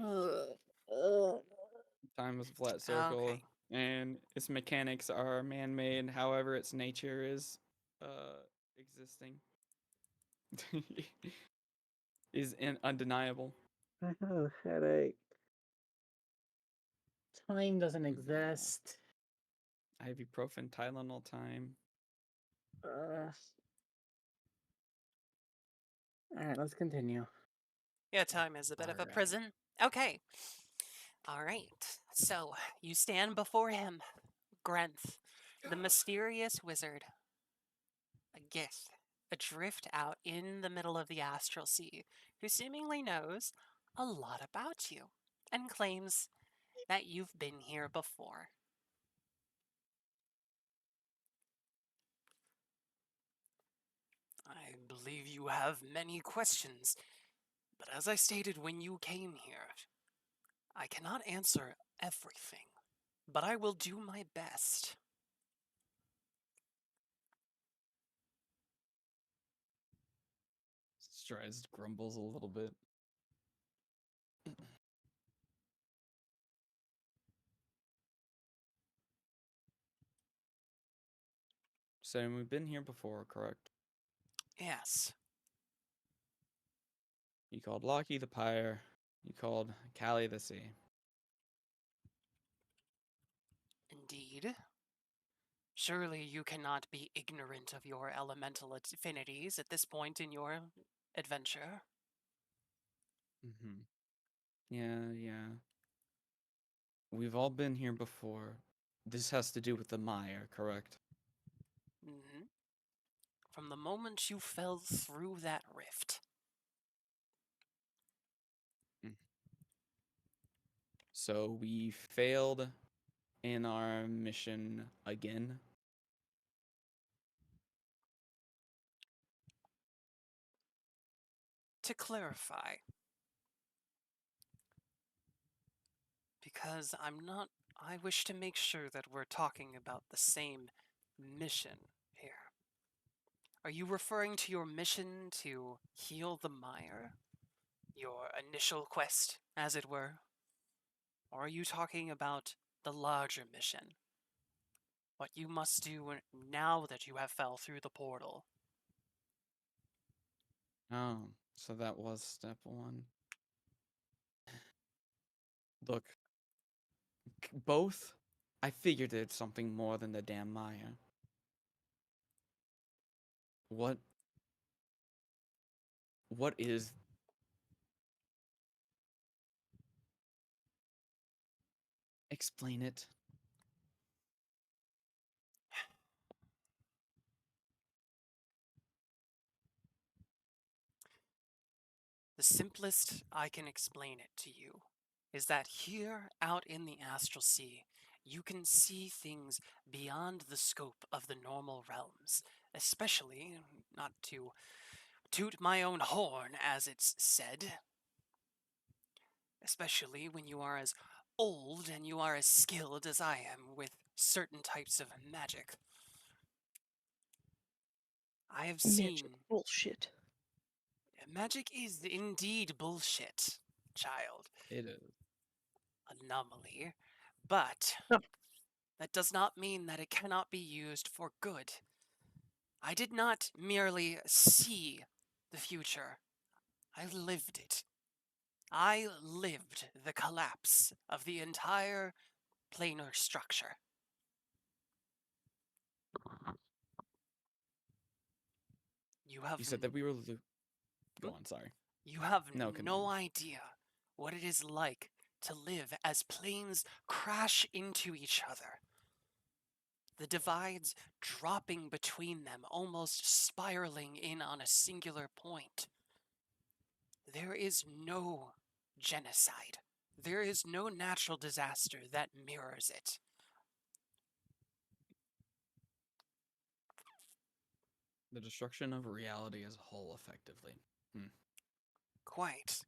uh, Time is a flat circle, Okay. and its mechanics are man-made. However, its nature is existing. Is undeniable. I have a headache. Time doesn't No. exist. Ibuprofen, Tylenol time. All right, let's continue. Yeah, time is a bit of a Alright. prison. Okay. All right. So you stand before him, Grenth, the mysterious wizard, a Gith, adrift out in the middle of the astral sea, who seemingly knows a lot about you and claims that you've been here before. I believe you have many questions, but as I stated when you came here, I cannot answer everything, but I will do my best. Strides grumbles a little bit. So we've been here before, correct? Yes, You called Loki the Pyre. You called Callie the Sea. indeed. Surely you cannot be ignorant of your elemental affinities at this point in your adventure. Mm-hmm. Yeah. We've all been here before. This has to do with the mire, correct? hmm From the moment you fell through that rift, Mm. So we failed in our mission again. to clarify, because I wish to make sure that we're talking about the same mission here. Are you referring to your mission to heal the mire? Your initial quest, as it were? Or are you talking about the larger mission? What you must do now that you have fell through the portal? Oh, so that was step one. Look, both. I figured it's something more than the damn Maya. What? What is? Explain it. The simplest I can explain it to you is that here out in the astral sea, you can see things beyond the scope of the normal realms, especially, not to toot my own horn as it's said, especially when you are as old and you are as skilled as I am with certain types of magic. I have Magic seen bullshit. magic is indeed bullshit, child. It is. Anomaly. But Oh. that does not mean that it cannot be used for good. I did not merely see the future, I lived it. I lived the collapse of the entire planar structure. You have You said that we were. Go on. Sorry. You have No, no continue. idea what it is like to live as planes crash into each other. The divides dropping between them, almost spiraling in on a singular point. There is no genocide. There is no natural disaster that mirrors it. The destruction of reality as a whole, effectively. Quite.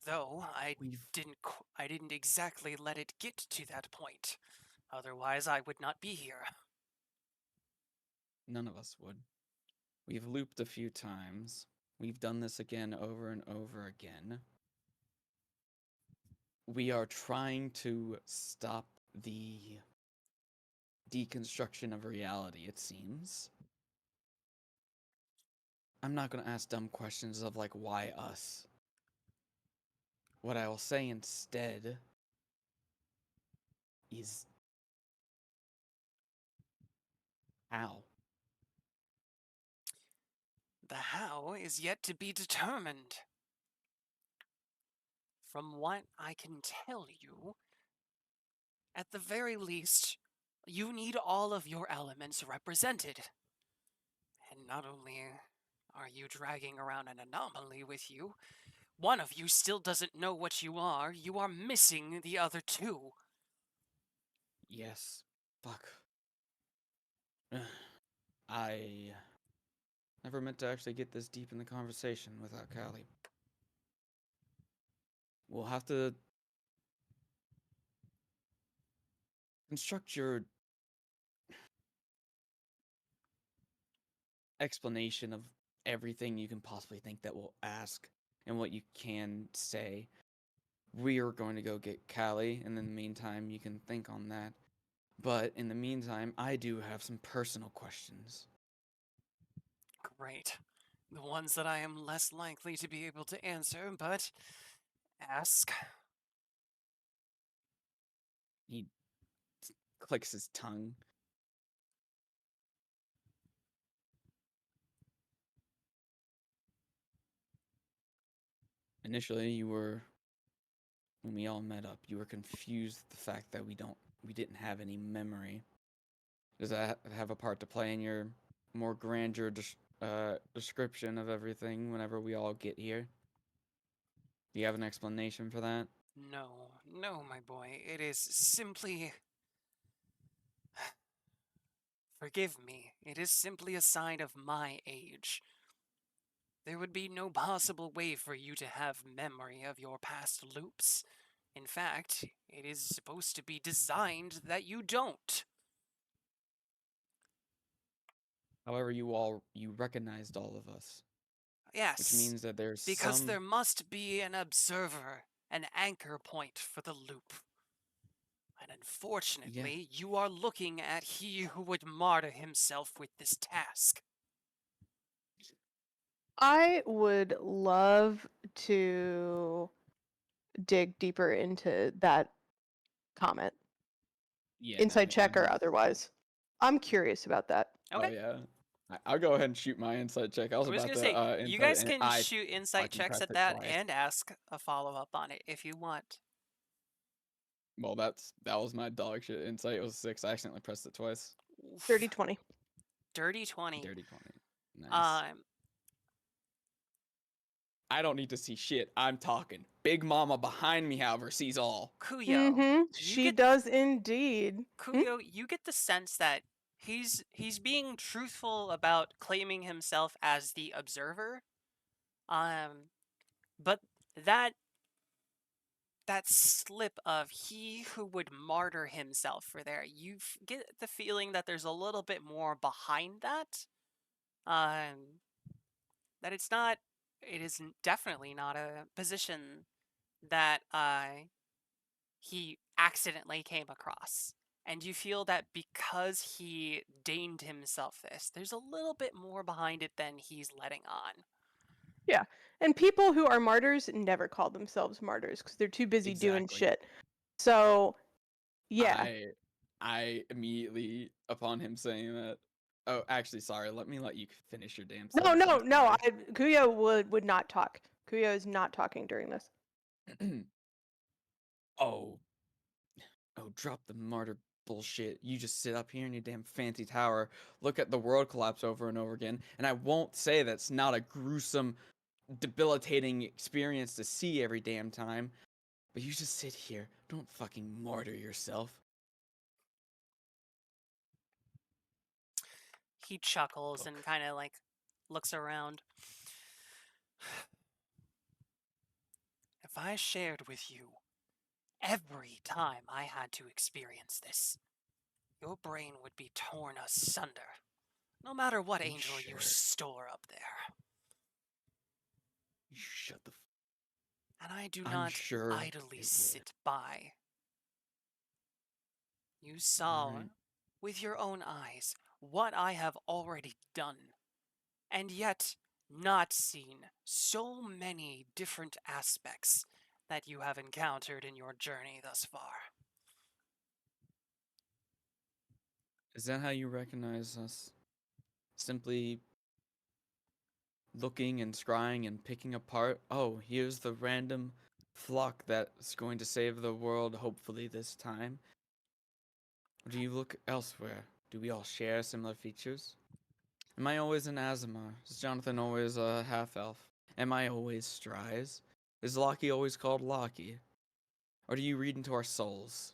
Though We've I didn't exactly let it get to that point. Otherwise, I would not be here. none of us would. We've looped a few times. We've done this again over and over again. We are trying to stop the deconstruction of reality, it seems. I'm not going to ask dumb questions of like, why us? What I will say instead is how. The how is yet to be determined. From what I can tell you, at the very least, you need all of your elements represented. And not only are you dragging around an anomaly with you, one of you still doesn't know what you are missing the other two. Yes. Fuck. I never meant to actually get this deep in the conversation without Callie. We'll have to construct your explanation of everything you can possibly think that we'll ask and what you can say. We are going to go get Callie, and in the meantime, you can think on that. But in the meantime, I do have some personal questions. Great. The ones that I am less likely to be able to answer, but ask. He clicks his tongue. Initially, when we all met up, you were confused with the fact that we didn't have any memory. Does that have a part to play in your more grandeur description of everything whenever we all get here? Do you have an explanation for that? No, my boy. It is simply. Forgive me. It is simply a sign of my age. There would be no possible way for you to have memory of your past loops. In fact, it is supposed to be designed that you don't. However, you recognized all of us, Yes. which means that there's because some. there must be an observer, an anchor point for the loop. And unfortunately, you are looking at he who would martyr himself with this task. I would love to dig deeper into that comment, Yeah, inside check or definitely. otherwise. I'm curious about that. Okay. Oh yeah. I'll go ahead and shoot my insight check. I was I was about gonna to say, you insight guys and can I shoot insight fucking checks pressed at it that twice. and ask a follow-up on it if you want. Well, that was my dog shit insight. It was 6. I accidentally pressed it twice. Oof. Dirty 20. Dirty 20. Dirty 20. Nice. Um, I don't need to see shit. I'm talking. Big Mama behind me, however, sees all. Kuyo, Mm-hmm. you She get does indeed. Kuyo, you get the sense that he's being truthful about claiming himself as the observer. But that slip of he who would martyr himself for there, get the feeling that there's a little bit more behind that. That it is definitely not a position that he accidentally came across. And you feel that because he deigned himself this, there's a little bit more behind it than he's letting on. Yeah. And people who are martyrs never call themselves martyrs because they're too busy doing Exactly. shit. So, yeah. I immediately, upon him saying that. Oh, actually, sorry. Let you finish your damn No, sentence. I'm no. sorry. Kuyo would not talk. Kuyo is not talking during this. Oh, drop the martyr bullshit. You just sit up here in your damn fancy tower, look at the world collapse over and over again, and I won't say that's not a gruesome, debilitating experience to see every damn time, but you just sit here. Don't fucking martyr yourself. He chuckles and kind of like looks around. If I shared with you every time I had to experience this, your brain would be torn asunder, no matter what You angel you sure? store up there. You shut the And I do I'm not sure idly it sit by. You saw Alright. with your own eyes what I have already done, and yet not seen so many different aspects that you have encountered in your journey thus far. Is that how you recognize us? Simply looking and scrying and picking apart? Oh, here's the random flock that's going to save the world, hopefully this time. Or do you look elsewhere? Do we all share similar features? Am I always an Azamar? Is Jonathan always a half-elf? Am I always Stries? Is Loki always called Loki? Or do you read into our souls?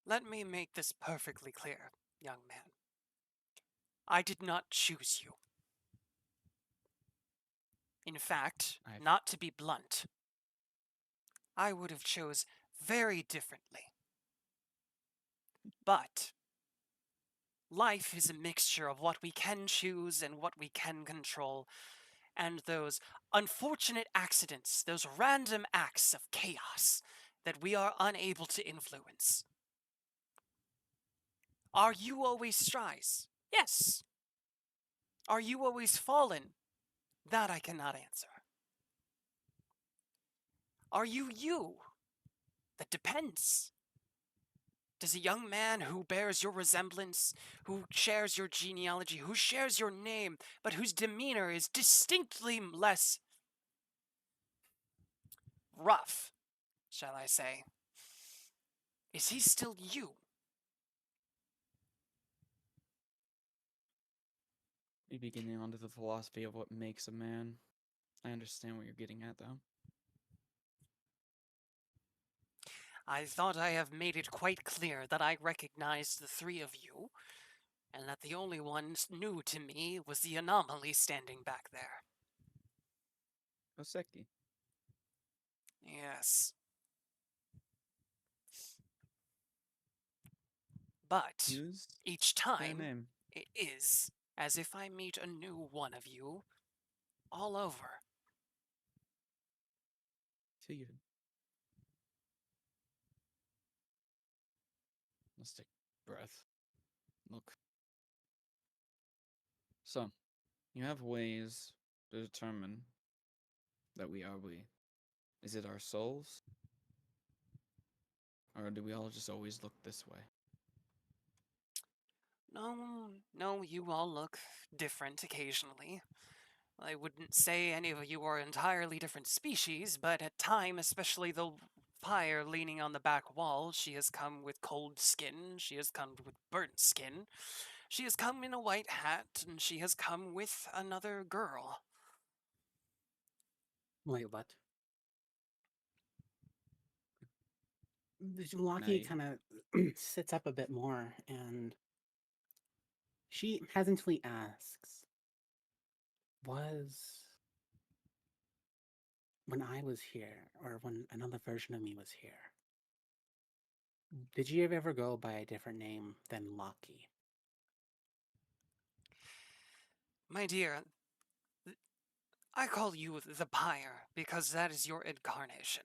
Let me make this perfectly clear, young man. I did not choose you. In fact, I've not to be blunt, I would have chose very differently. But life is a mixture of what we can choose and what we can control, and those unfortunate accidents, those random acts of chaos that we are unable to influence. Are you always Stries? Yes. Are you always Fallen? That I cannot answer. Are you you? That depends. Does a young man who bears your resemblance, who shares your genealogy, who shares your name, but whose demeanor is distinctly less rough, shall I say, is he still you? We beginning onto the philosophy of what makes a man. I understand what you're getting at, though. I thought I have made it quite clear that I recognized the three of you, and that the only one new to me was the anomaly standing back there. Oseki. Yes. But Use each their time, name. it is as if I meet a new one of you all over. To you. Let's take a breath. Look. So, you have ways to determine that we are we. Is it our souls? Or do we all just always look this way? No, you all look different occasionally. I wouldn't say any of you are entirely different species, but at time, especially the fire leaning on the back wall, she has come with cold skin, she has come with burnt skin, she has come in a white hat, and she has come with another girl. Wait, what? Now Lucky you, kind of sits up a bit more, and she hesitantly asks, "Was when I was here, or when another version of me was here, did you ever go by a different name than Lucky?" My dear, I call you the Pyre because that is your incarnation.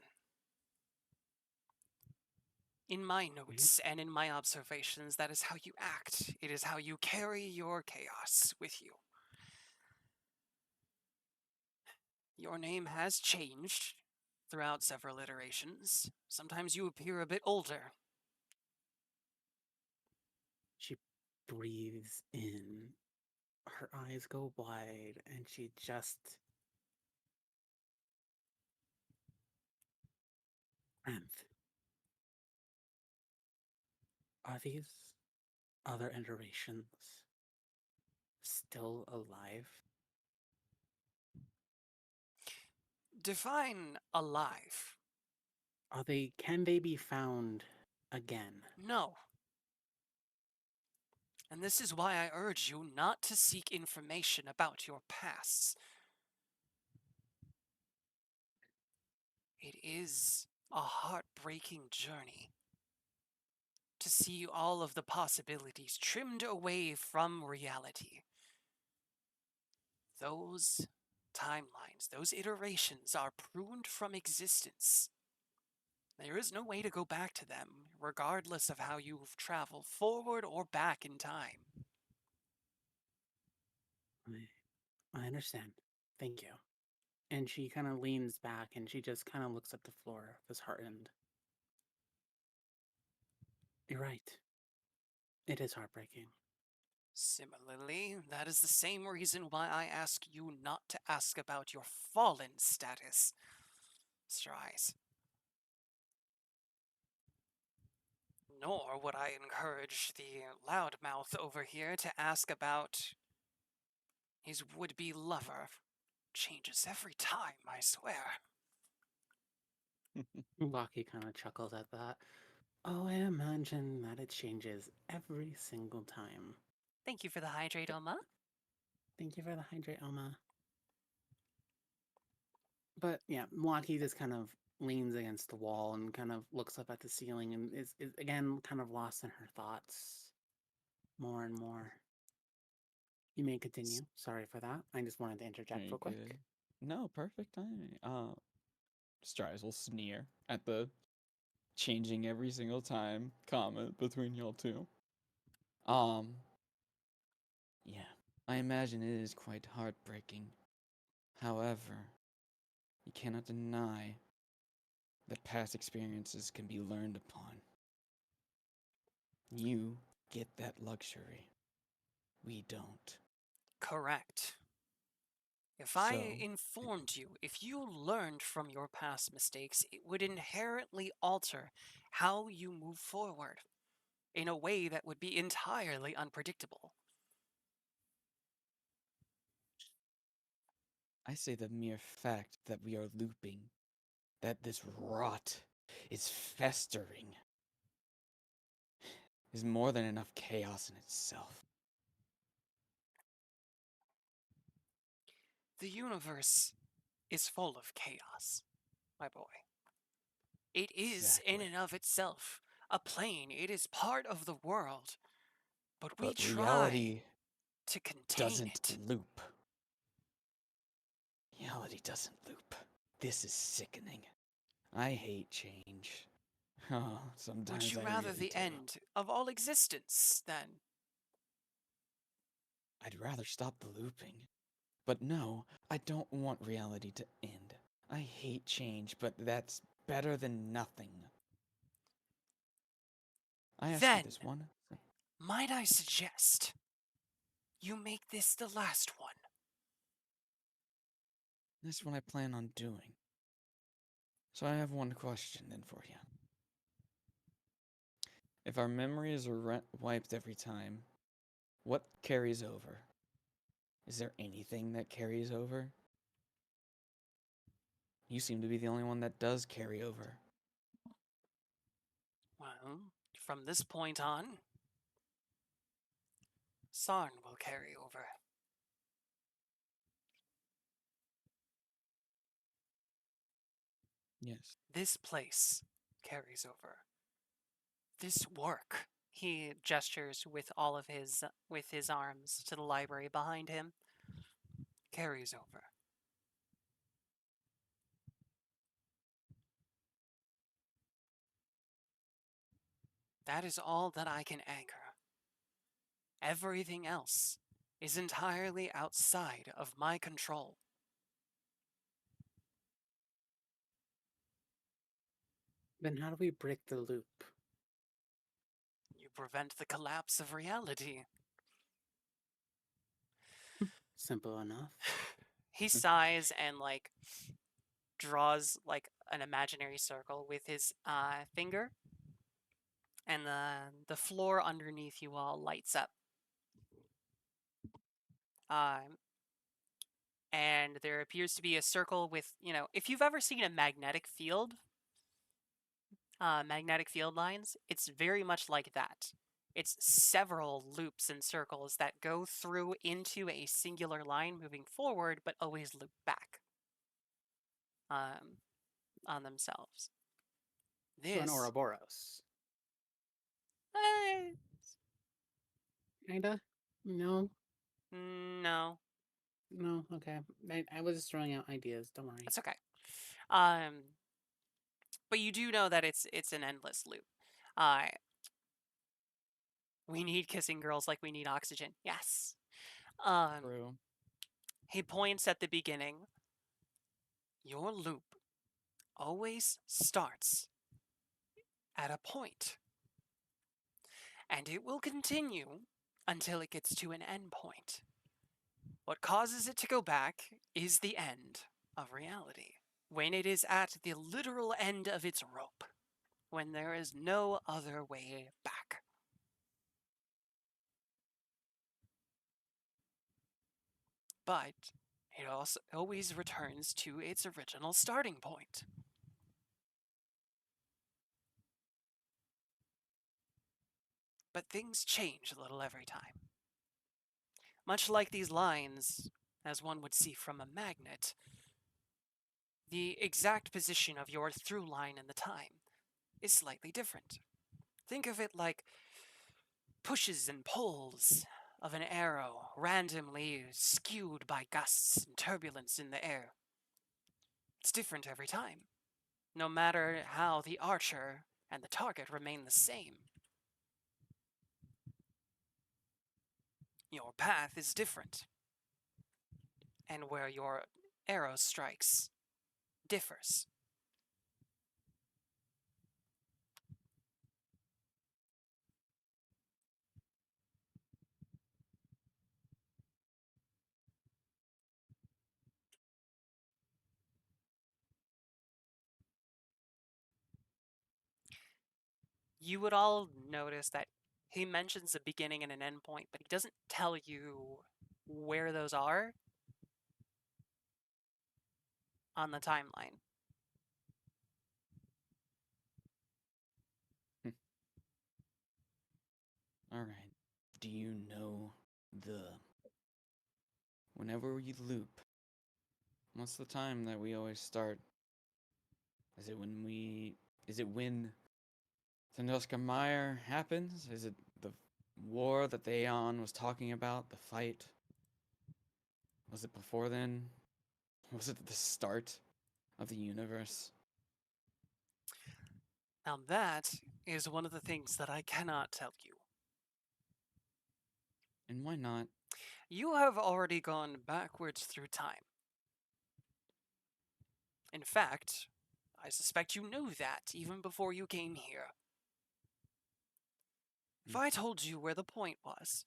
In my notes and in my observations, that is how you act. It is how you carry your chaos with you. Your name has changed throughout several iterations. Sometimes you appear a bit older. She breathes in, her eyes go wide, and she just. Strength. Are these other iterations still alive? Define alive. Are they? Can they be found again? No. And this is why I urge you not to seek information about your pasts. It is a heartbreaking journey to see all of the possibilities trimmed away from reality. Those timelines, those iterations are pruned from existence. There is no way to go back to them, regardless of how you've traveled forward or back in time. I understand. Thank you. And she kind of leans back and she just kind of looks at the floor, disheartened. You're right. It is heartbreaking. Similarly, that is the same reason why I ask you not to ask about your fallen status, Strice. Nor would I encourage the loudmouth over here to ask about his would-be lover. Changes every time, I swear. Lucky kind of chuckles at that. Oh, I imagine that it changes every single time. Thank you for the hydrate, Oma. Thank you for the hydrate, Elma. But yeah, Lucky just kind of leans against the wall and kind of looks up at the ceiling and is again kind of lost in her thoughts more and more. You may continue. Sorry for that. I just wanted to interject very real quick. good. No, perfect timing. Strides will sneer at the changing every single time comment between y'all two. Um, yeah, I imagine it is quite heartbreaking. However, you cannot deny that past experiences can be learned upon. You get that luxury. We don't. Correct. If I So, informed you, if you learned from your past mistakes, it would inherently alter how you move forward in a way that would be entirely unpredictable. I say the mere fact that we are looping, that this rot is festering, is more than enough chaos in itself. The universe is full of chaos, my boy. It is in Exactly. and of itself a plane, it is part of the world, but we But try reality to contain doesn't it. loop. Reality doesn't loop. This is sickening. I hate change. Oh, Would sometimes you I rather really the do. end of all existence, then? I'd rather stop the looping. But no, I don't want reality to end. I hate change, but that's better than nothing. I ask you Then, this one. might I suggest you make this the last one? That's what I plan on doing. So I have one question then for you. If our memories are wiped every time, what carries over? Is there anything that carries over? You seem to be the only one that does carry over. Well, from this point on, Sarn will carry over. Yes. This place carries over. This work. He gestures with all of his arms to the library behind him. Carries over. That is all that I can anchor. Everything else is entirely outside of my control. Then how do we break the loop? You prevent the collapse of reality. Simple enough. He sighs and draws an imaginary circle with his finger, and the floor underneath you all lights up. And there appears to be a circle with, if you've ever seen a magnetic field lines, it's very much like that. It's several loops and circles that go through into a singular line moving forward, but always loop back on themselves. So an This, Ouroboros. eh, Kinda? No? no, No? Okay. I was just throwing out ideas. Don't worry. that's okay. But you do know that it's an endless loop. We need kissing girls like we need oxygen. Yes. True. He points at the beginning. Your loop always starts at a point, and it will continue until it gets to an end point. What causes it to go back is the end of reality, when it is at the literal end of its rope, when there is no other way back. But it also always returns to its original starting point. But things change a little every time. Much like these lines, as one would see from a magnet, the exact position of your through line in the time is slightly different. Think of it like pushes and pulls of an arrow randomly skewed by gusts and turbulence in the air. It's different every time, no matter how the archer and the target remain the same. Your path is different, and where your arrow strikes differs. You would all notice that he mentions a beginning and an end point, but he doesn't tell you where those are on the timeline. All right. Do you know whenever we loop, what's the time that we always start? Is it when Sandusky Meyer happens? Is it the war that the Aeon was talking about, the fight? Was it before then? Was it the start of the universe? Now, that is one of the things that I cannot tell you. And why not? You have already gone backwards through time. In fact, I suspect you knew that even before you came here. If I told you where the point was,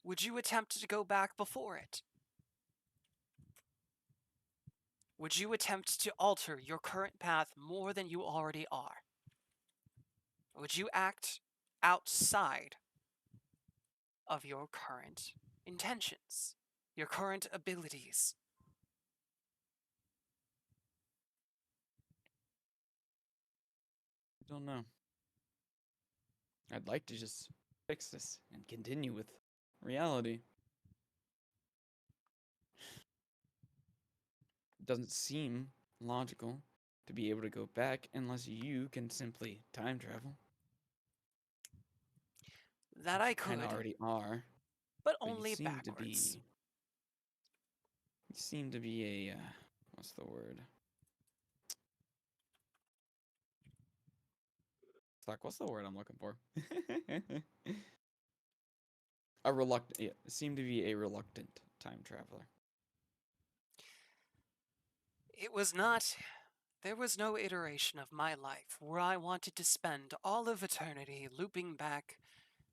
would you attempt to go back before it? would you attempt to alter your current path more than you already are? Would you act outside of your current intentions, your current abilities? I don't know. I'd like to just fix this and continue with reality. It doesn't seem logical to be able to go back unless you can simply time travel. That I Kind of could, already are, but but you only seem to backwards. be. You seem to be a. What's the word? Fuck, what's the word I'm looking for? A reluctant. Yeah, seem to be a reluctant time traveler. It was not. There was no iteration of my life where I wanted to spend all of eternity looping back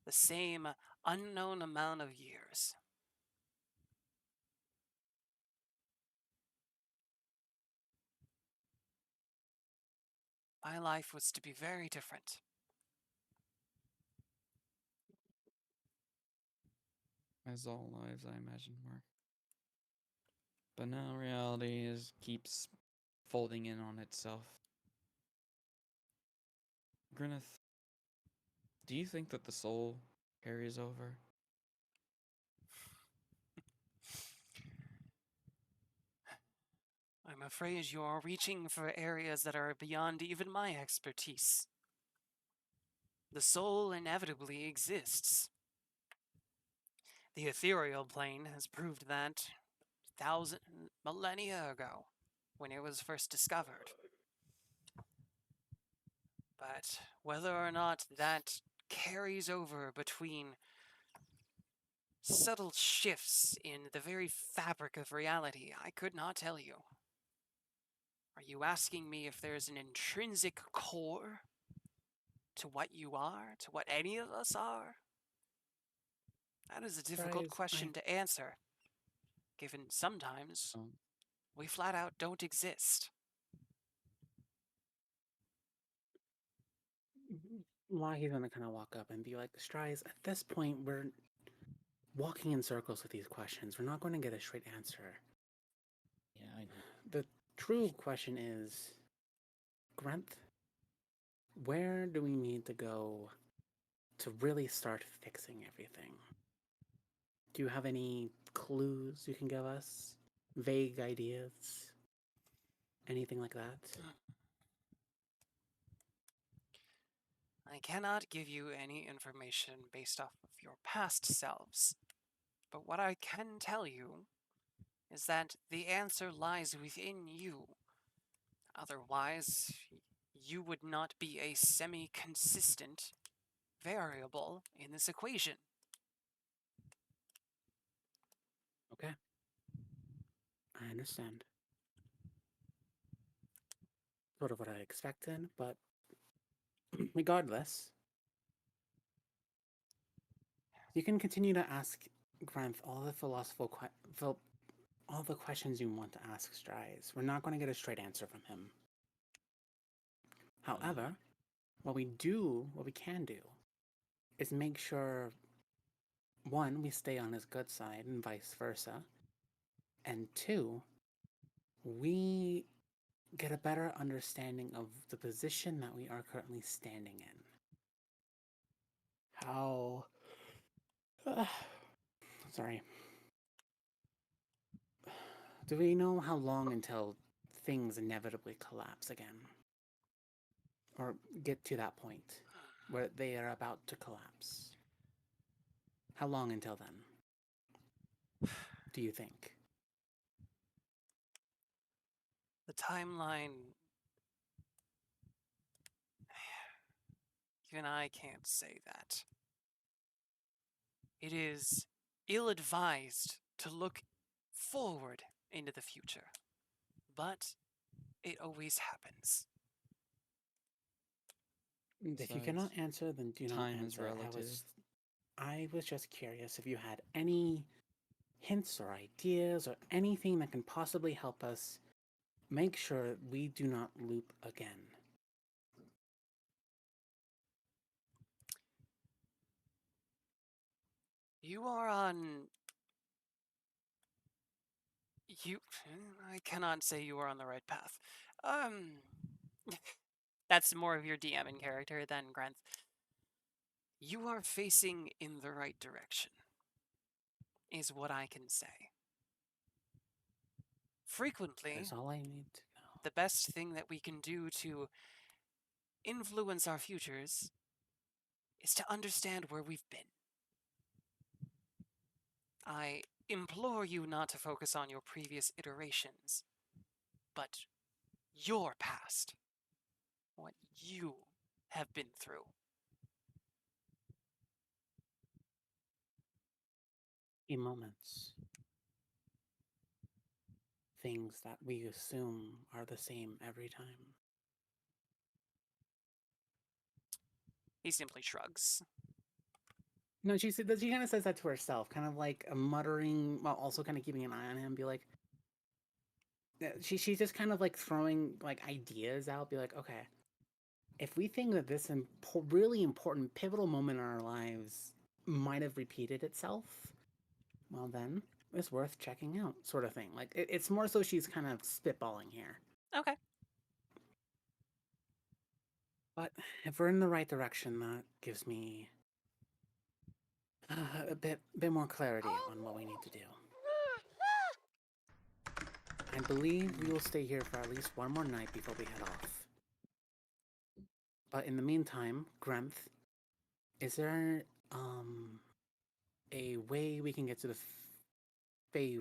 the same unknown amount of years. My life was to be very different. As all lives, I imagine, were. But now reality keeps folding in on itself. Gwyneth, do you think that the soul carries over? I'm afraid you're reaching for areas that are beyond even my expertise. The soul inevitably exists. The ethereal plane has proved that millennia ago, when it was first discovered. But whether or not that carries over between subtle shifts in the very fabric of reality, I could not tell you. Are you asking me if there's an intrinsic core to what you are, to what any of us are? That is a difficult question to answer, given sometimes we flat out don't exist. Lahi's gonna kind of walk up and be like, Strides, at this point, we're walking in circles with these questions. We're not going to get a straight answer. Yeah, I know. The true question is, Grenth, where do we need to go to really start fixing everything? Do you have any clues you can give us? Vague ideas? Anything like that? I cannot give you any information based off of your past selves, but what I can tell you is that the answer lies within you. Otherwise, you would not be a semi-consistent variable in this equation. Okay. I understand. Sort of what I expected, but regardless, you can continue to ask Granth all the questions you want to ask Strides. We're not going to get a straight answer from him. However, what we can do, is make sure, one, we stay on his good side and vice versa, and two, we get a better understanding of the position that we are currently standing in. How... sorry. Do we know how long until things inevitably collapse again? Or get to that point where they are about to collapse? How long until then, do you think? The timeline. Even I can't say that. It is ill advised to look forward into the future, but it always happens. If you cannot Besides, answer, then do not time is answer. relative. I was just curious if you had any hints or ideas or anything that can possibly help us make sure we do not loop again. You are on. You. I cannot say you are on the right path. That's more of your DMing character than Grenth. You are facing in the right direction, is what I can say. Frequently, That's all I need to know. the best thing that we can do to influence our futures is to understand where we've been. I implore you not to focus on your previous iterations, but your past. What you have been through. In moments, things that we assume are the same every time. He simply shrugs. No, she kind of says that to herself, kind of like a muttering, while also kind of keeping an eye on him. Be like, she's just kind of like throwing like ideas out. Be like, okay, if we think that this really important pivotal moment in our lives might have repeated itself, well then it's worth checking out, sort of thing. Like it's more so she's kind of spitballing here. Okay. But if we're in the right direction, that gives me a bit more clarity on what we need to do. I believe we will stay here for at least one more night before we head off. But in the meantime, Grenth, is there a way we can get to the Fey?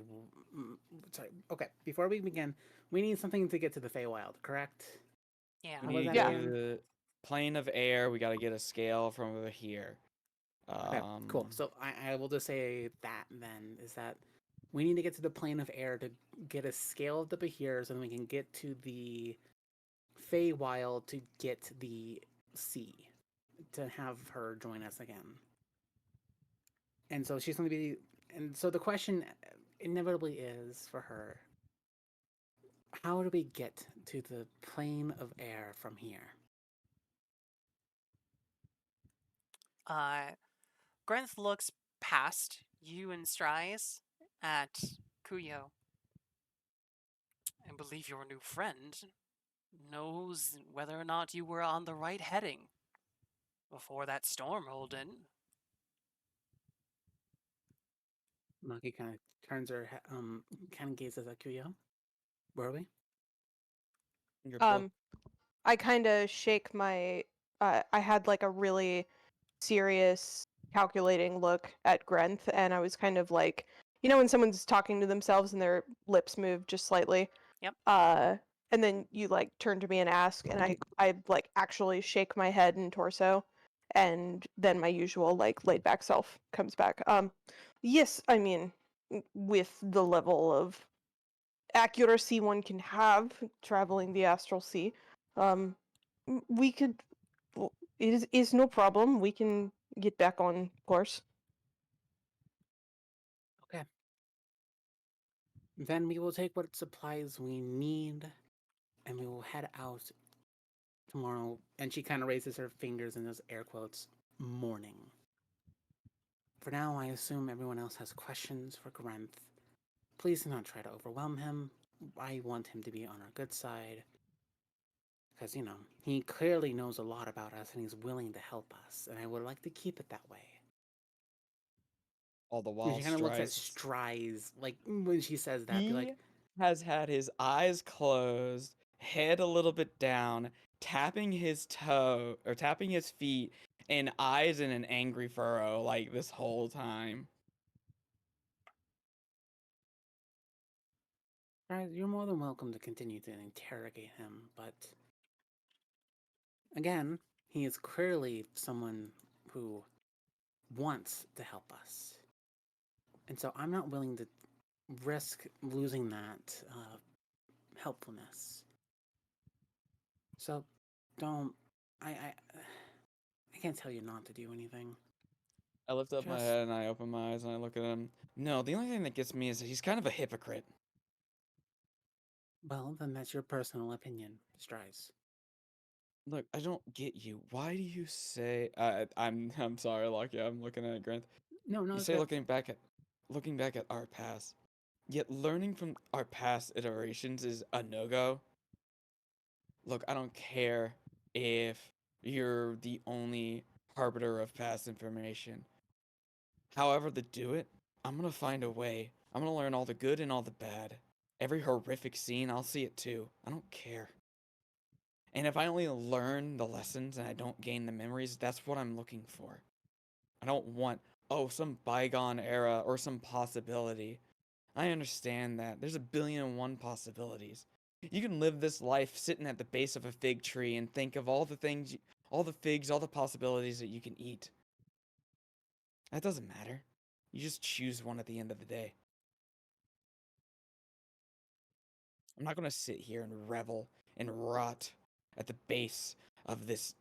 Sorry. Okay. Before we begin, we need something to get to the Feywild, correct? Yeah. We What was need to that go Yeah. to again? the plane of air. We got to get a scale from over here. Okay, cool. So I will just say that then is that we need to get to the plane of air to get a scale of the Bahir so then we can get to the Feywild to get the sea to have her join us again. And so she's going to be. And so the question inevitably is for her, how do we get to the plane of air from here? Grenth looks past you and Stries at Kuyo. I believe your new friend knows whether or not you were on the right heading before that storm rolled in. Maki kind of turns her, kind of gazes at Kuyo. Where are we? Your book. I kind of shake my. I had like a really serious, calculating look at Grenth, and I was kind of like, you know, when someone's talking to themselves and their lips move just slightly. Yep. And then you like turn to me and ask, and I like actually shake my head and torso, and then my usual like laid back self comes back. Yes, I mean, with the level of accuracy one can have traveling the astral sea, we could. It is no problem. We can get back on course. Okay. Then we will take what supplies we need and we will head out tomorrow. And she kind of raises her fingers and does air quotes, morning. For now, I assume everyone else has questions for Grenth. Please do not try to overwhelm him. I want him to be on our good side. Because, you know, he clearly knows a lot about us and he's willing to help us. And I would like to keep it that way. All the And while, she kind of looks at Strides. Strides, like, when she says that, be He like, has had his eyes closed, head a little bit down, tapping his toe or tapping his feet, and eyes in an angry furrow like this whole time. Strides, you're more than welcome to continue to interrogate him, but again, he is clearly someone who wants to help us. And so I'm not willing to risk losing that helpfulness. So don't. I can't tell you not to do anything. I lift up my Just- head and I open my eyes and I look at him. No, the only thing that gets me is that he's kind of a hypocrite. Well, then that's your personal opinion, Strice. Look, I don't get you. Why do you say I'm sorry, Lucky, I'm looking at Grant. No, no, You it's say good. looking back at our past. Yet learning from our past iterations is a no-go. Look, I don't care if you're the only arbiter of past information. However to do it, I'm gonna find a way. I'm gonna learn all the good and all the bad. Every horrific scene, I'll see it too. I don't care. And if I only learn the lessons and I don't gain the memories, that's what I'm looking for. I don't want, oh, some bygone era or some possibility. I understand that. There's a billion and one possibilities. You can live this life sitting at the base of a fig tree and think of all the things, all the figs, all the possibilities that you can eat. That doesn't matter. You just choose one at the end of the day. I'm not going to sit here and revel and rot at the base of this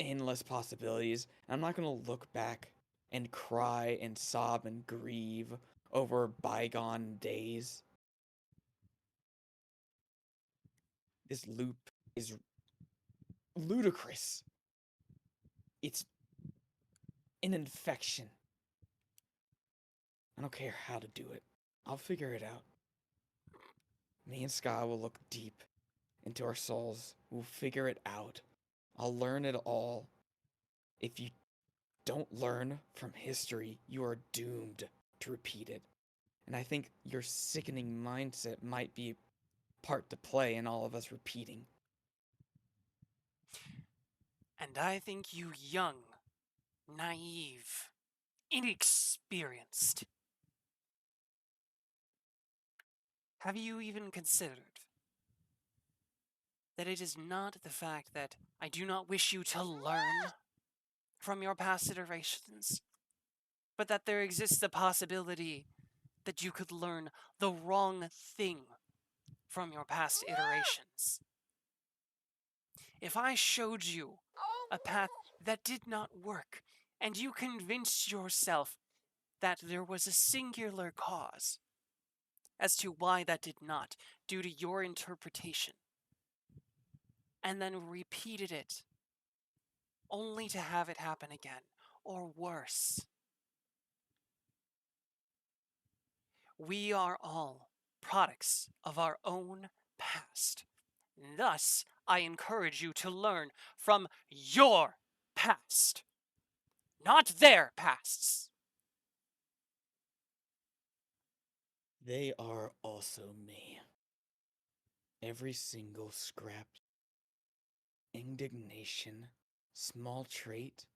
endless possibilities. I'm not going to look back and cry and sob and grieve over bygone days. This loop is ludicrous. It's an infection. I don't care how to do it. I'll figure it out. Me and Sky will look deep into our souls. We'll figure it out. I'll learn it all. If you don't learn from history, you are doomed to repeat it. And I think your sickening mindset might be part to play in all of us repeating. And I think you young, naive, inexperienced. Have you even considered that it is not the fact that I do not wish you to learn from your past iterations, but that there exists the possibility that you could learn the wrong thing from your past iterations? If I showed you a path that did not work, and you convinced yourself that there was a singular cause as to why that did not, due to your interpretation, and then repeated it, only to have it happen again, or worse. We are all products of our own past. Thus, I encourage you to learn from your past, not their pasts. They are also me. Every single scrap, indignation, small trait.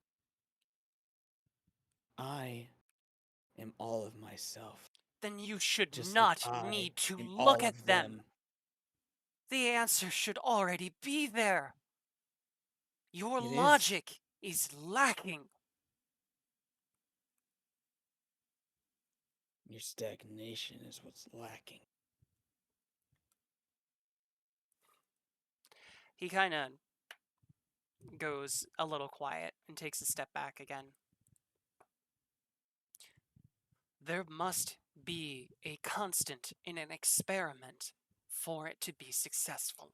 I am all of myself, Then you should just like not I need to am look all at of them. them. The answer should already be there. Your It is. logic is lacking. Your stagnation is what's lacking. He kind of goes a little quiet and takes a step back again. There must be a constant in an experiment for it to be successful.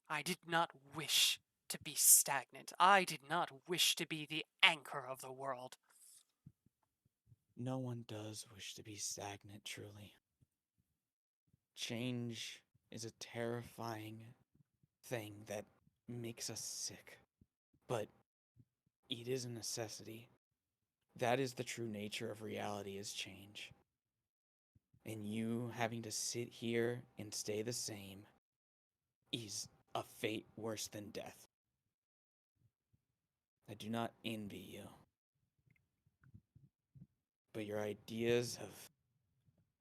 I did not wish to be stagnant. I did not wish to be the anchor of the world. No one does wish to be stagnant, truly. Change is a terrifying thing that makes us sick, but it is a necessity. That is the true nature of reality, is change. And you having to sit here and stay the same is a fate worse than death. I do not envy you. But your ideas of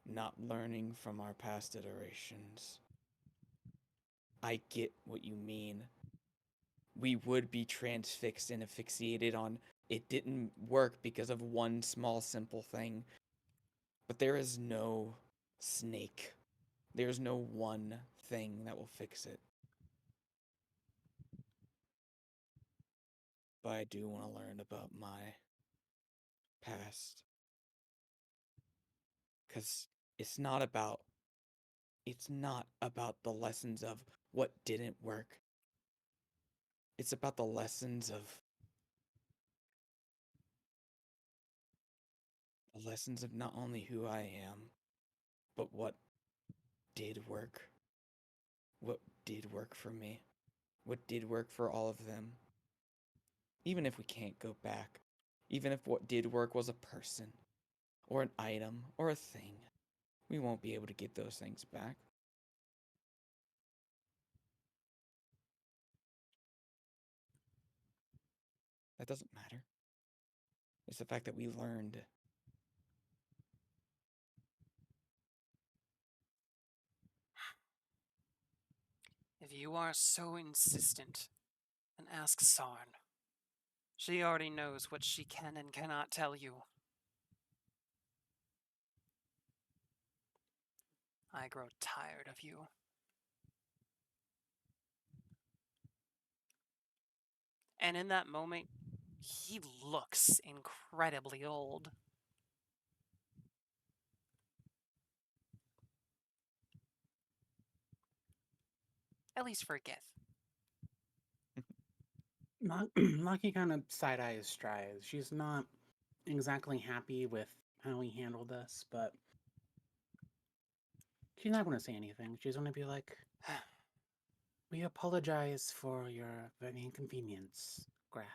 not learning from our past iterations, I get what you mean. We would be transfixed and asphyxiated on it didn't work because of one small simple thing. But there is no snake. There's no one thing that will fix it. But I do want to learn about my past. Because it's not about the lessons of what didn't work. It's about the lessons of not only who I am, but what did work. What did work for me. What did work for all of them. Even if we can't go back. Even if what did work was a person, or an item, or a thing, we won't be able to get those things back. That doesn't matter. It's the fact that we learned. If you are so insistent, then ask Sarn. She already knows what she can and cannot tell you. I grow tired of you. And in that moment, he looks incredibly old. At least for Gith. Lucky kind of side eyes Strides. She's not exactly happy with how he handled us, but she's not going to say anything. She's going to be like, "We apologize for your very inconvenience, Graf.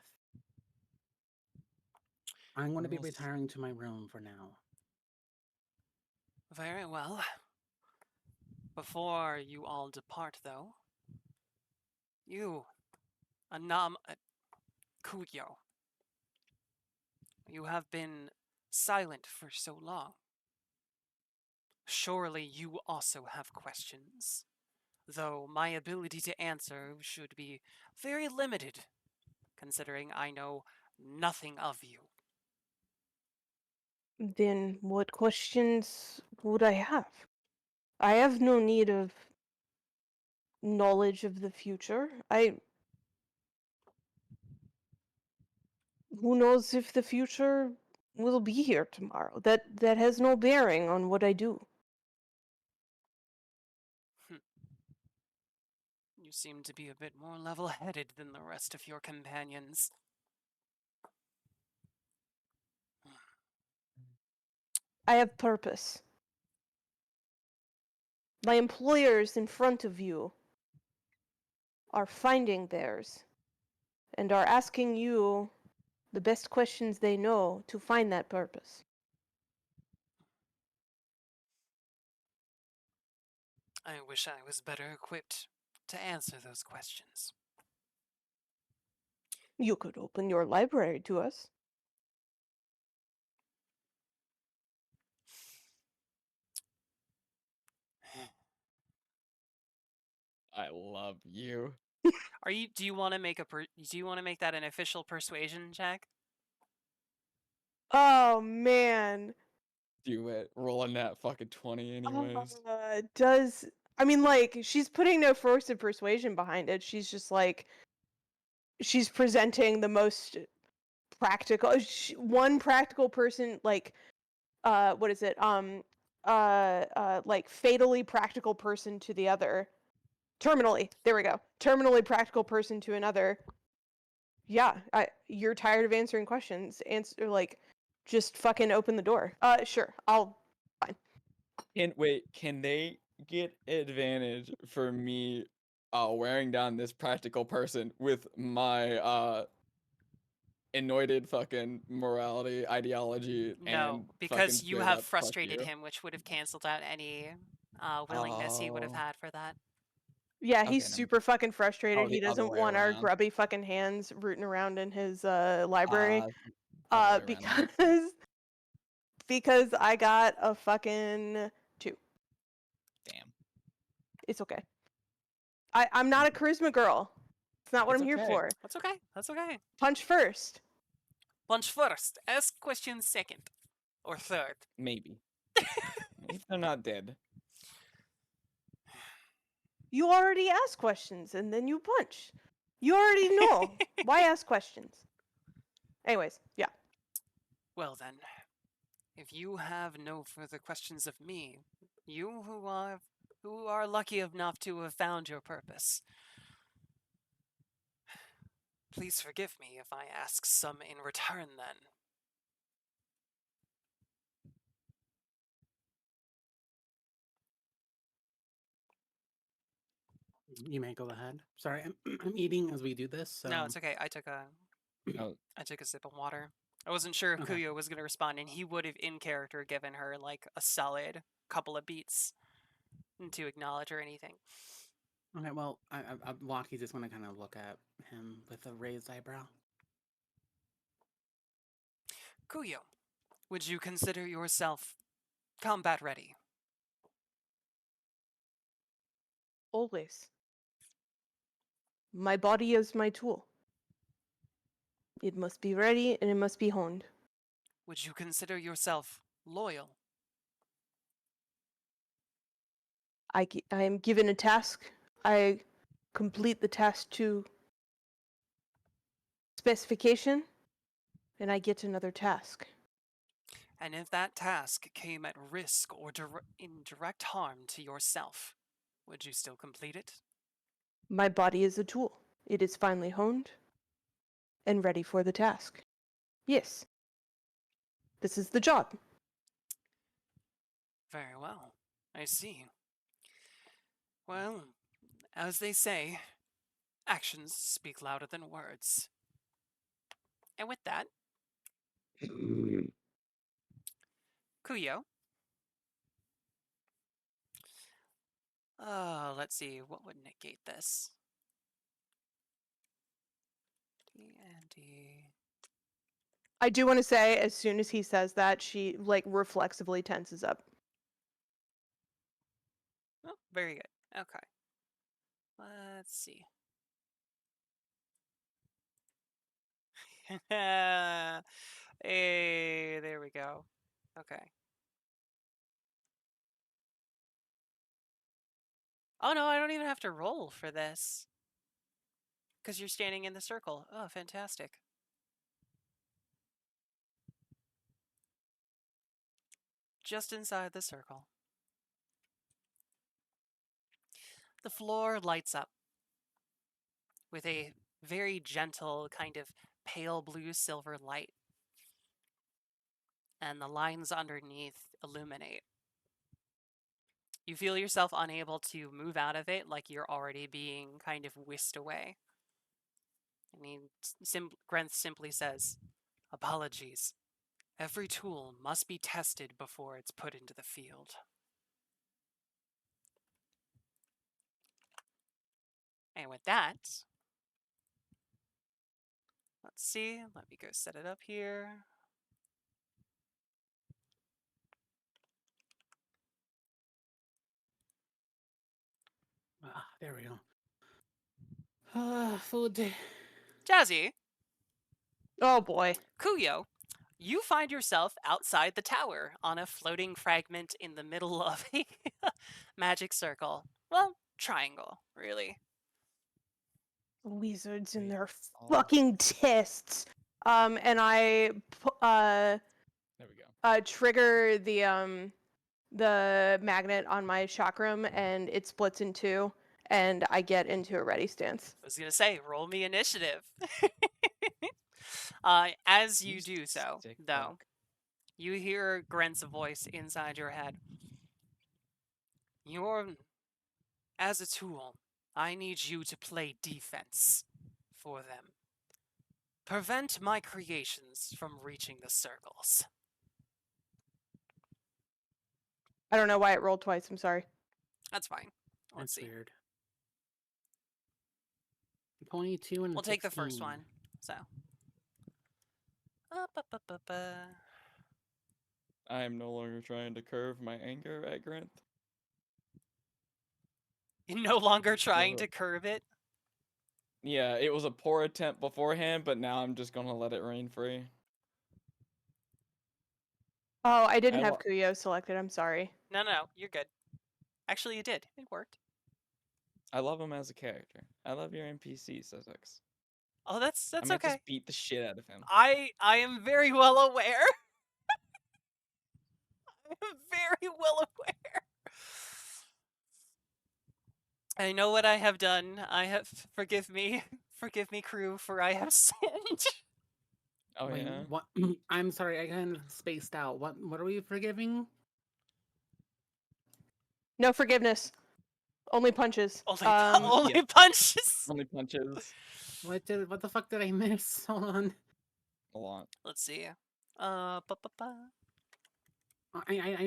I'm going to be retiring to my room for now." Very well. Before you all depart, though, you, Kuyo, you have been silent for so long. Surely you also have questions, though my ability to answer should be very limited, considering I know nothing of you. Then what questions would I have? I have no need of knowledge of the future. Who knows if the future will be here tomorrow? That has no bearing on what I do. You seem to be a bit more level-headed than the rest of your companions. I have purpose. My employers in front of you are finding theirs and are asking you the best questions they know to find that purpose. I wish I was better equipped to answer those questions. You could open your library to us. I love you. Do you want to make that an official persuasion check? Oh man. Do it. Rolling that fucking 20 anyways. I mean, like, she's putting no force of persuasion behind it. She's just like, she's presenting the most practical, one practical person, like, what is it? Like, fatally practical person to the other. Terminally, there we go. Terminally practical person to another. Yeah, you're tired of answering questions. Answer, like, just fucking open the door. Sure, fine. Can they get advantage for me wearing down this practical person with my anointed fucking morality ideology No, and fucking because you straight have up fuck frustrated you? him, which would have canceled out any willingness he would have Oh. had for that. Yeah, he's Okay, never super fucking frustrated. Oh, He the other doesn't way want our around. grubby fucking hands rooting around in his library. Other way around then. Because I got a fucking 2. Damn. It's okay. I'm not a charisma girl. It's not what It's I'm here okay. for. That's okay. That's okay. Punch first. Punch first. Ask questions second. Or third. Maybe. If they're not dead. You already ask questions and then you punch. You already know. Why ask questions? Anyways, yeah. Well then, if you have no further questions of me, you who are lucky enough to have found your purpose, please forgive me if I ask some in return then. You may go ahead. Sorry, I'm eating as we do this. So No, it's okay. I took Oh, a sip of water. I wasn't sure if Okay. Kuyo was going to respond, and he would have in character given her like a solid couple of beats to acknowledge or anything. Okay. Well, Lockie's just going to kind of look at him with a raised eyebrow. Kuyo, would you consider yourself combat ready? Always. My body is my tool. It must be ready and it must be honed. Would you consider yourself loyal? I am given a task. I complete the task to specification, and I get another task. And if that task came at risk or in direct harm to yourself, would you still complete it? My body is a tool. It is finely honed and ready for the task. Yes. This is the job. Very well. I see. Well, as they say, actions speak louder than words. And with that, Kuyo. Let's see, what would negate this? D&D. I do want to say, as soon as he says that, she like reflexively tenses up. Oh, very good. Okay. Let's see. Hey, there we go. Okay. Oh no, I don't even have to roll for this. Because you're standing in the circle. Oh, fantastic. Just inside the circle. The floor lights up with a very gentle kind of pale blue silver light. And the lines underneath illuminate. You feel yourself unable to move out of it, like you're already being kind of whisked away. And Grenth simply says, "Apologies. Every tool must be tested before it's put into the field." And with that, let's see. Let me go set it up here. There we go. Food. Jazzy, Oh boy. Kuyo, you find yourself outside the tower on a floating fragment in the middle of a magic circle. Well, triangle, really. Wizards and Wait, their oh. fucking tests. And I There we go. trigger the magnet on my chakram, and it splits in two, and I get into a ready stance. I was going to say, roll me initiative. As you do so, sick though, fuck. you hear Grent's voice inside your head. As a tool, I need you to play defense for them. Prevent my creations from reaching the circles. I don't know why it rolled twice. I'm sorry. That's fine. Let's That's see. weird. 22 and We'll take the first 16. one. So. I am no longer trying to curve my anger at Grinth. You're no longer trying to curb it. Yeah, it was a poor attempt beforehand, but now I'm just gonna let it reign free. Oh, I didn't I have lo- Kuyo selected. I'm sorry. No, you're good. Actually, you did. It worked. I love him as a character. I love your NPC, Sussex. Oh, that's I'm gonna okay. just beat the shit out of him. I am very well aware. I am very well aware. I know what I have done. I have forgive me, crew, for I have sinned. Oh Wait, yeah. what? I'm sorry, I kind of spaced out. What are we forgiving? No forgiveness. Only punches. Only Yeah. punches. Only punches. What the fuck did I miss? Hold on. A lot. Let's see. I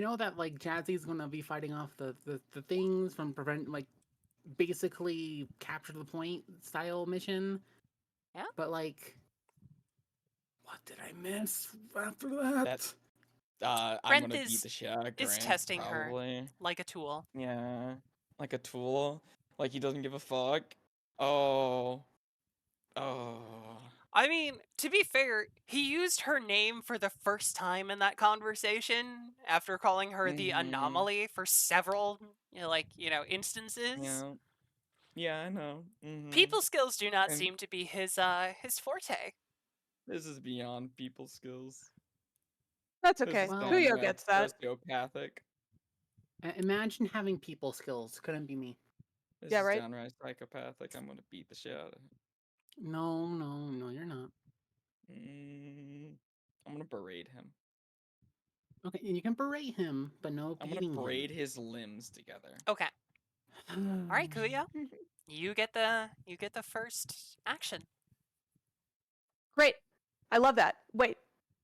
know that like Jazzy's gonna be fighting off the things from prevent like basically capture the point style mission. Yeah. But like, what did I miss after that? I'm Brent gonna beat the shit out of is Grant. testing her. Probably. Like a tool. Yeah. Like a tool. Like he doesn't give a fuck. Oh. Oh. I mean, to be fair, he used her name for the first time in that conversation after calling her the Mhm. anomaly for several, instances. Yeah. Yeah, I know. People skills do not And- seem to be his forte. This is beyond people skills. That's This okay. is Well- Kuyo downright gets that. sociopathic. Imagine having people skills. Couldn't be me. This Yeah, is right? downright psychopathic. I'm gonna beat the shit out of him. No, you're not. I'm gonna berate him. Okay, you can berate him, but no I'm gonna beating braid his limbs together. Okay. him. All right, Kuya. You get the first action. Great. I love that. Wait,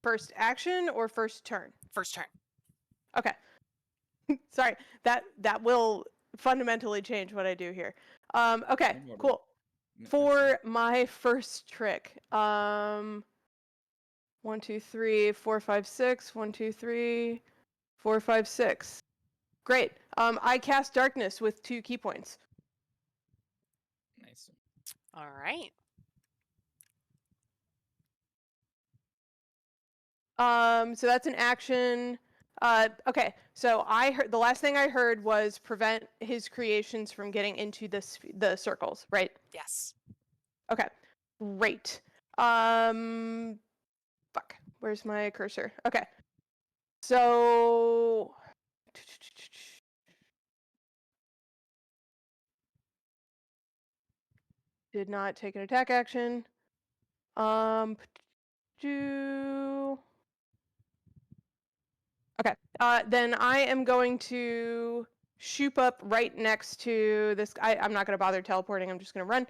first action or first turn? First turn. Okay. Sorry, that will fundamentally change what I do here. Okay, What a- cool. n- For my first trick, 1, 2, 3, 4, 5, 6. 1, 2, 3, 4, 5, 6. Great. I cast darkness with 2 key points. Nice. All right. So that's an action. Okay, so I heard the last thing I heard was prevent his creations from getting into the circles, right? Yes. Okay, great. Fuck, where's my cursor? Okay, so did not take an attack action. Do okay. Then I am going to shoot up right next to this. I'm not going to bother teleporting. I'm just going to run.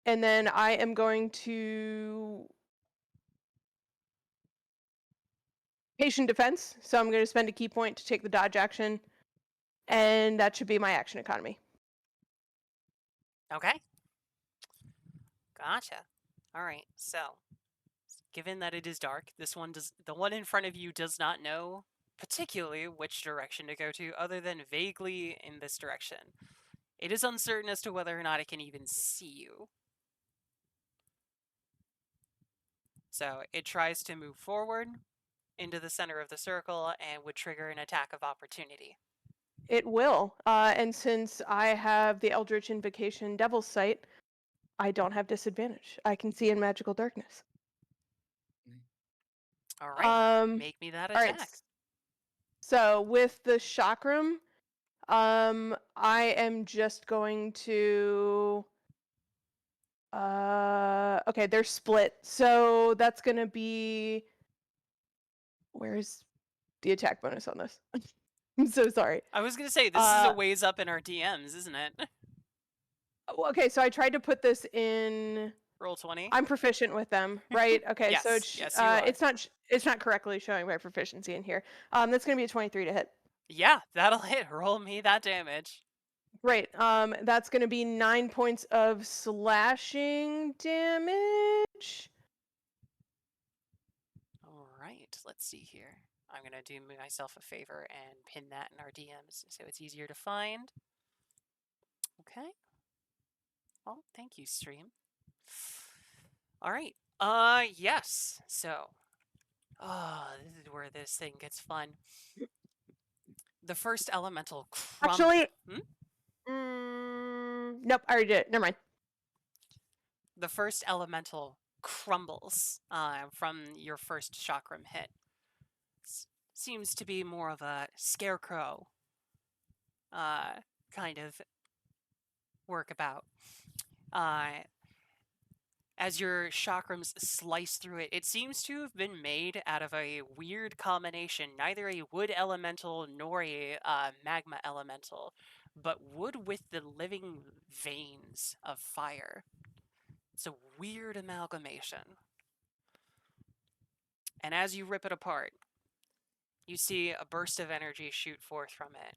And then I am going to patient defense. So I'm going to spend a key point to take the dodge action, and that should be my action economy. Okay. Gotcha. All right. So, given that it is dark, the one in front of you does not know particularly which direction to go to other than vaguely in this direction. It is uncertain as to whether or not it can even see you. So, it tries to move forward into the center of the circle and would trigger an attack of opportunity. It will. And since I have the Eldritch Invocation Devil's Sight, I don't have disadvantage. I can see in magical darkness. All right. Um, Make me that all right. attack. So with the chakram, I am just going to. Okay, they're split. So that's gonna be. Where's the attack bonus on this? I'm so sorry. I was going to say, this is a ways up in our DMs, isn't it? Okay, so I tried to put this in. Roll 20. I'm proficient with them, right? Okay, so Yes, yes, you are. it's not correctly showing my proficiency in here. That's gonna be a 23 to hit. Yeah, that'll hit. Roll me that damage. Great. That's gonna be 9 points of slashing damage. All right, let's see here. I'm going to do myself a favor and pin that in our DMs so it's easier to find. Okay. Well, thank you, stream. All right. Yes. So, this is where this thing gets fun. The first elemental Actually, Hmm? nope, I already did it. Never mind. the first elemental crumbles from your first chakram hit. Seems to be more of a scarecrow kind of workabout. As your chakrams slice through it, it seems to have been made out of a weird combination, neither a wood elemental nor a magma elemental, but wood with the living veins of fire. It's a weird amalgamation. And as you rip it apart, you see a burst of energy shoot forth from it,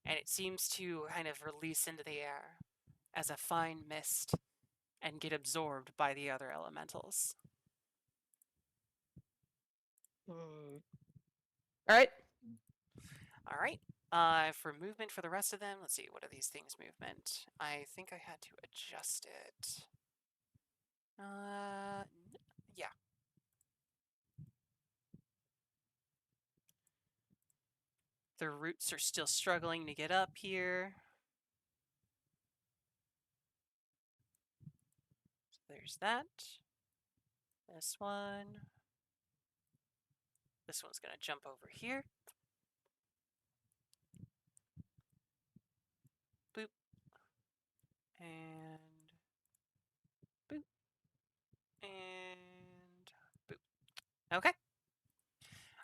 and it seems to kind of release into the air as a fine mist and get absorbed by the other elementals. All right. All right. For movement for the rest of them, let's see, what are these things movement? I think I had to adjust it. Yeah. The roots are still struggling to get up here. So there's that. This one. This one's going to jump over here. Boop. And boop. And boop. Okay.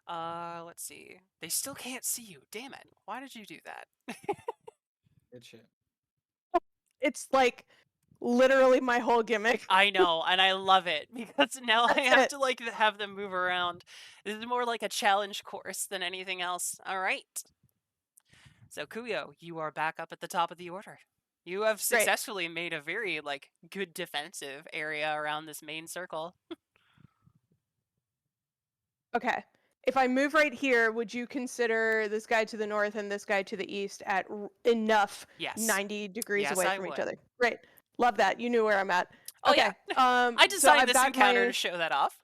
Let's see. They still can't see you. Damn it. Why did you do that? Good shit. It's like literally my whole gimmick. I know, and I love it because now I That's have it. to like have them move around. This is more like a challenge course than anything else. All right. So Kuyo, you are back up at the top of the order. You have Great. successfully made a very like good defensive area around this main circle. Okay. If I move right here, would you consider this guy to the north and this guy to the east at Yes. 90 degrees Yes, away I from each would. other? Great. Love that. You knew where I'm at. Oh Okay. yeah. I I designed this got encounter my... to show that off.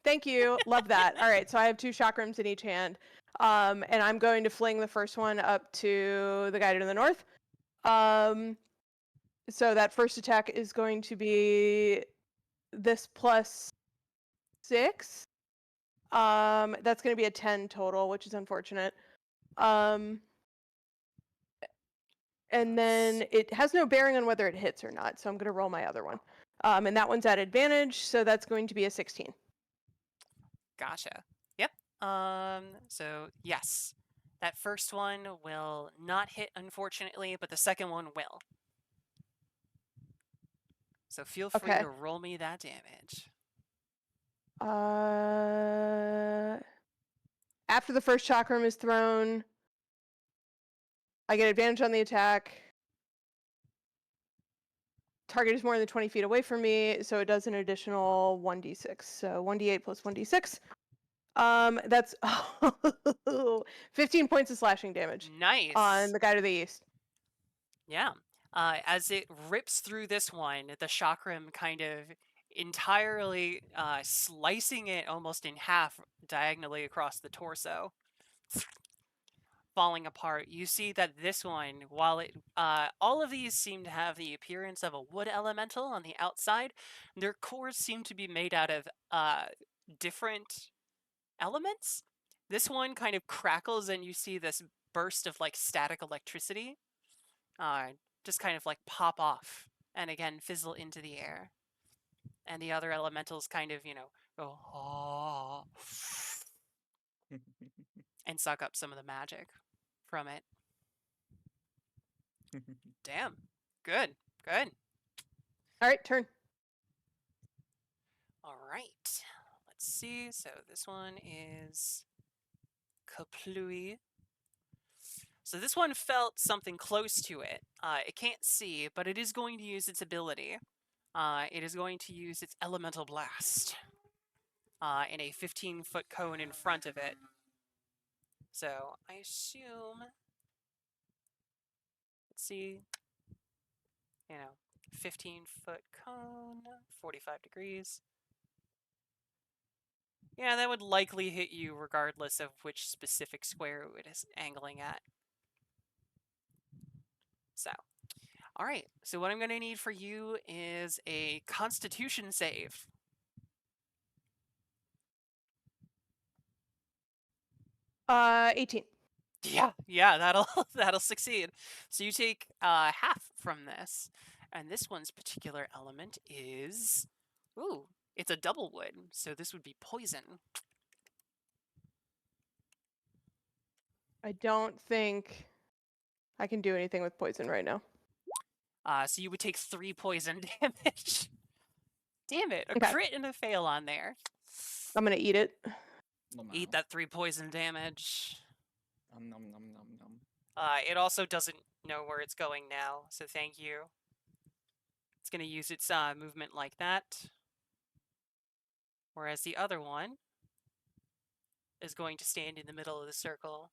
Thank you. Love that. All right. So I have 2 chakrams in each hand. And I'm going to fling the first one up to the guy to the north. So that first attack is going to be this plus 6. That's going to be a 10 total, which is unfortunate. And then it has no bearing on whether it hits or not, so I'm going to roll my other one. And that one's at advantage, so that's going to be a 16. Gotcha. Yep. So yes. That first one will not hit, unfortunately, but the second one will. So feel free Okay. to roll me that damage. After the first chakram is thrown, I get advantage on the attack. Target is more than 20 feet away from me, so it does an additional 1d6. So 1d8 plus 1d6. That's 15 points of slashing damage Nice. on the guy to the east. Yeah. As it rips through this one, the chakram kind of entirely slicing it almost in half diagonally across the torso, falling apart. You see that this one, while it, all of these seem to have the appearance of a wood elemental on the outside, their cores seem to be made out of different elements. This one kind of crackles, and you see this burst of like static electricity. Just kind of like pop off and again fizzle into the air. And the other elementals kind of, go oh, and suck up some of the magic from it. Damn. Good. Good. All right, turn. All right. Let's see. So this one is Kaplui. So this one felt something close to it. It can't see, but it is going to use its ability. It is going to use its elemental blast in a 15-foot cone in front of it. So I assume, let's see, 15-foot cone, 45 degrees. Yeah, that would likely hit you regardless of which specific square it is angling at. So, All right. So what I'm going to need for you is a Constitution save. Uh, 18. Yeah, that'll that'll succeed. So you take half from this, and this one's particular element is, ooh, it's a double wood. So this would be poison. I don't think I can do anything with poison right now. So you would take 3 poison damage. Damn it, a Okay. crit and a fail on there. I'm gonna eat it. Nom Eat that 3 poison damage. nom nom nom nom nom. It also doesn't know where it's going now, so thank you. It's going to use its movement like that. Whereas the other one is going to stand in the middle of the circle.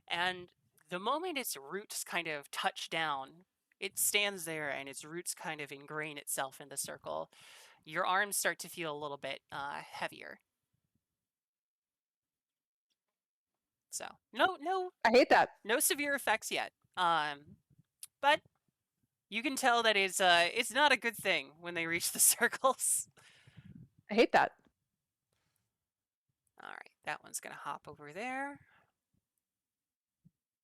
And the moment its roots kind of touch down, it stands there and its roots kind of ingrain itself in the circle. Your arms start to feel a little bit heavier. So no I hate that. severe effects yet. But you can tell that it's not a good thing when they reach the circles. I hate that. All right, that one's gonna hop over there.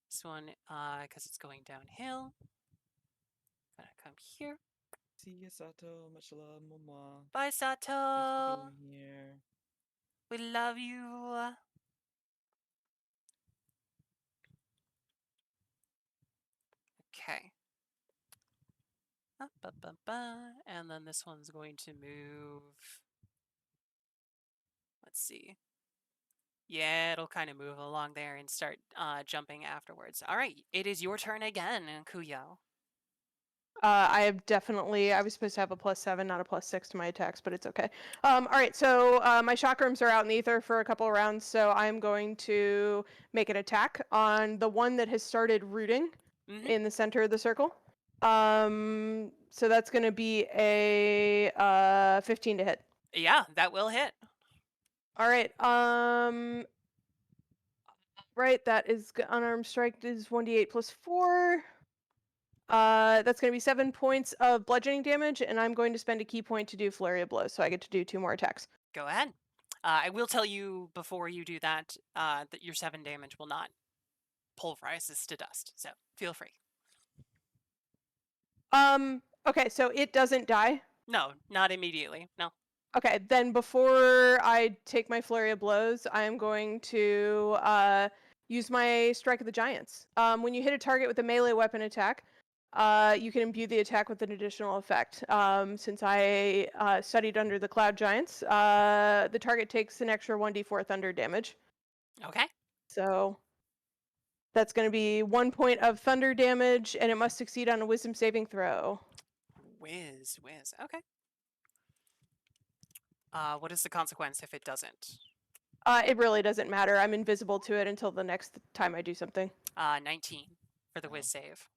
This one, because it's going downhill, gonna come here. See you, Sato. Much love, mama. Bye, Thanks Sato. for being here. We love you. Okay. And then this one's going to move. Let's see. Yeah, it'll kind of move along there and start jumping afterwards. All right, it is your turn again, Kuyo. I was supposed to have a +7, not a +6 to my attacks, but it's okay. All right, so my chakrams are out in the ether for a couple of rounds, so I'm going to make an attack on the one that has started rooting in the center of the circle. So that's going to be a 15 to hit. Yeah, that will hit. All right. Right, that is unarmed strike is 1d8 plus 4. That's going to be 7 points of bludgeoning damage, and I'm going to spend a key point to do Flurry of Blows, so I get to do 2 more attacks. Go ahead. I will tell you before you do that that your 7 damage will not pulverize this to dust, so feel free. Okay, so it doesn't die. No, not immediately. No. Okay, then before I take my Flurry of Blows, I am going to use my Strike of the Giants. When you hit a target with a melee weapon attack, you can imbue the attack with an additional effect. Since I studied under the Cloud Giants, the target takes an extra 1d4 thunder damage. Okay. So that's going to be 1 point of thunder damage, and it must succeed on a Wisdom saving throw. Whiz. Okay. What is the consequence if it doesn't? It really doesn't matter. I'm invisible to it until the next time I do something. 19 for the whiz save.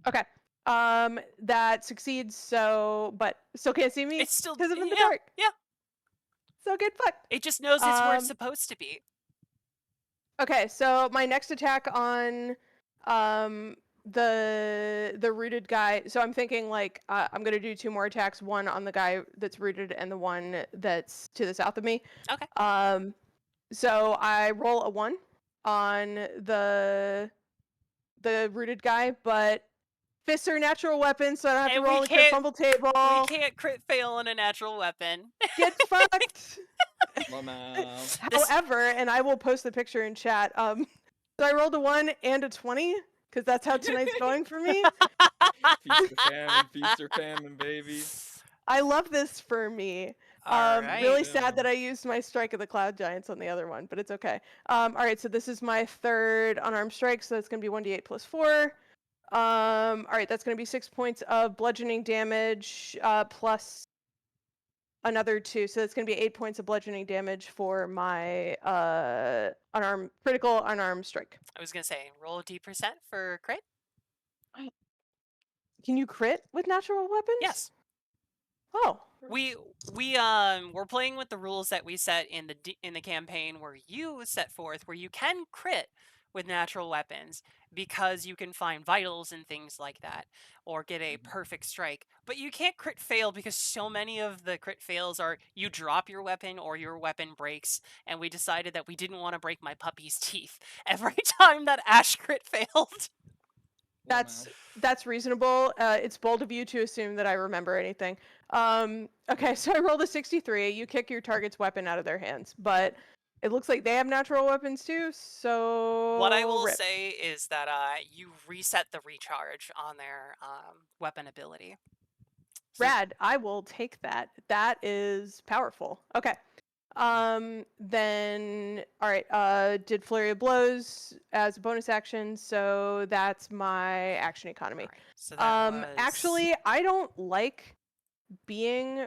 Okay. That succeeds, so but still can't see me It's still because I'm in the dark. Yeah. So get fucked. It just knows it's where it's supposed to be. Okay, so my next attack on the rooted guy. So I'm thinking like I'm gonna do 2 more attacks. One on the guy that's rooted, and the one that's to the south of me. Okay. So I roll a 1 on the rooted guy, but fists are natural weapons, so I don't have And to roll we a crit can't- fumble table. We can't crit fail on a natural weapon. Get fucked. Mama. However, and I will post the picture in chat. So I rolled a 1 and a 20 because that's how tonight's going for me. Feast or famine, baby. I love this for me. All right. Really Yeah. sad that I used my Strike of the Cloud Giants on the other one, but it's okay. All right, so this is my third unarmed strike, so that's going to be 1d8 plus 4. All right, that's going to be 6 points of bludgeoning damage plus another 2, so that's going to be 8 points of bludgeoning damage for my critical unarmed strike. I was gonna say roll a D% for crit. Can you crit with natural weapons? Yes. Oh. We're playing with the rules that we set in the campaign where you set forth where you can crit with natural weapons because you can find vitals and things like that, or get a perfect strike. But you can't crit fail because so many of the crit fails are you drop your weapon or your weapon breaks, and we decided that we didn't want to break my puppy's teeth every time that Ash crit failed. That's reasonable. It's bold of you to assume that I remember anything. Okay, so I rolled a 63. You kick your target's weapon out of their hands, but it looks like they have natural weapons too. So What I will rip. say is that you reset the recharge on their weapon ability. So Rad. I will take that. That is powerful. Okay. Then all right. Did flurry of blows as a bonus action, so that's my action economy. Alright, so that was... Actually, I don't like being.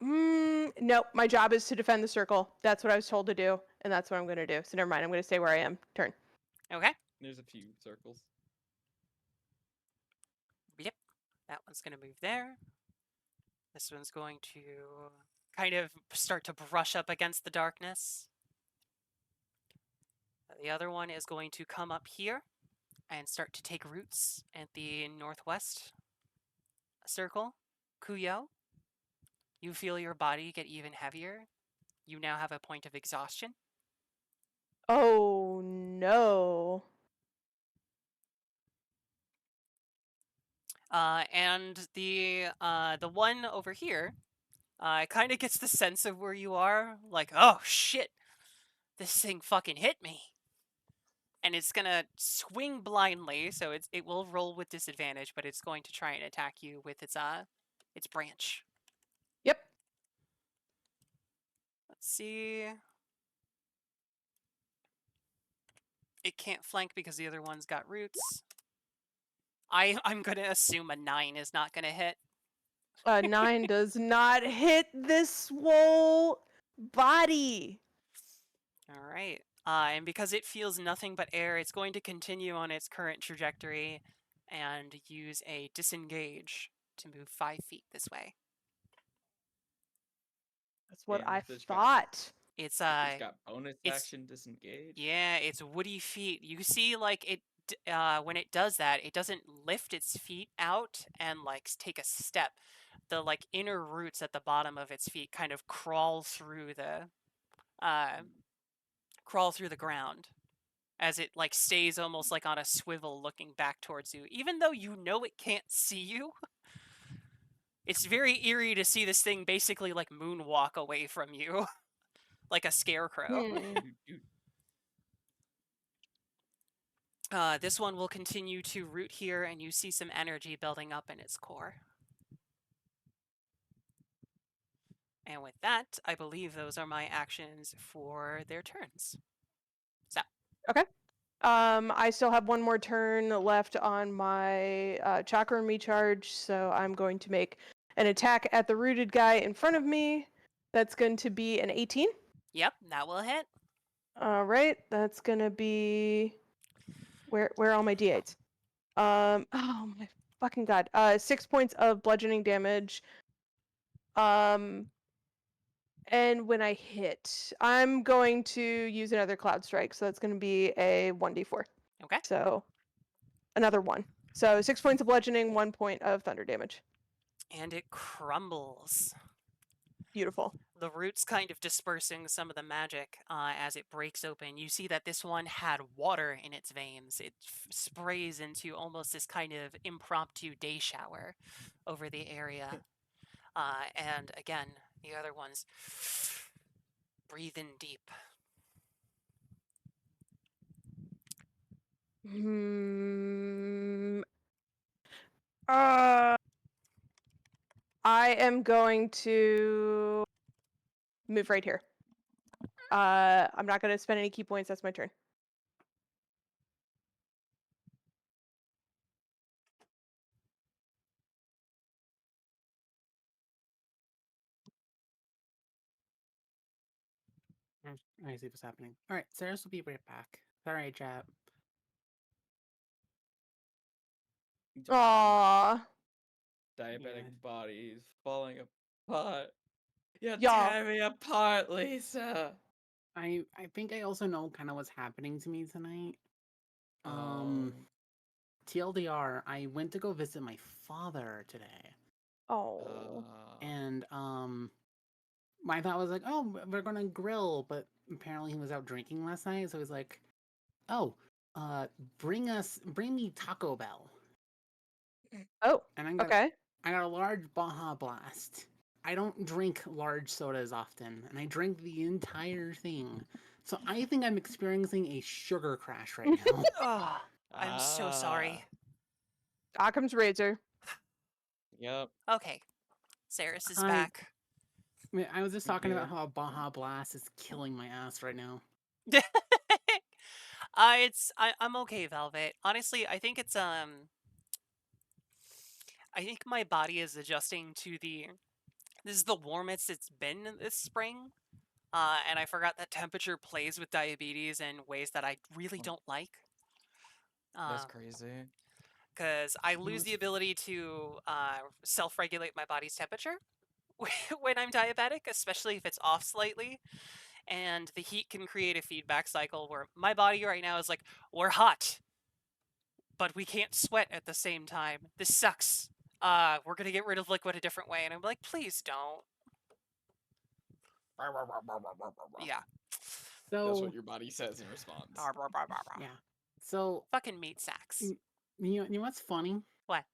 Nope. My job is to defend the circle. That's what I was told to do, and that's what I'm going to do. So never mind. I'm going to stay where I am. Turn. Okay. There's a few circles. Yep. That one's going to move there. This one's going to kind of start to brush up against the darkness. The other one is going to come up here and start to take roots at the northwest circle. Kuyo, you feel your body get even heavier. You now have a point of exhaustion. Oh no. And the one over here kind of gets the sense of where you are. Like, oh shit, this thing fucking hit me. And it's gonna swing blindly, so it will roll with disadvantage, but it's going to try and attack you with its branch. Yep. Let's see. It can't flank because the other one's got roots. I'm gonna assume a 9 is not gonna hit. 9 does not hit this swole body. All right. And because it feels nothing but air, it's going to continue on its current trajectory and use a disengage to move 5 feet this way. That's what And I if it's thought. It's It's got bonus it's- action disengage. yeah, it's woody feet. You see, like it when it does that, it doesn't lift its feet out and like take a step. The like inner roots at the bottom of its feet kind of crawl through the ground as it like stays almost like on a swivel looking back towards you, even though you know it can't see you. It's very eerie to see this thing basically like moonwalk away from you like a scarecrow. This one will continue to root here, and you see some energy building up in its core. And with that, I believe those are my actions for their turns. So. Okay. I still have one more turn left on my chakra recharge, so I'm going to make an attack at the rooted guy in front of me. That's going to be an 18. Yep, that will hit. All right, that's going to be where are all my d8s? Oh my fucking god. 6 points of bludgeoning damage. And when I hit, I'm going to use another cloud strike, so that's going to be a 1d4. Okay. So another 1. So 6 points of bludgeoning, 1 point of thunder damage. And it crumbles. Beautiful. The roots kind of dispersing some of the magic as it breaks open. You see that this one had water in its veins. It sprays into almost this kind of impromptu day shower over the area. And again, the other ones breathe in deep. I am going to move right here. I'm not going to spend any key points. That's my turn. I see what's happening. All right, Sarah's will be right back. Sorry, chat. Aww. Diabetic Yeah. body is falling apart. You're Y'all. tearing me apart, Lisa. I think I also know kind of what's happening to me tonight. Oh. TLDR, I went to go visit my father today. Oh. And my thought was like, oh, we're gonna grill, but apparently he was out drinking last night, so he's like, oh, bring me Taco Bell. Oh. And Okay. I got a large Baja Blast. I don't drink large sodas often, and I drank the entire thing. So I think I'm experiencing a sugar crash right now. Oh, I'm so sorry. Occam's razor. Yep. Okay, Saris is Hi. back. I was just talking about Yeah. how a Baja Blast is killing my ass right now. I'm okay, Velvet. Honestly, I think it's I think my body is adjusting to this is the warmest it's been this spring. And I forgot that temperature plays with diabetes in ways that I really don't like. That's crazy. Because I lose what's the ability to self-regulate my body's temperature when I'm diabetic, especially if it's off slightly. And the heat can create a feedback cycle where my body right now is like, we're hot, but we can't sweat at the same time. This sucks. We're gonna get rid of liquid a different way. And I'm like, please don't. Yeah. That's So what your body says in response. yeah. So Fucking meat sacks. you know what's funny? What?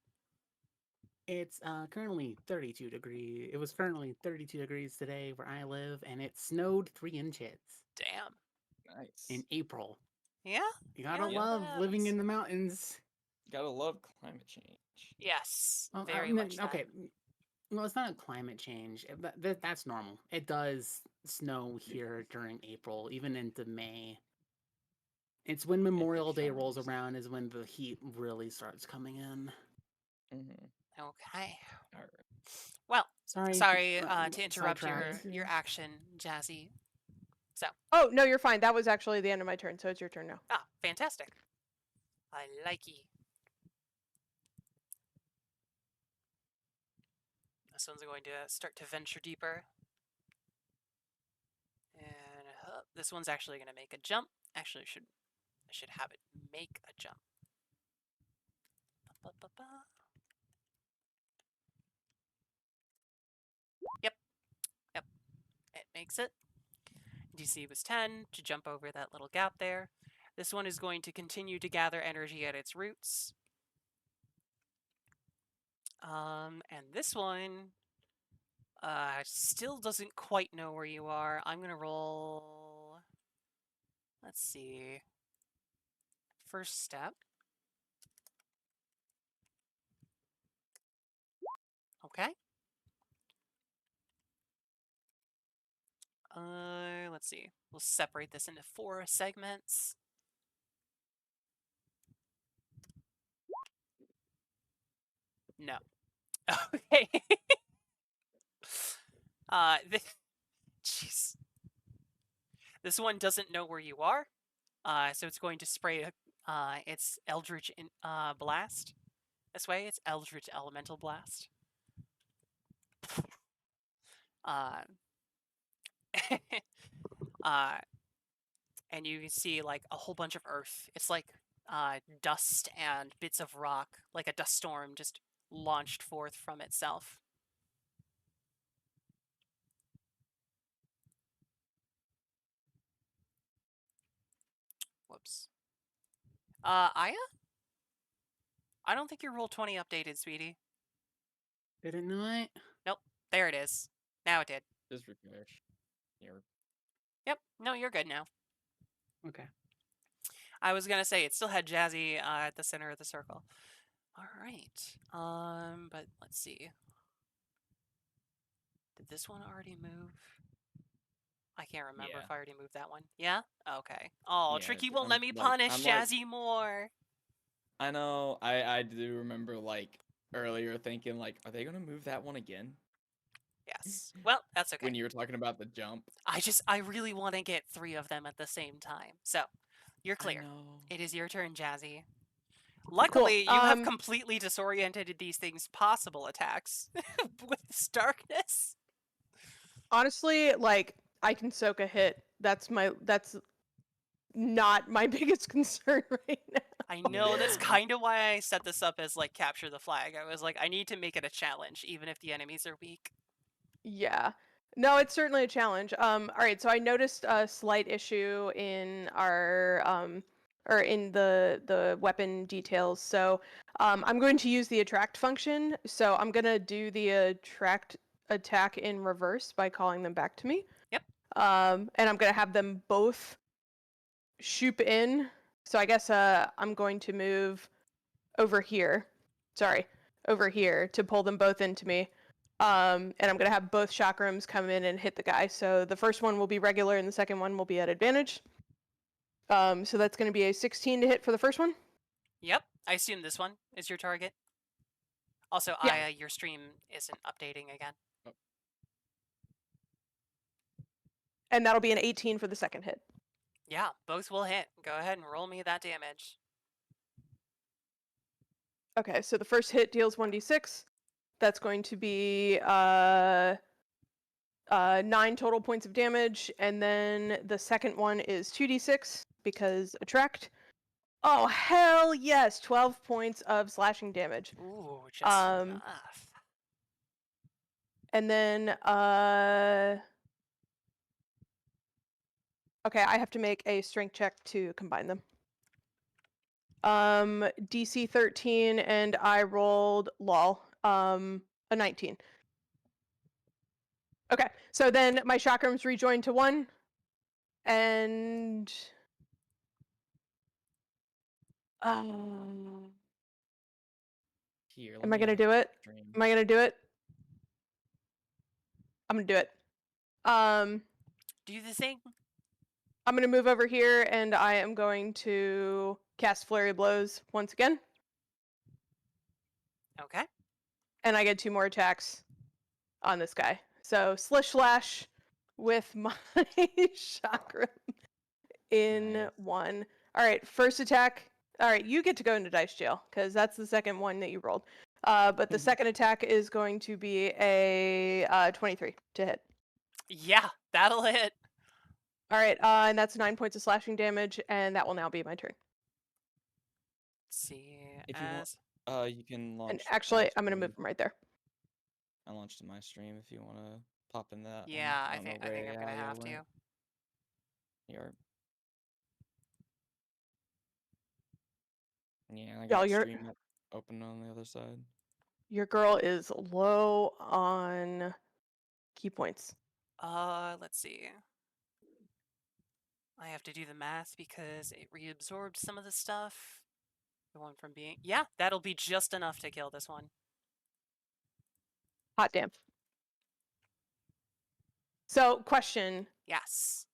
It's currently 32 degrees. It was currently 32 degrees today where I live, and it snowed 3 inches Damn. Nice. in April. Yeah? You gotta Yeah, love that living happens. in the mountains. Gotta love climate change. Yes. Well, Very much that. okay. Well, it's not a climate change. That's normal. It does snow here during April, even into May. It's when Memorial Day rolls charms. around is when the heat really starts coming in. Mm-hmm. Okay. All right. Well, Sorry, sorry to interrupt sidetracked. your action, Jazzy. So, Oh, no, you're fine. That was actually the end of my turn, so it's your turn now. fantastic. I likey. This one's going to start to venture deeper. And this one's actually going to make a jump. Actually, I should have it make a jump. Ba-ba-ba-ba. Yep. It makes it. DC was 10 to jump over that little gap there. This one is going to continue to gather energy at its roots. And this one still doesn't quite know where you are. I'm gonna roll. Let's see. First step. Okay. Let's see. We'll separate this into 4 segments. No. Okay. Jeez. This one doesn't know where you are, so it's going to spray its Eldritch Blast. This way, it's Eldritch Elemental Blast. Uh, and you can see like a whole bunch of earth. It's like dust and bits of rock, like a dust storm just launched forth from itself. Whoops. Aya? I don't think your Roll20 updated, sweetie. Did it not? Nope. There it is. Now it did. Just refresh. Here. Yep. No, you're good now. Okay. I was gonna say it still had Jazzy at the center of the circle. All right. But let's see. Did this one already move? I can't remember Yeah. if I already moved that one. Yeah? Okay. Oh, Yeah, Tricky won't let I'm me like- punish I'm like- Jazzy more. I know. I do remember like earlier thinking like, are they gonna move that one again? Yes. Well, that's okay. When you were talking about the jump. I really want to get 3 of them at the same time. So, you're I clear. know. It is your turn, Jazzy. Luckily, Cool. you have completely disoriented these things' possible attacks with this darkness. Honestly, like, I can soak a hit. That's not my biggest concern right now. I know, that's kind of why I set this up as, like, capture the flag. I was like, I need to make it a challenge, even if the enemies are weak. Yeah. No, it's certainly a challenge. All right, so I noticed a slight issue in our or in the weapon details. So I'm going to use the attract function. So I'm gonna do the attract attack in reverse by calling them back to me. Yep. And I'm gonna have them both shoop in. So I guess I'm going to move over here. Sorry, over here to pull them both into me. And I'm gonna have both chakrams come in and hit the guy. So the first one will be regular, and the second one will be at advantage. So that's gonna be a 16 to hit for the first one. Yep. I assume this one is your target. Also, Yeah. your stream isn't updating again. And that'll be an 18 for the second hit. Yeah, both will hit. Go ahead and roll me that damage. Okay, so the first hit deals 1d6. That's going to be 9 total points of damage, and then the second one is 2d6 because attract. Oh hell yes, 12 points of slashing damage. Ooh, just enough. And then okay, I have to make a strength check to combine them. DC 13 and I rolled a 19. Okay, so then my chakrams rejoin to 1 and Here, let am I me gonna add do it? stream. Am I gonna do it? I'm gonna do it. Do the thing. I'm gonna move over here and I am going to cast Flurry of Blows once again. Okay. And I get 2 more attacks on this guy. So Slish Slash with my chakra in Nice. 1. All right, first attack. All right, you get to go into dice jail because that's the second one that you rolled. But the second attack is going to be a 23 to hit. Yeah, that'll hit. All right, and that's 9 points of slashing damage, and that will now be my turn. Let's see. If you want, you can launch. And actually, my I'm gonna stream. move them right there. I launched to my stream if you want to pop in that. Yeah, one. I don't know think where I'm gonna y'all have to. went. You're... Yeah, I got Y'all, stream up, open on the other side. your girl is low on key points. Let's see. I have to do the math because it reabsorbed some of the stuff. The one from being... Yeah, that'll be just enough to kill this one. Hot damn. So, question. Yes.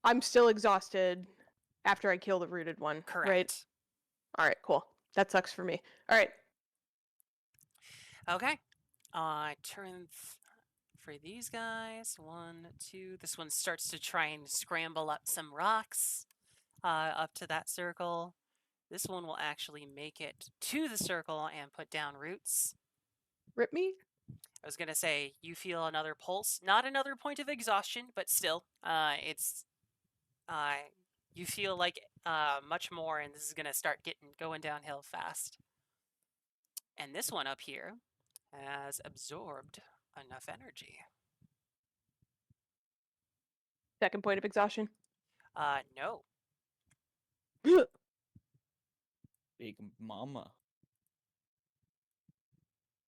I'm still exhausted after I kill the rooted one, Correct. right? All right, cool. That sucks for me. All right. Okay. Turn for these guys. 1, 2. This one starts to try and scramble up some rocks up to that circle. This one will actually make it to the circle and put down roots. Rip me? I was going to say, you feel another pulse. Not another point of exhaustion, but still, it's... you feel like much more, and this is going to start going downhill fast. And this one up here has absorbed enough energy. Second point of exhaustion. No. Big Mama.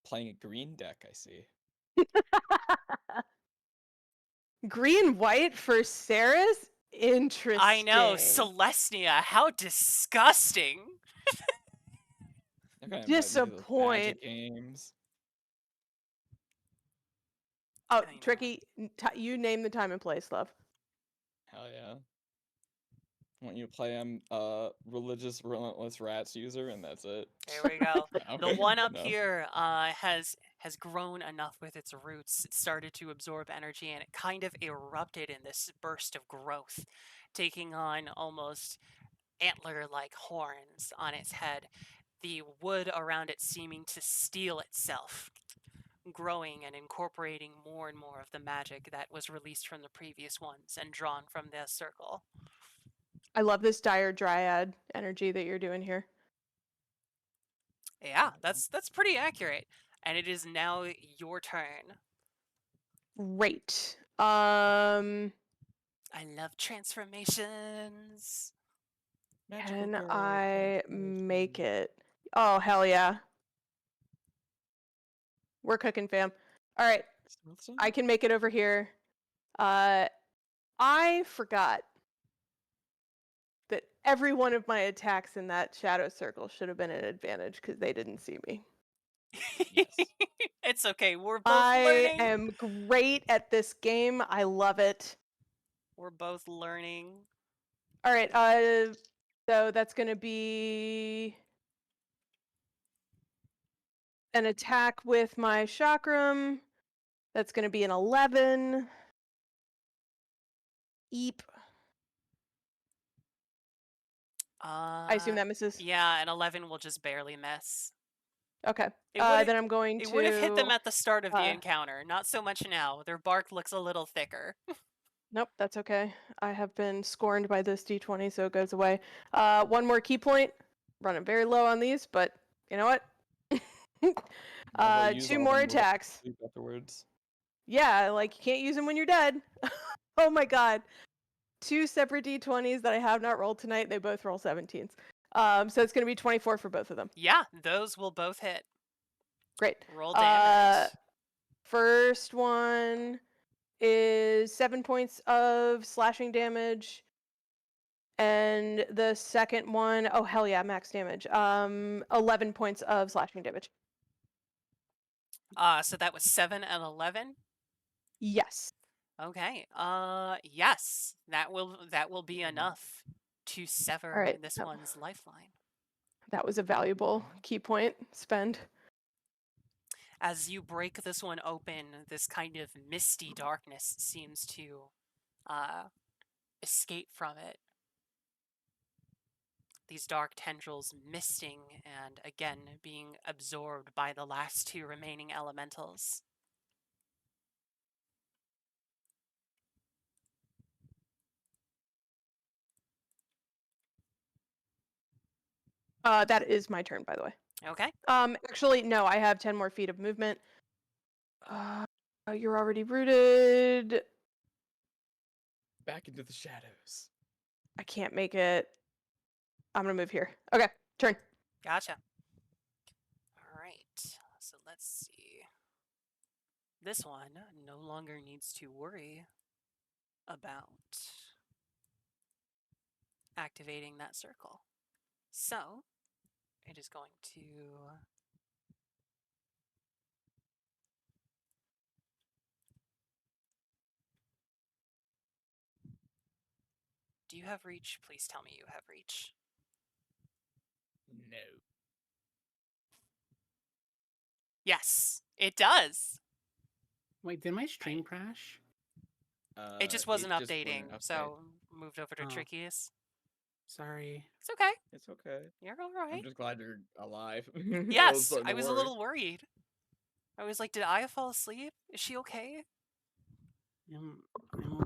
Playing a green deck, I see. Green white for Sarah's? Interesting. I know, Celestia, how disgusting. They're gonna invite me to those Disappoint. Magic games. Oh, I know. Tricky, you name the time and place, love. Hell yeah. I want you to play religious relentless rats user, and that's it. There we go. The Okay, one up no. here has grown enough with its roots. It started to absorb energy, and it kind of erupted in this burst of growth, taking on almost antler-like horns on its head, the wood around it seeming to steel itself growing and incorporating more and more of the magic that was released from the previous ones and drawn from this circle. I love this dire dryad energy that you're doing here. Yeah, that's pretty accurate. And it is now your turn. Great. I love transformations. Magical Can girl I transformation. make it? Oh, hell yeah. We're cooking, fam. All right, I can make it over here. I forgot that every one of my attacks in that shadow circle should have been an advantage because they didn't see me. Yes. It's okay. We're both I learning. am great at this game. I love it. We're both learning. All right, so that's going to be an attack with my chakram. That's going to be an 11. Eep. I assume that misses. Yeah, an 11 will just barely miss. Okay. It would Then I'm going it to. would have hit them at the start of the uh, encounter. Not so much now. Their bark looks a little thicker. Nope, that's okay. I have been scorned by this d20, so it goes away. One more key point. Running very low on these, but you know what? They'll use 2 all more them while attacks. sleep afterwards. Yeah, like you can't use them when you're dead. Oh my god. 2 separate d20s that I have not rolled tonight. They both roll 17s. So it's going to be 24 for both of them. Yeah, those will both hit. Great. Roll damage. First one is 7 points of slashing damage. And the second one, oh hell yeah, max damage. 11 points of slashing damage. So that was 7 and 11. Yes. Okay. Yes. That will be enough to sever All right. this one's lifeline. That was a valuable key point spend. As you break this one open, this kind of misty darkness seems to escape from it. These dark tendrils misting and again being absorbed by the last 2 remaining elementals. That is my turn, by the way. Okay. Actually, no, I have 10 more feet of movement. You're already rooted. Back into the shadows. I can't make it. I'm gonna move here. Okay, turn. Gotcha. All right. So let's see. This one no longer needs to worry about activating that circle. So it is going to Do you have reach? Please tell me you have reach. No. Yes, it does. Wait, did my stream crash? It just wasn't wouldn't updating, update. so moved over to Oh. Trickiest. Sorry. It's okay. It's okay. You're all I'm right. just glad you're alive. Yes, I was a little worried. I was like, did Aya fall asleep? Is she okay? I'm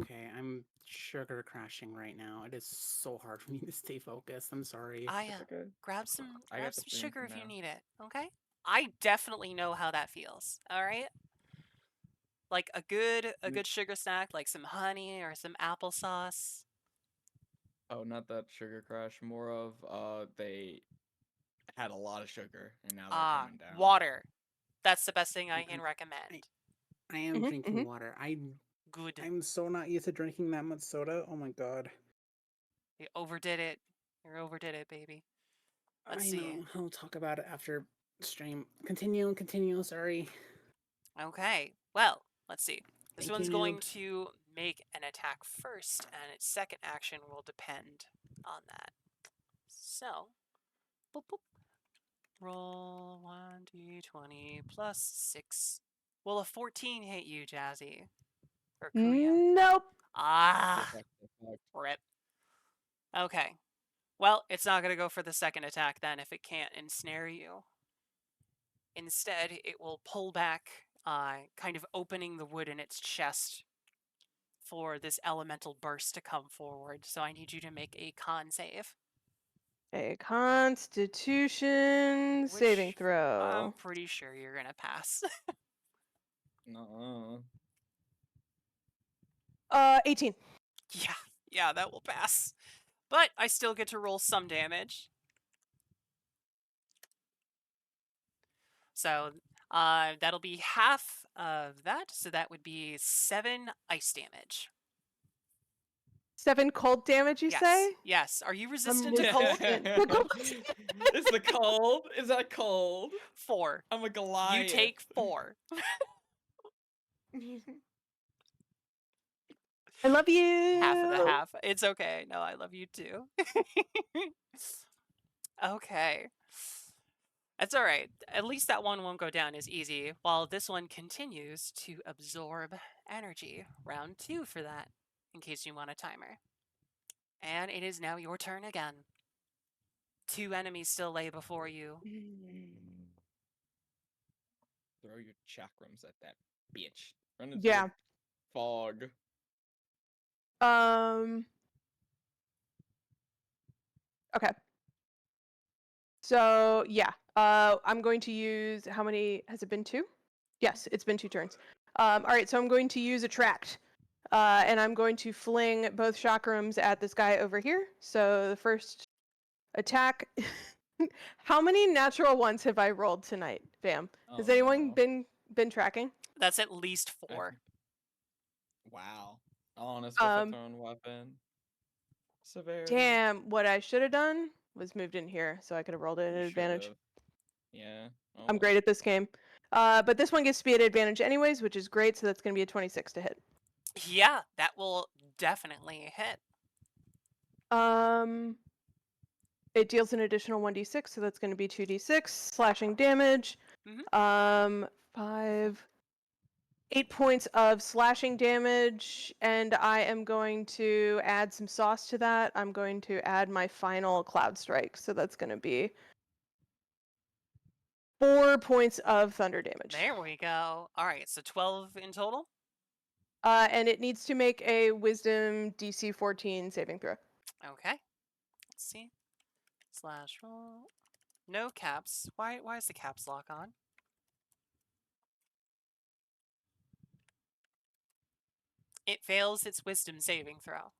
okay. I'm sugar crashing right now. It is so hard for me to stay focused. I'm sorry. Aya, okay. grab some I got the stream sugar for if you now. need it, okay? I definitely know how that feels, all right? Like a good sugar snack, like some honey or some applesauce. Oh, not that sugar crash. More of they had a lot of sugar and now they're coming down. Water. That's the best thing I can recommend. I am Mhm, drinking mhm. water. Good. I'm so not used to drinking that much soda. Oh my god. You overdid it. You overdid it, baby. Let's I see. know. I'll talk about it after stream. Continue. Sorry. Okay. Well, let's see. This Thank one's you, going noob. to make an attack first, and its second action will depend on that. So, boop, boop. Roll 1d20 plus 6. Will a 14 hit you, Jazzy? Or Kuya? Nope. Ah, Deflect. rip. Okay. Well, it's not going to go for the second attack then if it can't ensnare you. Instead, it will pull back kind of opening the wood in its chest for this elemental burst to come forward. So I need you to make a con save. A Constitution saving Which throw. I'm pretty sure you're gonna pass. No. 18. Yeah, that will pass. But I still get to roll some damage. So that'll be half of that. So that would be 7 ice damage. 7 cold damage, you Yes. say? Yes. Are you resistant to resistant. cold? Is the cold? Is that cold? 4. I'm a Goliath. You take 4. I love you. Half of the half. It's okay. No, I love you too. Okay. That's all right. At least that one won't go down as easy, while this one continues to absorb energy. Round 2 for that, in case you want a timer. And it is now your turn again. 2 enemies still lay before you. Throw your chakrams at that bitch. Run into Yeah. the fog. Okay. So yeah, I'm going to use how many? Has it been 2? Yes, it's been 2 turns. All right, so I'm going to use attract, and I'm going to fling both chakrams at this guy over here. So the first attack. How many natural ones have I rolled tonight, Bam? Has Oh, anyone no. been tracking? That's at least 4. Wow. Honest with a Um, thrown weapon. Severity. Damn, what I should have done was moved in here so I could have rolled it at You advantage. should've. Yeah. Oh, I'm great at this game. But this one gets to be at advantage anyways, which is great, so that's going to be a 26 to hit. Yeah, that will definitely hit. It deals an additional 1d6, so that's going to be 2d6 slashing damage. Mhm. 8 points of slashing damage, and I am going to add some sauce to that. I'm going to add my final cloud strike, so that's going to be 4 points of thunder damage. There we go. All right, so 12 in total. And it needs to make a Wisdom DC 14 saving throw. Okay. Let's see. Slash roll. No caps. Why is the caps lock on? It fails its wisdom saving throw.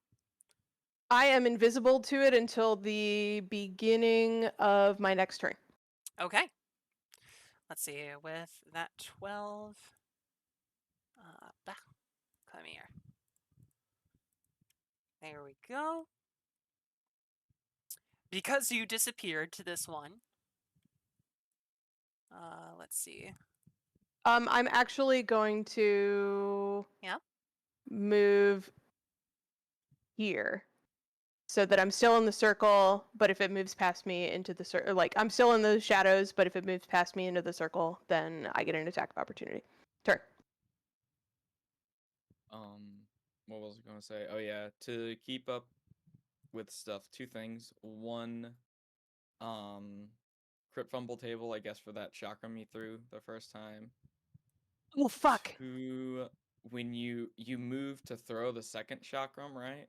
I am invisible to it until the beginning of my next turn. Okay. Let's see. With that 12. Come here. There we go. Because you disappeared to this one. Let's see. I'm actually going to Yeah. move here so that I'm still in the circle, but if it moves past me into the circle, like I'm still in the shadows, but if it moves past me into the circle, then I get an attack of opportunity. Turn. What was I gonna say? Oh yeah, to keep up with stuff, 2 things. 1, crit fumble table, I guess, for that chakram you threw the first time. Oh fuck! 2, when you move to throw the second chakram, right?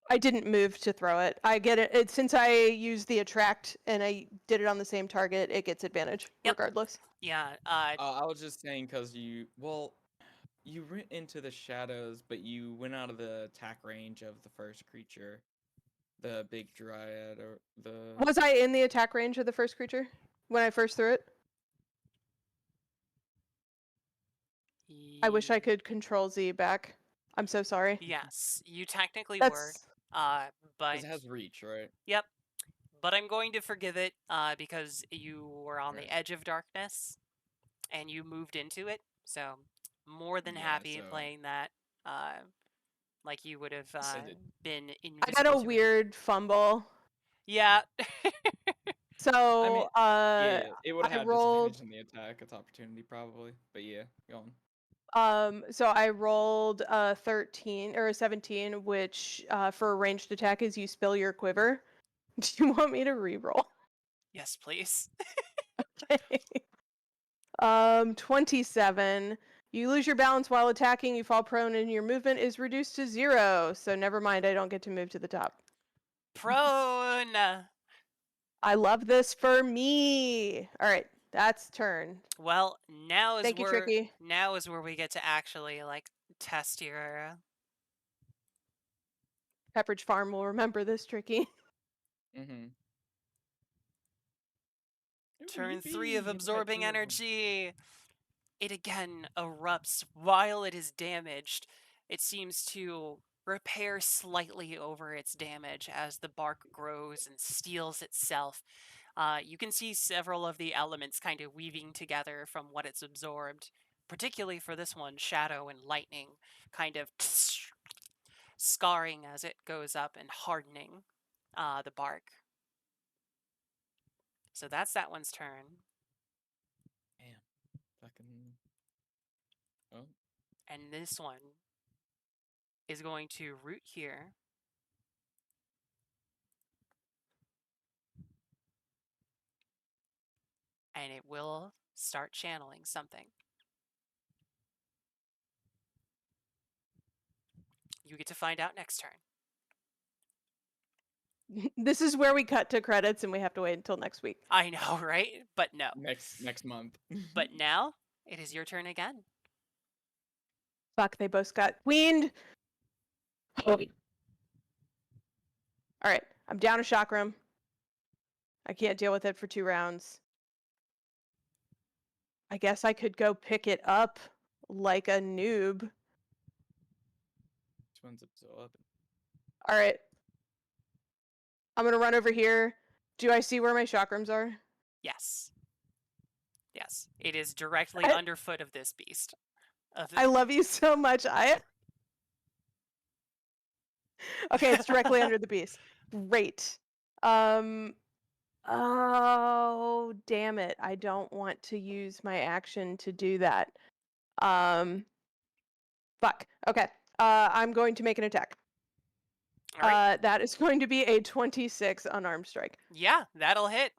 I didn't move to throw it. I get it. Since I used the attract and I did it on the same target, it gets advantage Yep. regardless. Yeah. I was just saying because you went into the shadows, but you went out of the attack range of the first creature, the big dryad, or the. Was I in the attack range of the first creature when I first threw it? I wish I could control Z back. I'm so sorry. Yes, you technically were. But Because it has reach, right? Yep. But I'm going to forgive it because you were on Right. the edge of darkness and you moved into it. So more than Yeah, happy so- playing that like you would have been invisible. I got a to it. weird fumble. Yeah. So I mean, yeah, it would I have had rolled. disadvantage in the attack. It's opportunity probably, but yeah, go on. So I rolled a 13 or a 17, which for a ranged attack is you spill your quiver. Do you want me to re-roll? Yes, please. Okay. 27. You lose your balance while attacking, you fall prone, and your movement is reduced to 0. So never mind, I don't get to move to the top. Prone. I love this for me. All right, that's turn. Well, now is Thank you, where Tricky. we get to actually like test your. Pepperidge Farm will remember this, Tricky. Mm-hmm. Turn 3 of absorbing energy. It again erupts while it is damaged. It seems to repair slightly over its damage as the bark grows and steels itself. You can see several of the elements kind of weaving together from what it's absorbed, particularly for this one, shadow and lightning, kind of scarring as it goes up and hardening the bark. So that's that one's turn. Damn. Fucking. Oh. And this one is going to root here. And it will start channeling something. You get to find out next turn. This is where we cut to credits and we have to wait until next week. I know, right? But no. Next month. But now, it is your turn again. Fuck, they both got queened. All right, I'm down a chakram. I can't deal with it for 2 rounds. I guess I could go pick it up like a noob. Which one's absorbed? All right. I'm going to run over here. Do I see where my chakrams are? Yes. Yes. It is directly I- underfoot of this beast. I love you so much. Okay, it's directly under the beast. Great. Oh, damn it. I don't want to use my action to do that. Fuck. Okay. I'm going to make an attack. All right. That is going to be a 26 unarmed strike. Yeah, that'll hit.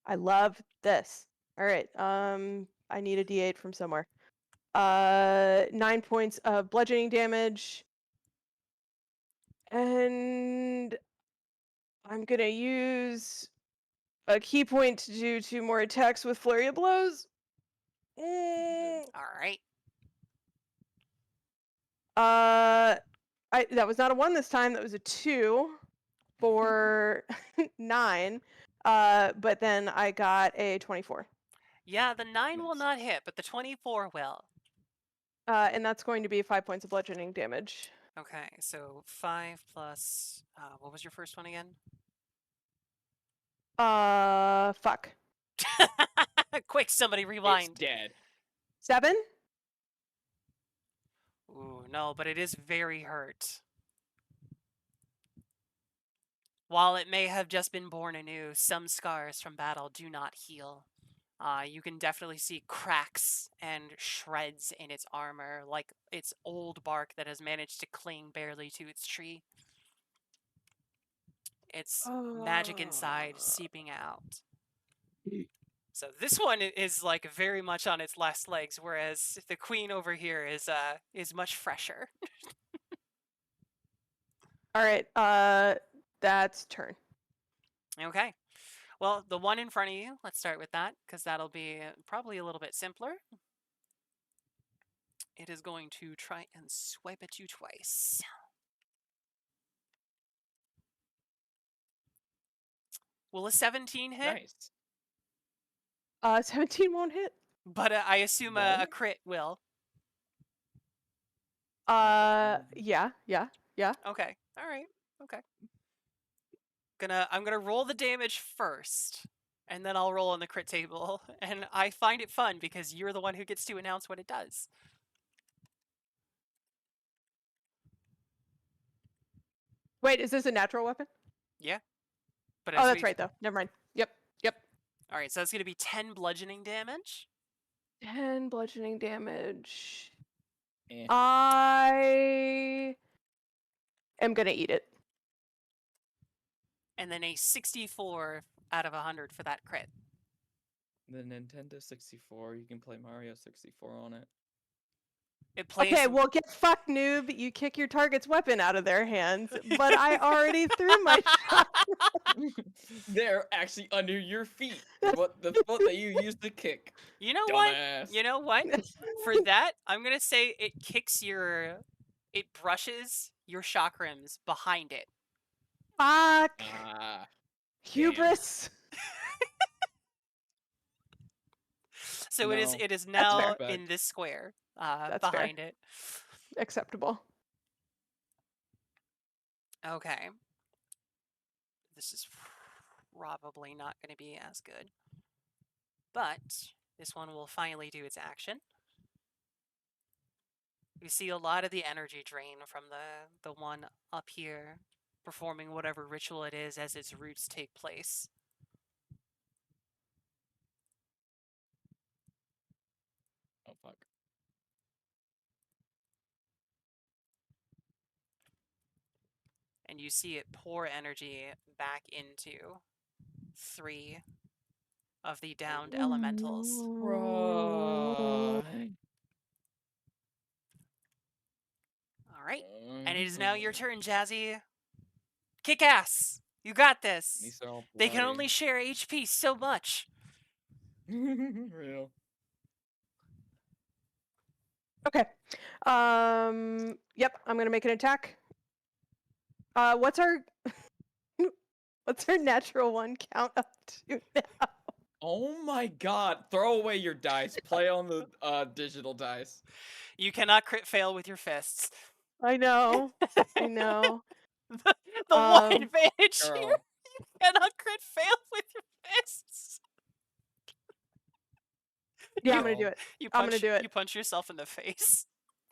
I love this. All right. I need a D8 from somewhere. 9 points of bludgeoning damage. And I'm gonna use a key point to do 2 more attacks with flurry of blows. All right. That was not a 1 this time. That was a 2 for 9. But then I got a 24. Yeah, the 9 will Nice. not hit, but the 24 will. And that's going to be 5 points of bludgeoning damage. Okay, so 5 plus. What was your first one again? Fuck. Quick, somebody It's rewind. dead. 7? Ooh, no, but it is very hurt. While it may have just been born anew, some scars from battle do not heal. You can definitely see cracks and shreds in its armor, like its old bark that has managed to cling barely to its tree. Its magic inside seeping out. So this one is like very much on its last legs, whereas the queen over here is much fresher. All right. That's turn. Okay. Well, the one in front of you, let's start with that, because that'll be probably a little bit simpler. It is going to try and swipe at you twice. Will a 17 hit? Nice. 17 won't hit. But I assume a Won't? crit will. Yeah. Okay. All right. Okay. I'm gonna roll the damage first, and then I'll roll on the crit table. And I find it fun because you're the one who gets to announce what it does. Wait, is this a natural weapon? Yeah. But Oh, as that's we- right, though. Never mind. Yep. All right. So that's gonna be 10 bludgeoning damage. 10 bludgeoning damage. Eh. I am gonna eat it. And then a 64 out of 100 for that crit. The Nintendo 64, you can play Mario 64 on it. It plays. Okay, well, get fucked, noob. You kick your target's weapon out of their hands, but I already threw my shot. They're actually under your feet. What the foot that you used to kick? You know Dumbass. what? You know what? For that, I'm gonna say it kicks your. It brushes your chakrams behind it. Fuck. Ah, Hubris. So no. it is That's now fair. Respect. in this square That's fair. behind it. Acceptable. Okay. This is probably not going to be as good. But this one will finally do its action. You see a lot of the energy drain from the one up here performing whatever ritual it is as its roots take place. Oh fuck. And you see it pour energy back into 3 of the downed elementals. Right. All right. And it is now your turn, Jazzy. Kick ass. You got this. These are all They can bloody. only share HP so much. Real. Okay. Yep, I'm gonna make an attack. What's our natural one count up to now? Oh my god. Throw away your dice. Play on the digital dice. You cannot crit fail with your fists. I know. I know. The one advantage Girl. here, you cannot crit fail with your fists. Yeah, I'm gonna do it. I'm gonna do it. You punch yourself in the face.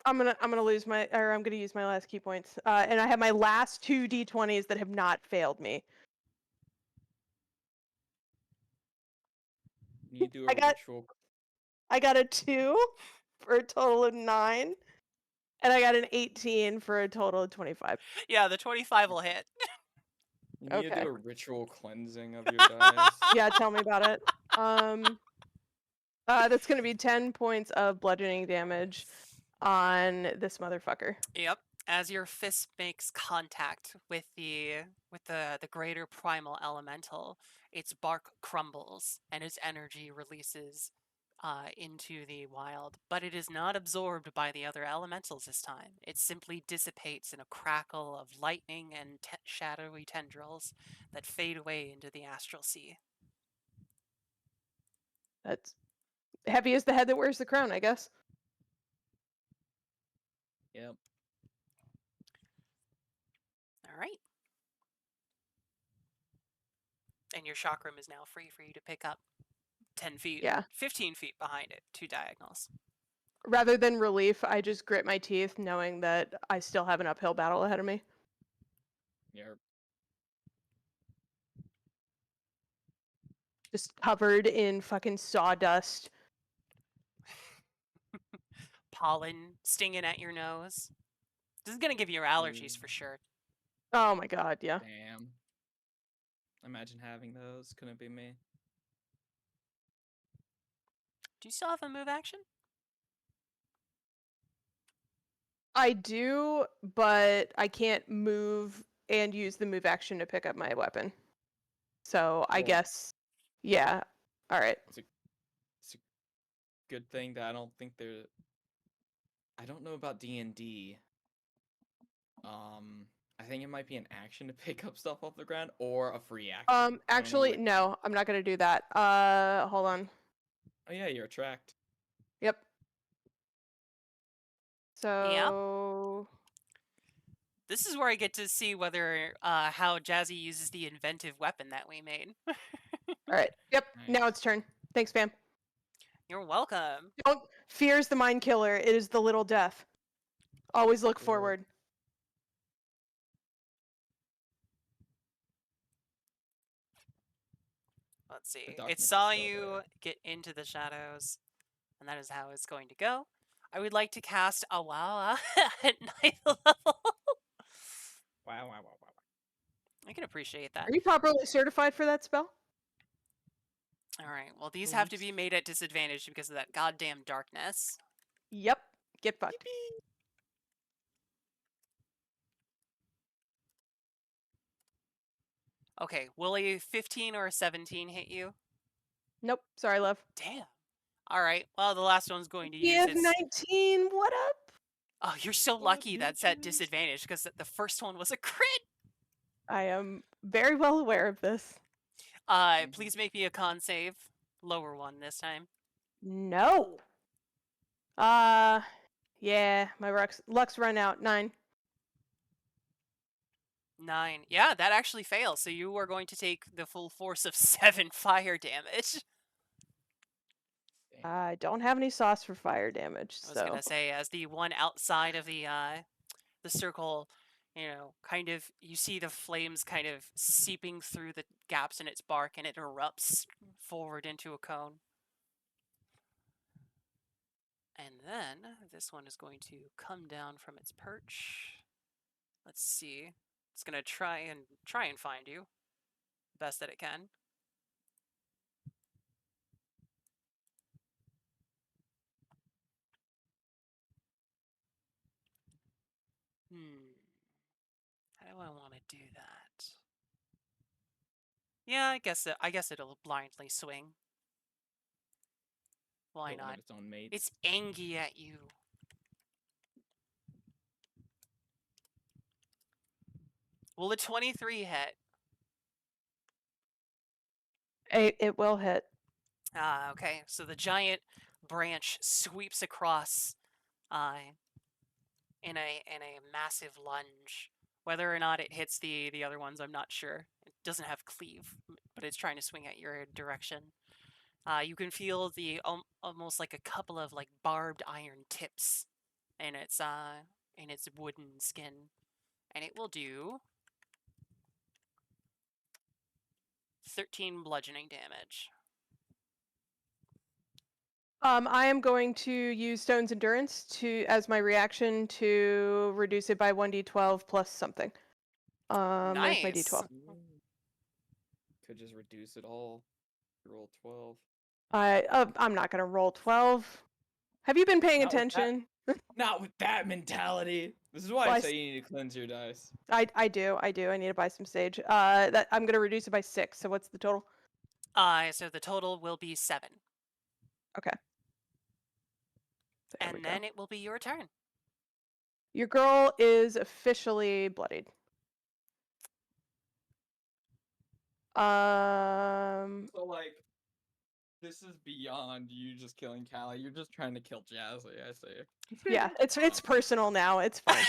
I'm gonna use my last key points. And I have my last 2 d20s that have not failed me. You do a I got- ritual. I got a 2 for a total of 9, and I got an 18 for a total of 25. Yeah, the 25 will hit. You need to Okay. do a ritual cleansing of your dice. Yeah, tell me about it. That's gonna be 10 points of bludgeoning damage on this motherfucker. Yep. As your fist makes contact with the greater primal elemental, its bark crumbles and its energy releases into the wild. But it is not absorbed by the other elementals this time. It simply dissipates in a crackle of lightning and shadowy tendrils that fade away into the astral sea. That's heavy as the head that wears the crown, I guess. Yep. All right. And your chakram is now free for you to pick up 10 feet, Yeah. 15 feet behind it, 2 diagonals. Rather than relief, I just grit my teeth knowing that I still have an uphill battle ahead of me. Yep. Just covered in fucking sawdust. Pollen stinging at your nose. This is going to give you allergies for sure. Oh my god, yeah. Damn. Imagine having those. Couldn't be me. Do you still have a move action? I do, but I can't move and use the move action to pick up my weapon. So I Well- guess, yeah. All right. It's a good thing that I don't think there. I don't know about D&D. I think it might be an action to pick up stuff off the ground or a free action. I don't know Actually, which. no, I'm not gonna do that. Hold on. Oh yeah, you're tracked. Yep. So This is where I get to see whether how Jazzy uses the inventive weapon that we made. all right. Yep. Now Nice. it's turn. Thanks, fam. You're welcome. Don't fear's the mind killer. It is the little death. Always look Cool. forward. Let's see. It darkness is saw still you there. get into the shadows, and that is how it's going to go. I would like to cast a wow at 9th level. Wow. I can appreciate that. Are you properly certified for that spell? All right. Well, these have to be made at disadvantage because of that goddamn darkness. Yep. Get fucked. Okay. Will a 15 or a 17 hit you? Nope. Sorry, love. Damn. All right. Well, the last one's going to You use have its. 19. What up? Oh, you're so lucky that's at disadvantage because the first one was a crit. I am very well aware of this. Please make me a con save. Lower one this time. No. Yeah, my luck's run out. 9. 9. Yeah, that actually fails. So you are going to take the full force of 7 fire damage. I don't have any sauce for fire damage, I was so. gonna say, as the one outside of the circle, kind of, you see the flames kind of seeping through the gaps in its bark, and it erupts forward into a cone. And then this one is going to come down from its perch. Let's see. It's gonna try and find you, best that it can. How do I want to do that? Yeah, I guess it'll blindly swing. Why Kill one not? of its own mates. It's angry at you. Will a 23 hit? It will hit. Okay. So the giant branch sweeps across in a massive lunge. Whether or not it hits the other ones, I'm not sure. It doesn't have cleave, but it's trying to swing at your direction. You can feel the almost like a couple of like barbed iron tips in its wooden skin, and it will do 13 bludgeoning damage. I am going to use Stone's Endurance as my reaction to reduce it by 1d12 plus something. There's my Nice. d12. Could just reduce it all. Roll 12. I'm not gonna roll 12. Have you been paying Not with that- attention? Not with that mentality. This is why Well, I I say s- you need to cleanse your dice. I do. I need to buy some sage. That I'm gonna reduce it by 6. So what's the total? So the total will be 7. Okay. There we And go. then it will be your turn. Your girl is officially bloodied. So like, this is beyond you just killing Callie. You're just trying to kill Jazzy. I see. Yeah, it's personal now. It's fine.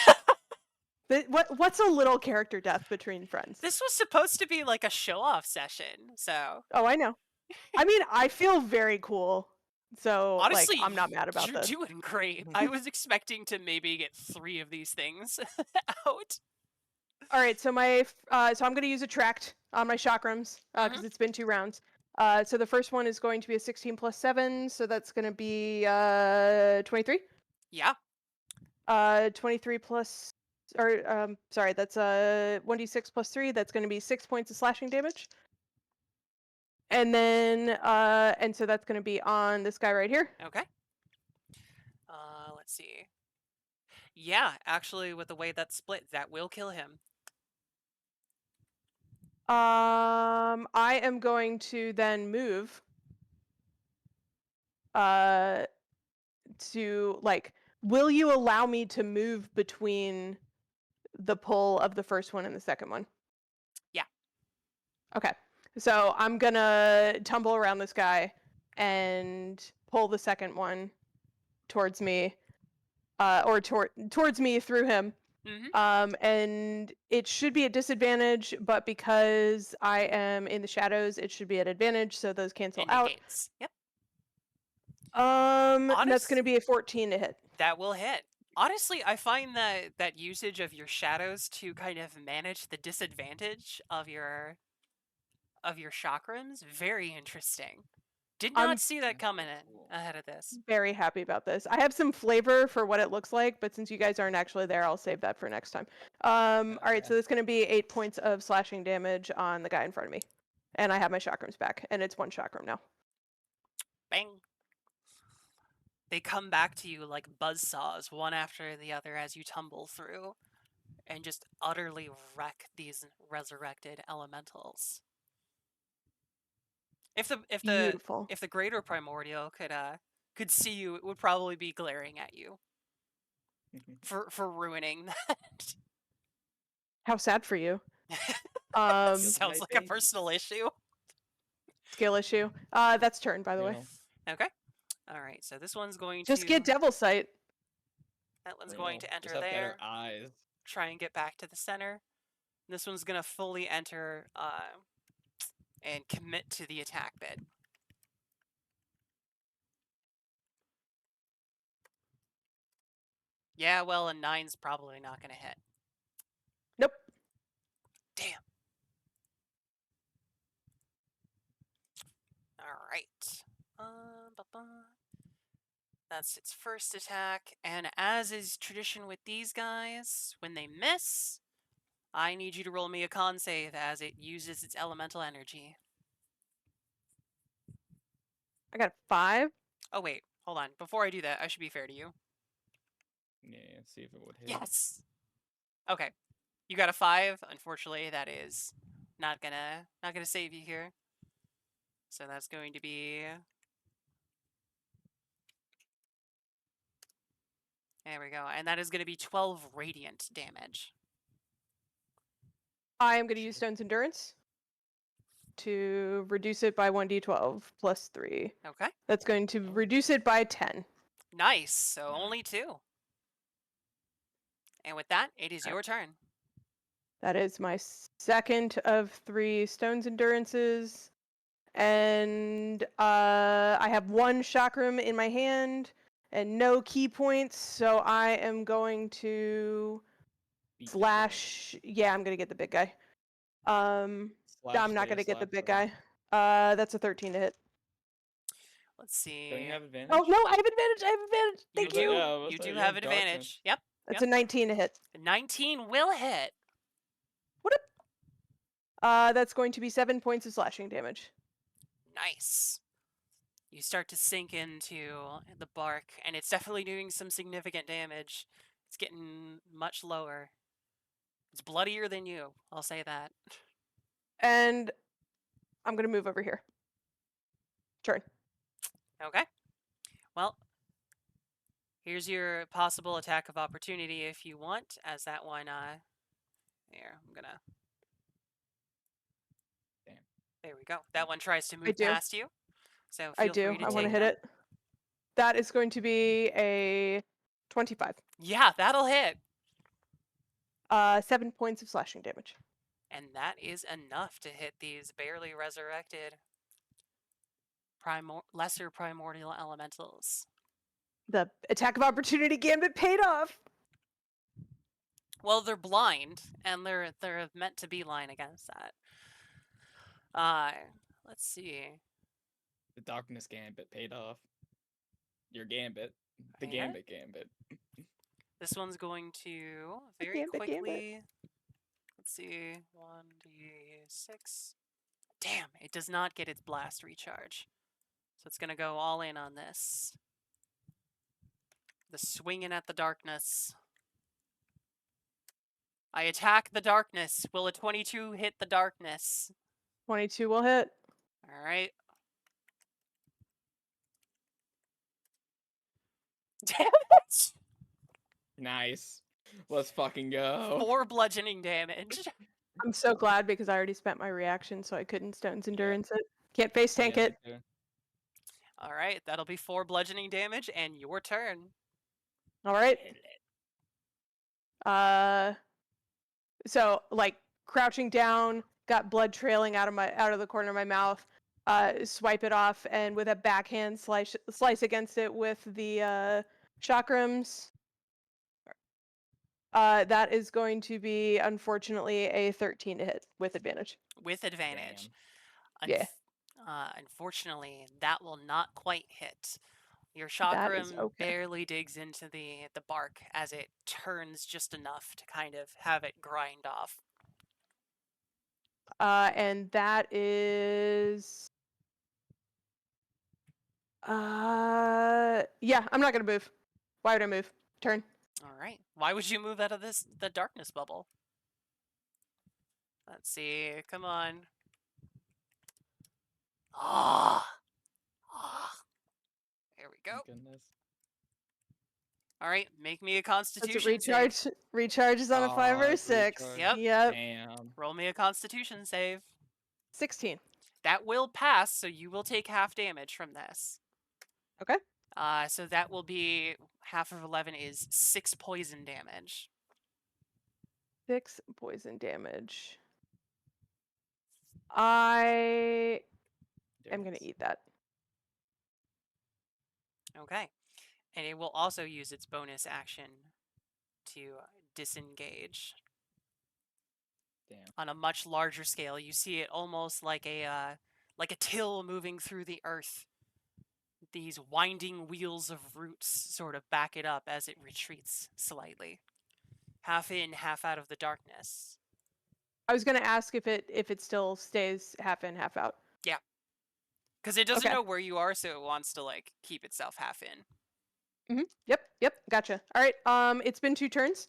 What's a little character death between friends? This was supposed to be like a show-off session, so Oh, I know. I mean, I feel very cool. So, honestly, like, I'm not mad about you're this. doing great. I was expecting to maybe get 3 of these things out. All right, so so I'm going to use Attract on my chakrams because it's been 2 rounds. So the first one is going to be a 16 plus 7, so that's going to be 23. Yeah. 23 plus, or sorry, that's 1d6 plus 3. That's going to be 6 points of slashing damage. And then, and so that's going to be on this guy right here. Okay. Let's see. Yeah, actually, with the way that's split, that will kill him. I am going to then move. To like, will you allow me to move between the pull of the first one and the second one? Yeah. Okay. So I'm gonna tumble around this guy and pull the second one towards me, or towards me through him. And it should be at disadvantage, but because I am in the shadows, it should be at advantage, so those cancel It out. negates. Yep. That's gonna be a 14 to hit. That will hit. Honestly, I find that usage of your shadows to kind of manage the disadvantage of your chakrams very interesting. Did not see that coming ahead of this. Very happy about this. I have some flavor for what it looks like, but since you guys aren't actually there, I'll save that for next time. All right, so it's going to be 8 points of slashing damage on the guy in front of me. And I have my chakrams back, and it's 1 chakram now. They come back to you like buzzsaws, one after the other, as you tumble through, and just utterly wreck these resurrected elementals. If Beautiful. the greater primordial could see you, it would probably be glaring at you for ruining that. How sad for you. Sounds like a personal issue. Skill issue. That's turn, by the way. Okay. All right. So this one's going Just to get Devil Sight. that one's going to enter Just have better there. eyes. Try and get back to the center. This one's gonna fully enter and commit to the attack bit. Yeah, well, a 9's probably not gonna hit. Nope. Damn. All right. That's its first attack, and as is tradition with these guys, when they miss, I need you to roll me a con save as it uses its elemental energy. I got a 5. Oh wait, hold on. Before I do that, I should be fair to you. Yeah, see if it would hit. Yes. Okay. You got a 5. Unfortunately, that is not gonna save you here. So that's going to be. There we go. And that is going to be 12 radiant damage. I am going to use Stone's Endurance to reduce it by 1d12 plus 3. Okay. That's going to reduce it by 10. Nice. So only 2. And with that, it is your turn. That is my second of 3 Stone's Endurances. And I have 1 chakram in my hand and no key points, so I am going to slash. Yeah, I'm going to get the big guy. I'm not going to get the big guy. That's a 13 to hit. Let's see. Don't you have advantage? Oh, no, I have advantage. I have advantage. Thank you. You do have advantage. Yep. That's a 19 to hit. 19 will hit. What that's going to be 7 points of slashing damage. Nice. You start to sink into the bark, and it's definitely doing some significant damage. It's getting much lower. It's bloodier than you, I'll say that. And I'm going to move over here. Turn. Okay. Well, here's your possible attack of opportunity if you want, as that one, here, I'm gonna... Damn. There we go. That one tries to move do. past you. So I feel do. free to I want to take hit that. it. That is going to be a 25. Yeah, that'll hit. 7 points of slashing damage. And that is enough to hit these barely resurrected lesser primordial elementals. The attack of opportunity gambit paid off. Well, they're blind, and they're meant to be line against that. Let's see. The darkness gambit paid off. Your gambit. The Yeah. gambit. This one's going to very Gambit, quickly. Let's see. 1d6. Damn, it does not get its blast recharge. So it's going to go all in on this. The swinging at the darkness. I attack the darkness. Will a 22 hit the darkness? 22 will hit. All right. Damn it! Nice. Let's fucking go. 4 bludgeoning damage. I'm so glad because I already spent my reaction, so I couldn't Stone's Endurance it. Can't face tank Yeah, it. me too. All right, that'll be 4 bludgeoning damage, and your turn. All right. So like crouching down, got blood trailing out of the corner of my mouth. Swipe it off, and with a backhand slice against it with the chakrams. That is going to be, unfortunately, a 13 to hit with advantage. With advantage. Yeah. Unfortunately, that will not quite hit. Your That is chakram okay. barely digs into the bark as it turns just enough to kind of have it grind off. And that is Yeah, I'm not gonna move. Why would I move? Turn. All right. Why would you move out of the darkness bubble? Let's see. Come on. Ah. Ah. There we go. Goodness. All right. Make me a Does it Constitution save. recharges on a 5 or a it's 6. recharged. Yep. Yep. Damn. Roll me a Constitution save. 16. That will pass, so you will take half damage from this. Okay. So that will be half of 11 is 6 poison damage. 6 poison damage. I am gonna Goodness. eat that. Okay. And it will also use its bonus action to disengage. Damn. On a much larger scale, you see it almost like a till moving through the earth. These winding wheels of roots sort of back it up as it retreats slightly. Half in, half out of the darkness. I was gonna ask if it still stays half in, half out. Because it doesn't Okay. know where you are, so it wants to like keep itself half in. Yep, gotcha. All right, it's been 2 turns.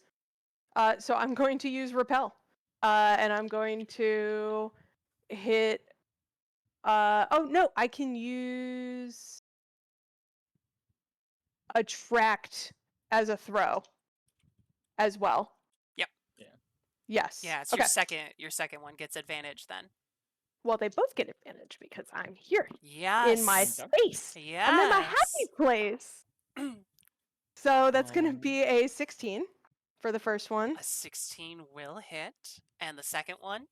So I'm going to use repel. And I'm going to hit oh no, I can use attract as a throw as well. Yep. Yeah. Yes. Yeah, it's okay. your second one gets advantage then. Well, they both get advantage because I'm here Yes. in my Okay. space. Yes. I'm in my happy place. So that's going to Um, be a 16 for the first one. A 16 will hit. And the second one?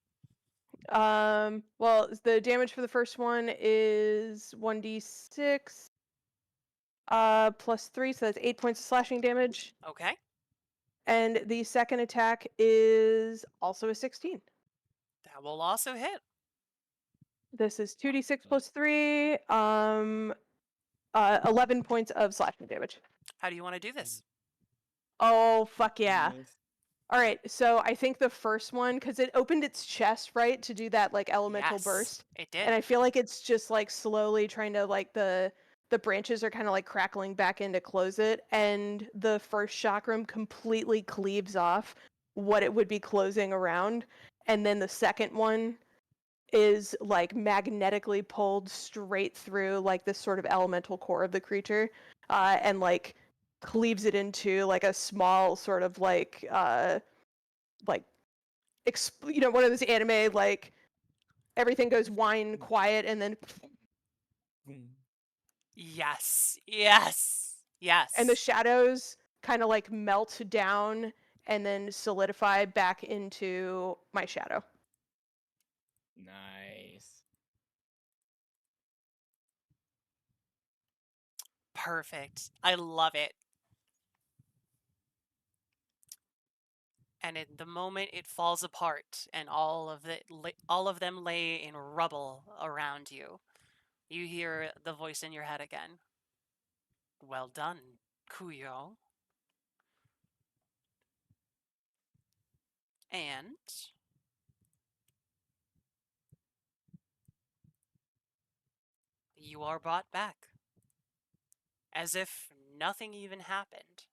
Well, the damage for the first one is 1d6 plus 3, so that's 8 points of slashing damage. Okay. And the second attack is also a 16. That will also hit. This is 2d6 plus 3, 11 points of slashing damage. How do you want to do this? Oh, fuck yeah. nice. All right, so I think the first one, because it opened its chest, right, to do that, like, elemental Yes, burst. it did. And I feel like it's just, like, slowly trying to, like, the branches are kind of, like, crackling back in to close it. And the first chakram completely cleaves off what it would be closing around. And then the second one is, like, magnetically pulled straight through, like, this sort of elemental core of the creature. And, like, cleaves it into like a small sort of like one of those anime like everything goes wine quiet and then Yes. Yes. Yes. and the shadows kind of like melt down and then solidify back into my shadow. Nice. Perfect. I love it. And in the moment it falls apart and all of them lay in rubble around you, you hear the voice in your head again. Well done, Kuyo. And you are brought back as if nothing even happened.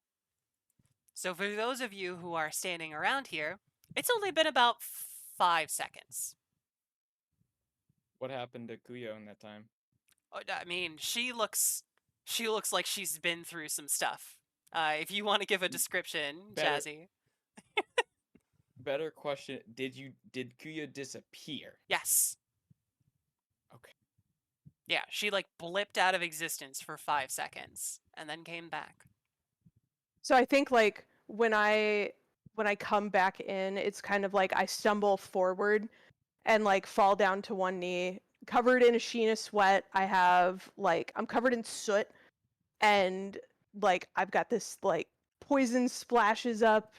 So for those of you who are standing around here, it's only been about 5 seconds. What happened to Kuyo in that time? I mean, she looks like she's been through some stuff. If you want to give a description, Better. Jazzy. Better question. Did Kuyo disappear? Yes. Okay. Yeah, she like blipped out of existence for 5 seconds and then came back. So I think like when I come back in, it's kind of like I stumble forward and like fall down to one knee, covered in a sheen of sweat. I'm covered in soot and like I've got this like poison splashes up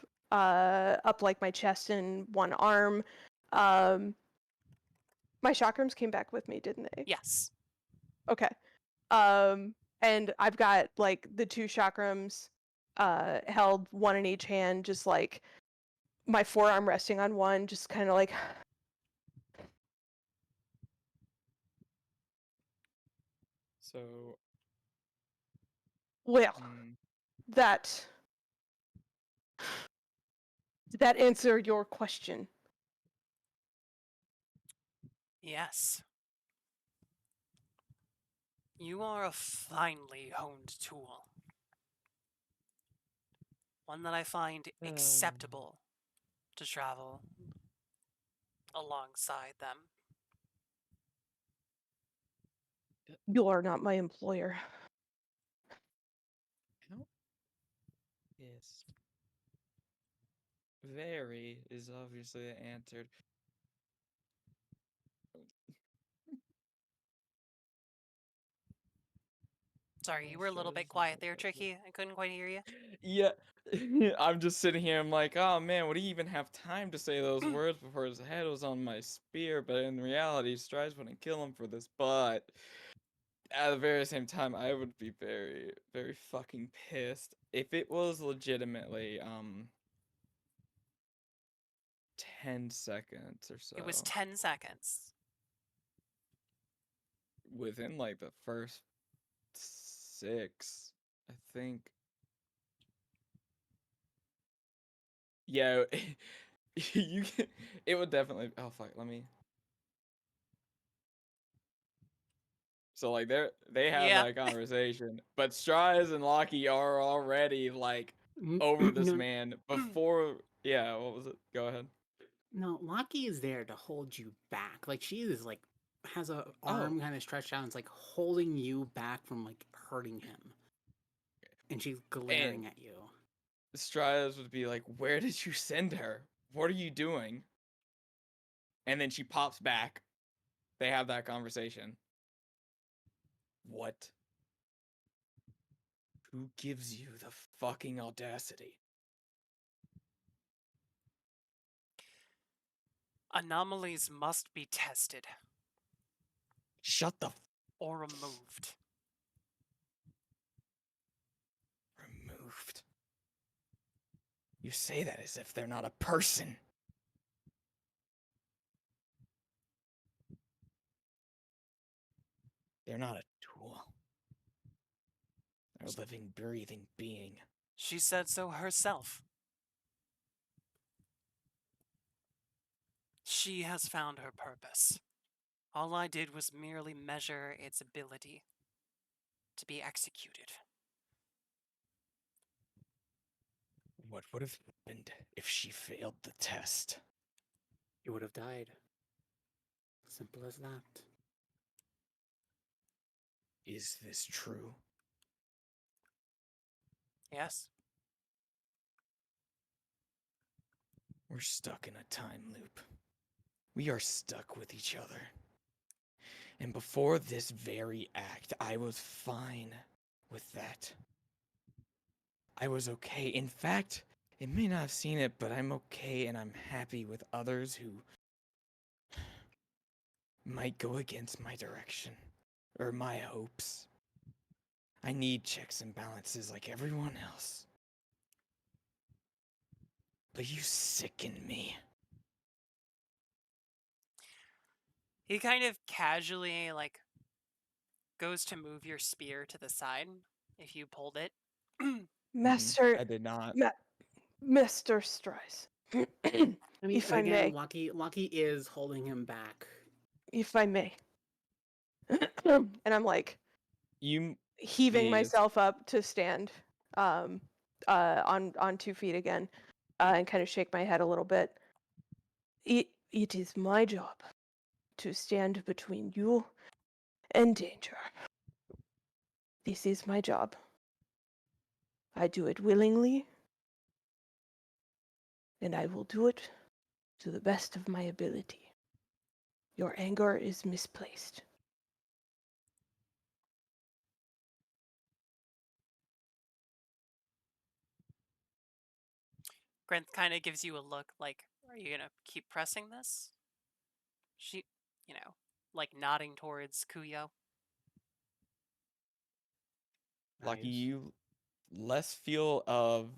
like my chest and one arm. My chakrams came back with me, didn't they? Yes. Okay. And I've got like the 2 chakrams held one in each hand, just like my forearm resting on one, just kind of like So Well, Hmm. that did that answer your question? Yes. You are a finely honed tool. One that I find acceptable to travel alongside them. You are not my employer. How pissed? Very is obviously the answer. Sorry, you were a little bit quiet there, Tricky. I couldn't quite hear you. Yeah, I'm just sitting here. I'm like, oh man, would he even have time to say those words before his head was on my spear? But in reality, Strides wouldn't kill him for this. But at the very same time, I would be very, very fucking pissed if it was legitimately 10 seconds or so. It was 10 seconds. Within like the first 6, I think. Yeah, you can, it would definitely. Oh fuck, let me. So like they have Yeah. that conversation, but Strides and Loki are already like N- over this no, man before. Yeah, what was it? Go ahead. no, Lockie is there to hold you back. Like she is like has a Oh, arm kind of stretched out and it's like holding you back from like hurting him. And she's and glaring at you. Strides would be like, "Where did you send her? What are you doing?" And then she pops back. They have that conversation. What? Who gives you the fucking audacity? Anomalies must be tested Shut the or removed. removed. You say that as if they're not a person. They're not a tool. They're a living, breathing being. She said so herself. She has found her purpose. All I did was merely measure its ability to be executed. What would have happened if she failed the test? You would have died. Simple as that. Is this true? Yes? We're stuck in a time loop. We are stuck with each other. And before this very act, I was fine with that. I was okay. In fact, it may not have seen it, but I'm okay and I'm happy with others who might go against my direction or my hopes. I need checks and balances like everyone else. But you sicken me. He kind of casually, like, goes to move your spear to the side if you pulled it. Master, I did not. Mr. Strice. I mean, If I again, may, Lockie is holding him back. if I may. And I'm like You heaving yes. myself up to stand on 2 feet again, and kind of shake my head a little bit. It is my job to stand between you and danger. This is my job. I do it willingly, and I will do it to the best of my ability. Your anger is misplaced. Grenth kind of gives you a look like, are you going to keep pressing this? She, like nodding towards Kuyo. Lucky Nice. you less feel of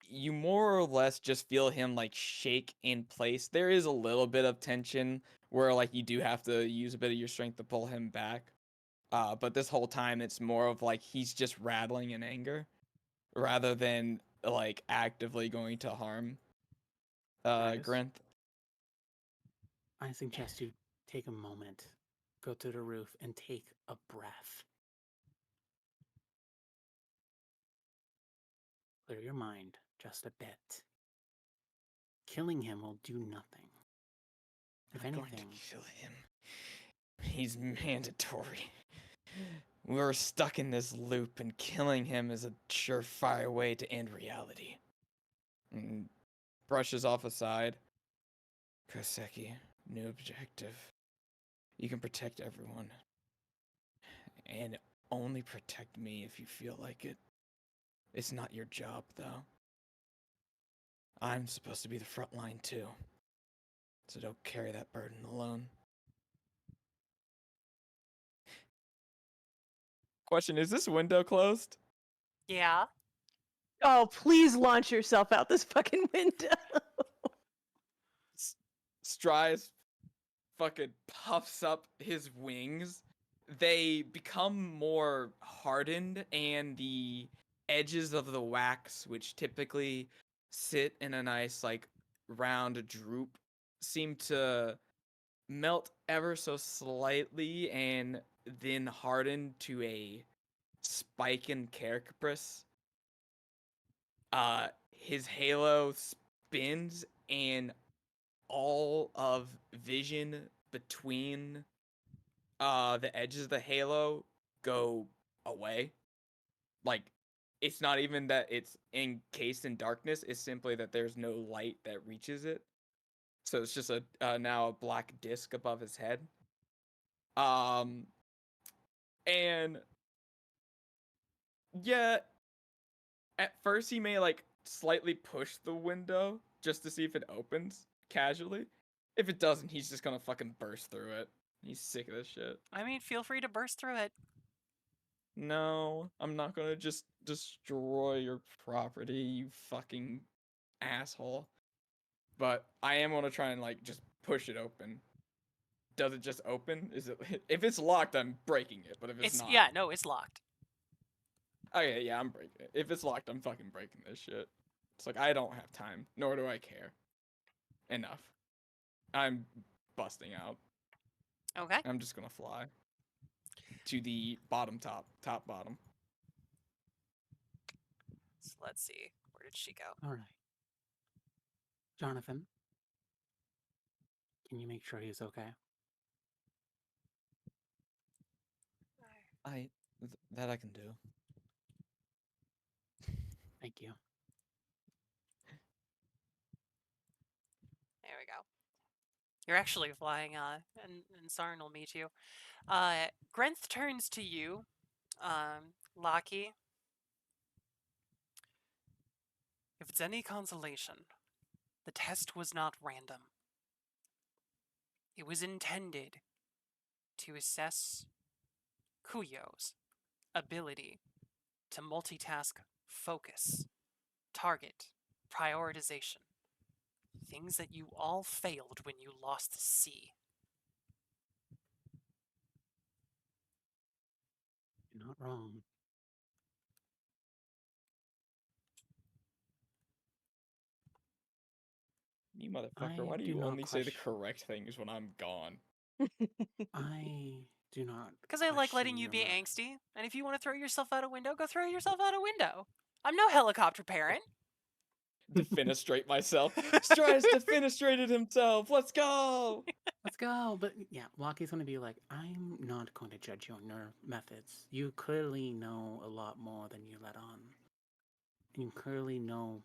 you more or less just feel him like shake in place. There is a little bit of tension where like you do have to use a bit of your strength to pull him back. But this whole time it's more of like he's just rattling in anger rather than like actively going to harm Nice. Grinth. I suggest you take a moment, go to the roof, and take a breath. Clear your mind just a bit. Killing him will do nothing. If I'm going anything, to kill him. He's mandatory. We're stuck in this loop, and killing him is a surefire way to end reality. And brushes off aside. Koseki, new objective. You can protect everyone. And only protect me if you feel like it. It's not your job, though. I'm supposed to be the front line, too. So don't carry that burden alone. Question, is this window closed? Yeah. Oh, please launch yourself out this fucking window. Stryes fucking puffs up his wings. They become more hardened, and the edges of the wax, which typically sit in a nice, like, round droop, seem to melt ever so slightly and then harden to a spike and carapace. His halo spins, and all of vision between the edges of the halo go away. Like, it's not even that it's encased in darkness, it's simply that there's no light that reaches it. So it's just a now a black disc above his head. And yeah, at first he may like slightly push the window just to see if it opens casually. If it doesn't, he's just gonna fucking burst through it. He's sick of this shit. I mean, feel free to burst through it. No, I'm not gonna just destroy your property, you fucking asshole. But I am gonna try and like just push it open. Does it just open? Is it if it's locked, I'm breaking it. But if it's not, Yeah, no, it's locked. okay, yeah, I'm breaking it. If it's locked, I'm fucking breaking this shit. It's like I don't have time, nor do I care. Enough. I'm busting out. Okay. I'm just gonna fly to the top bottom. So let's see. Where did she go? all right. Jonathan, can you make sure he's okay? That I can do. Thank you. There we go. You're actually flying, and Sarn will meet you. Grenth turns to you, Locky. If it's any consolation, the test was not random. It was intended to assess Kuyo's ability to multitask, focus, target, prioritization. Things that you all failed when you lost C. You're not wrong. You motherfucker, I why do do you not only say the question- correct things when I'm gone? I do not. Because I like letting question you your be motive. angsty, and if you want to throw yourself out a window, go throw yourself out a window. I'm no helicopter parent. Defenestrate myself. Stryes defenestrated himself. Let's go. Let's go. But yeah, Lucky's gonna be like, I'm not going to judge you on your methods. You clearly know a lot more than you let on. And you clearly know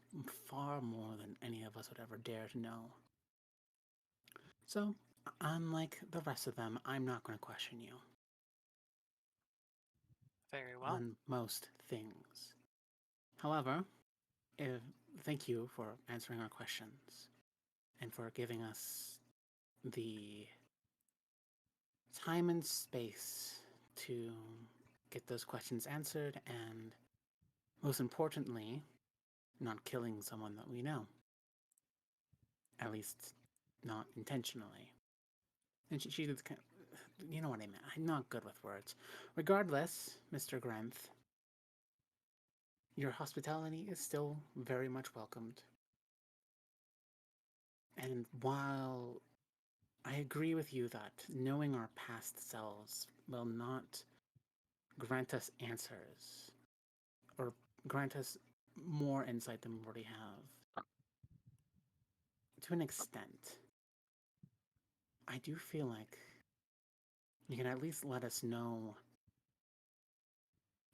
far more than any of us would ever dare to know. So, unlike the rest of them, I'm not going to question you Very well. on most things. However, if, thank you for answering our questions and for giving us the time and space to get those questions answered, and most importantly, not killing someone that we know. At least, not intentionally. And she you know what I meant. I'm not good with words. Regardless, Mr. Grenth, your hospitality is still very much welcomed. And while I agree with you that knowing our past selves will not grant us answers or grant us more insight than we already have, to an extent, I do feel like you can at least let us know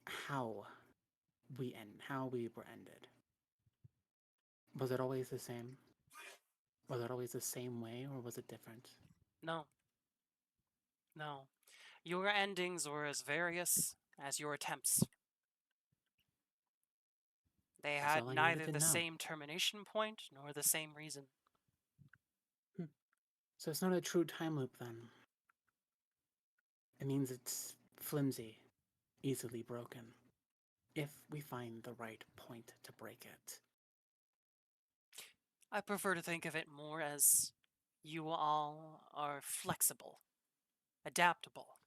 how how we were ended. Was it always the same? Was it always the same way, or was it different? No, no. Your endings were as various as your attempts. They That's had all I needed neither to the know. same termination point nor the same reason. So it's not a true time loop then. It means it's flimsy, easily broken, if we find the right point to break it. I prefer to think of it more as you all are flexible, adaptable.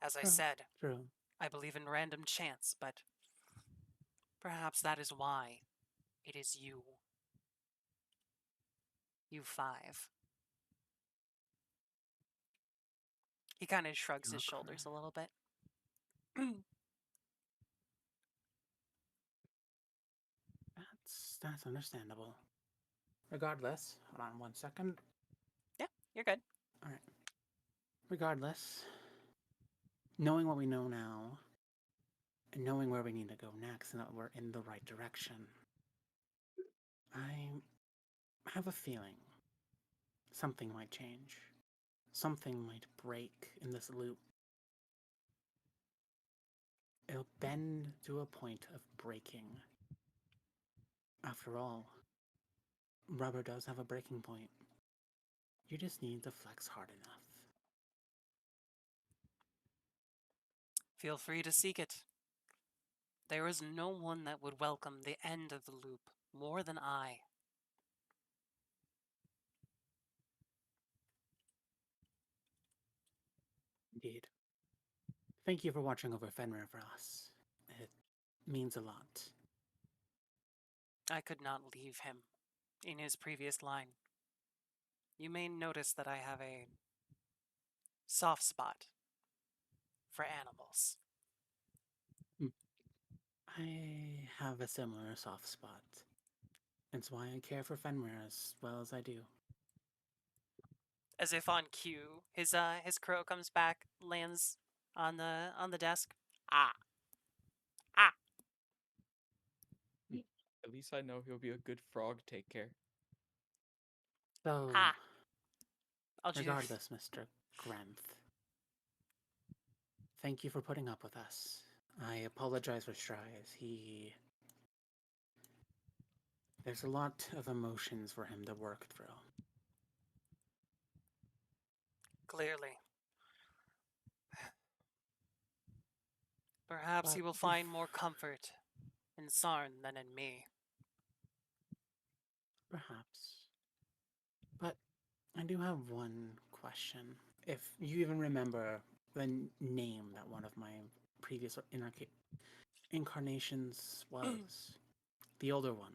As I True, said, true. I believe in random chance, but perhaps that is why it is you. You five. He kind of shrugs his You're shoulders correct. a little bit. That's understandable. Regardless, hold on 1 second. Yeah, you're good. All right. Regardless, knowing what we know now, and knowing where we need to go next, and that we're in the right direction, I have a feeling something might change. Something might break in this loop. It'll bend to a point of breaking. After all, rubber does have a breaking point. You just need to flex hard enough. Feel free to seek it. There is no one that would welcome the end of the loop more than I. Indeed. Thank you for watching over Fenrir for us. It means a lot. I could not leave him in his previous line. You may notice that I have a soft spot for animals. I have a similar soft spot. It's why I care for Fenrir as well as I do. As if on cue, his crow comes back, lands on the desk. Ah, ah. At least I know he'll be a good frog. Take care. So, Ah. I'll just regardless, Mr. Grenth, thank you for putting up with us. I apologize for Strize. There's a lot of emotions for him to work through. clearly. Perhaps But he will find more comfort in Sarn than in me. perhaps. But I do have one question. If you even remember the name that one of my previous incarnations was, the older one.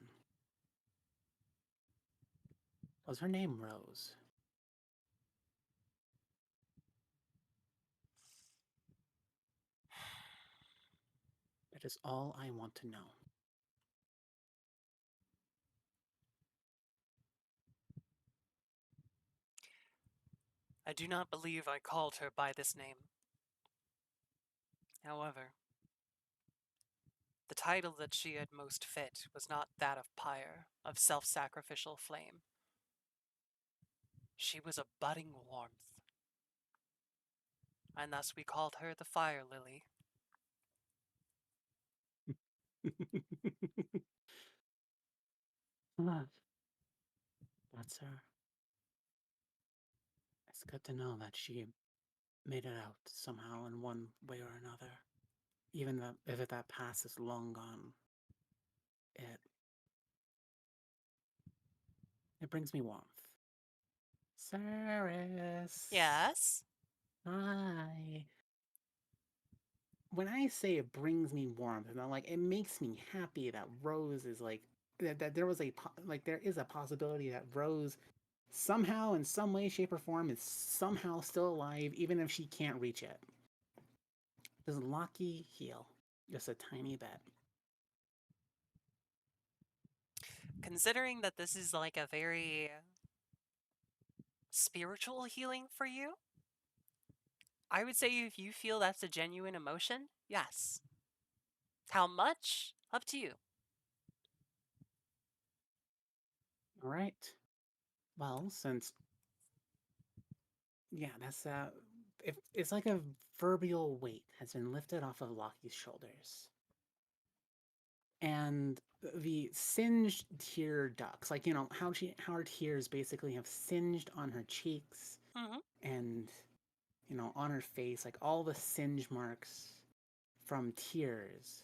Was her name Rose? It is all I want to know. I do not believe I called her by this name. However, the title that she had most fit was not that of pyre, of self-sacrificial flame. She was a budding warmth, and thus we called her the Fire Lily. Love. That's her. It's good to know that she made it out somehow in one way or another. Even if that past is long gone, it it brings me warmth. Saris. Yes. Hi. When I say it brings me warmth, and like it makes me happy that Rose is like that there was there is a possibility that Rose somehow in some way, shape, or form is somehow still alive, even if she can't reach it. Does Locky heal? Just a tiny bit. Considering that this is like a very spiritual healing for you, I would say if you feel that's a genuine emotion, yes. How much? Up to you. All right. Well, since yeah, that's if it's like a proverbial weight has been lifted off of Locky's shoulders. And the singed tear ducts, like how her tears basically have singed on her cheeks Mm-hmm. and on her face, like all the singe marks from tears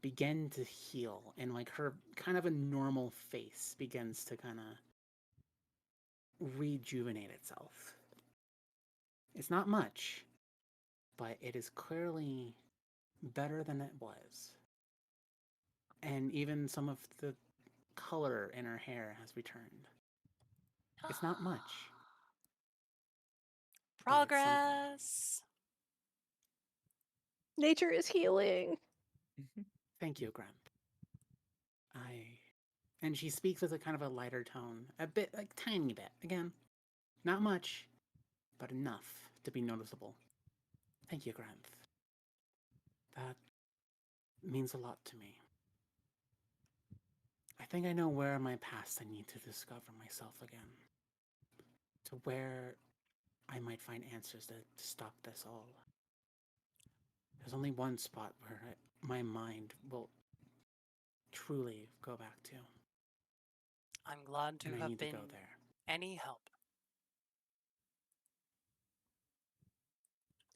begin to heal, and like her kind of a normal face begins to kind of rejuvenate itself. It's not much, but it is clearly better than it was. And even some of the color in her hair has returned. It's not much, but it's something. Progress. Nature is healing. Thank you, Grant. And she speaks with a kind of a lighter tone, a bit, like tiny bit. Again, not much, but enough to be noticeable. Thank you, Grant. That means a lot to me. I think I know where in my past I need to discover myself again. To where I might find answers to stop this all. There's only one spot where my mind will truly go back to. I'm glad to And I have need to been go there. any help.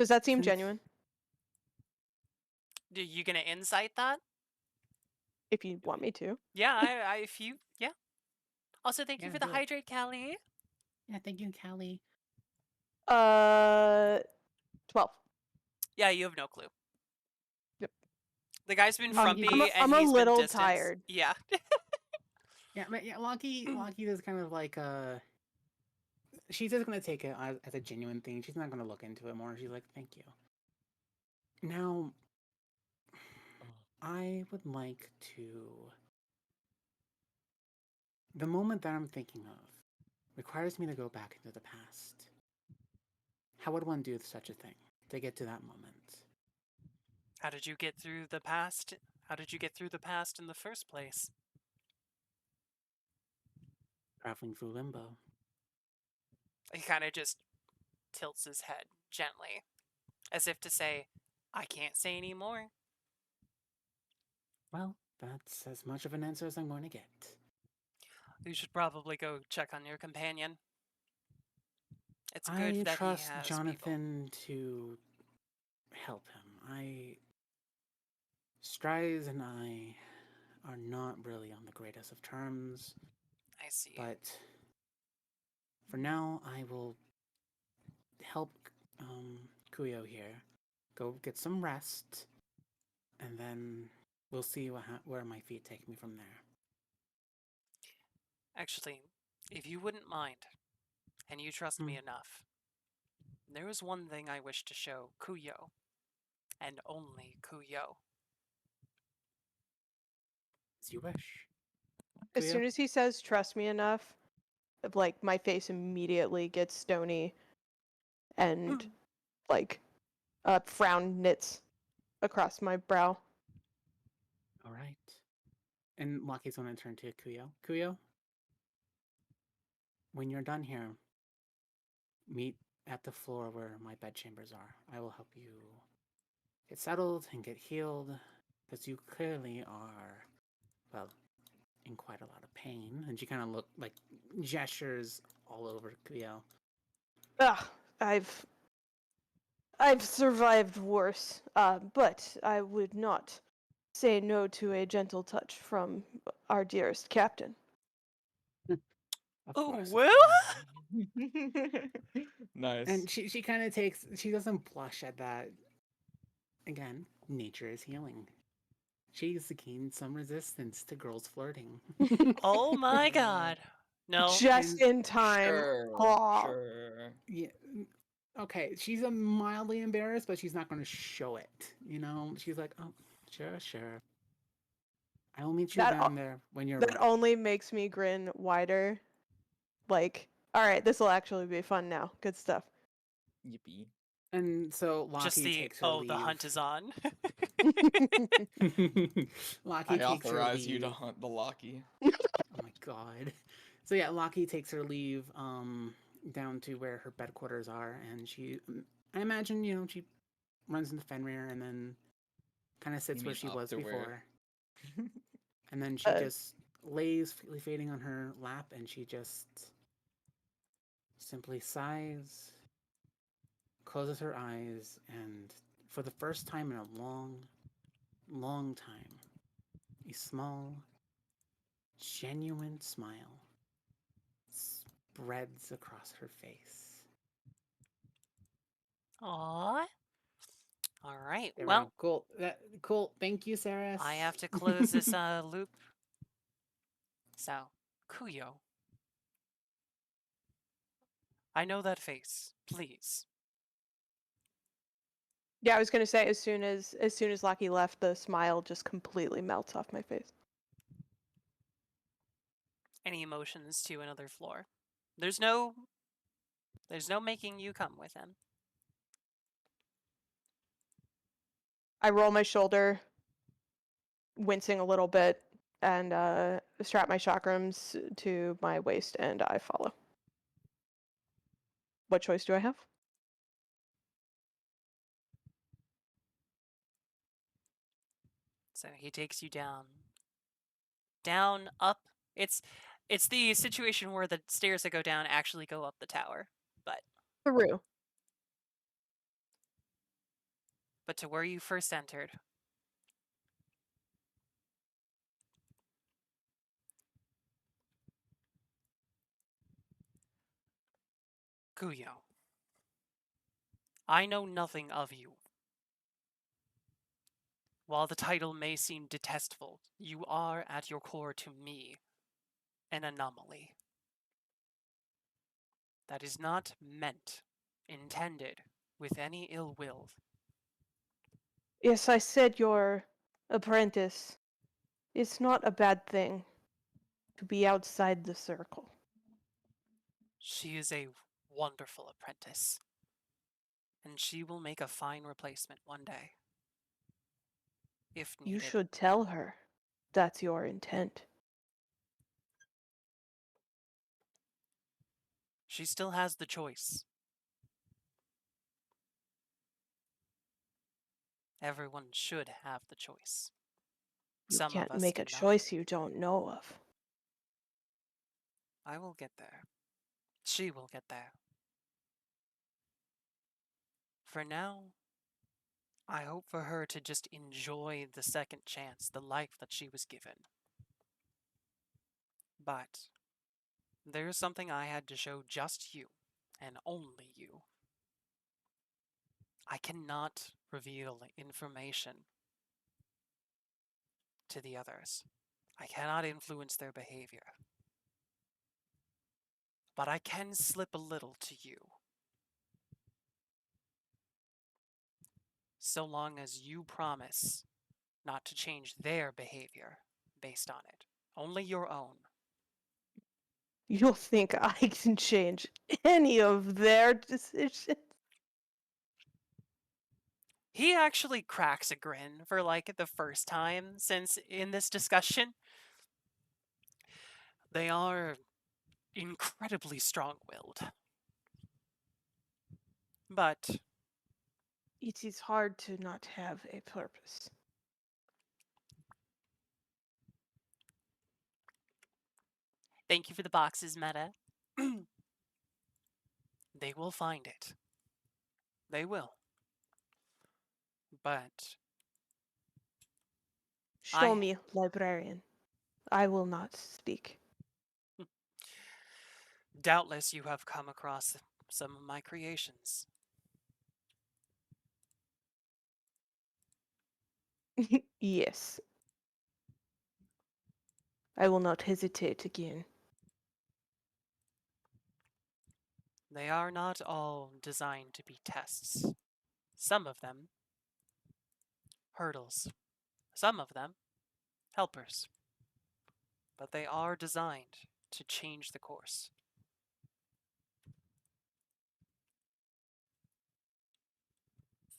Does that seem Since- genuine? Are you gonna insight that? If you want me to. Yeah, if you, yeah. Also, thank you Yeah, for the do it. hydrate, Callie. Yeah, thank you, Callie. 12. Yeah, you have no clue. Yep. The guy's been No, frumpy he's- and I'm a he's been little distant. tired. Yeah. Yeah, but yeah, Locky is kind of like she's just gonna take it as a genuine thing. She's not gonna look into it more. She's like, thank you. Now, I would like to. The moment that I'm thinking of requires me to go back into the past. How would one do such a thing to get to that moment? How did you get through the past? How did you get through the past in the first place? Traveling through Limbo. He kind of just tilts his head gently, as if to say, I can't say any more. Well, that's as much of an answer as I'm going to get. You should probably go check on your companion. It's I good that he trust has Jonathan to help him. Strides and I are not really on the greatest of terms, people. I see. but for now, I will help Kuyo here go get some rest, and then we'll see where my feet take me from there. Actually, if you wouldn't mind, and you trust me enough, there is one thing I wish to show Kuyo, and only Kuyo. As you wish. As Kuyo? soon as he says trust me enough, like my face immediately gets stony and like a frown knits across my brow. All right. And Lucky's going to turn to Kuyo. Kuyo, when you're done here, meet at the floor where my bed chambers are. I will help you get settled and get healed, because you clearly are, well, in quite a lot of pain. And she kind of gestures all over Kuyo. Ugh, I've survived worse, but I would not say no to a gentle touch from our dearest captain. Of Oh, course, well? Nice. And she kind of she doesn't blush at that. Again, nature is healing. She's gained some resistance to girls flirting. Oh my god. No. Just And in time. Sure. Aw. Sure. yeah, okay, she's a mildly embarrassed, but she's not going to show it. You know, she's like, oh, sure, sure. I will meet you That down there when you're That ready. only makes me grin wider. Like, all right, this will actually be fun now. Good stuff. Yippee. And so Just Lockie the takes her leave. the hunt is on. Lockie I takes her authorize you to leave. hunt the Locky. Oh my god. So yeah, Lockie takes her leave down to where her bed quarters are, and I imagine, she runs into Fenrir and then kind of sits where mean she up was to where? before. And then she Uh, just lays fading on her lap, and she just simply sighs, closes her eyes, and for the first time in a long, long time, a small, genuine smile spreads across her face. Aw. All right. There we Well, go. Cool. Cool. Thank you, Sarah. I have to close this loop. So, Kuyo. I know that face. Please. yeah, I was gonna say as soon as Lucky left, the smile just completely melts off my face. Any emotions to another floor. There's no making you come with him. I roll my shoulder, wincing a little bit, and strap my chakrams to my waist, and I follow. What choice do I have? So he takes you down. Down, up. It's the situation where the stairs that go down actually go up the tower. Through. But to where you first entered. Kuyo. I know nothing of you. While the title may seem detestable, you are, at your core to me, an anomaly. That is not meant, intended, with any ill will. Yes, I said your apprentice. It's not a bad thing to be outside the circle. She is a wonderful apprentice, and she will make a fine replacement one day. If needed. You should tell her that's your intent. She still has the choice. Everyone should have the choice. You Some can't of us make do a not. choice you don't know of. I will get there. She will get there. For now, I hope for her to just enjoy the second chance, the life that she was given. But there's something I had to show just you, and only you. I cannot reveal information to the others. I cannot influence their behavior. But I can slip a little to you. So long as you promise not to change their behavior based on it. Only your own. You'll think I can change any of their decisions. He actually cracks a grin for like the first time since in this discussion. They are incredibly strong-willed. But It is hard to not have a purpose. thank you for the boxes, Meta. They will find it. They will. But Show me, librarian. I will not speak. Doubtless you have come across some of my creations. Yes. I will not hesitate again. They are not all designed to be tests. Some of them, hurdles. Some of them, helpers. But they are designed to change the course.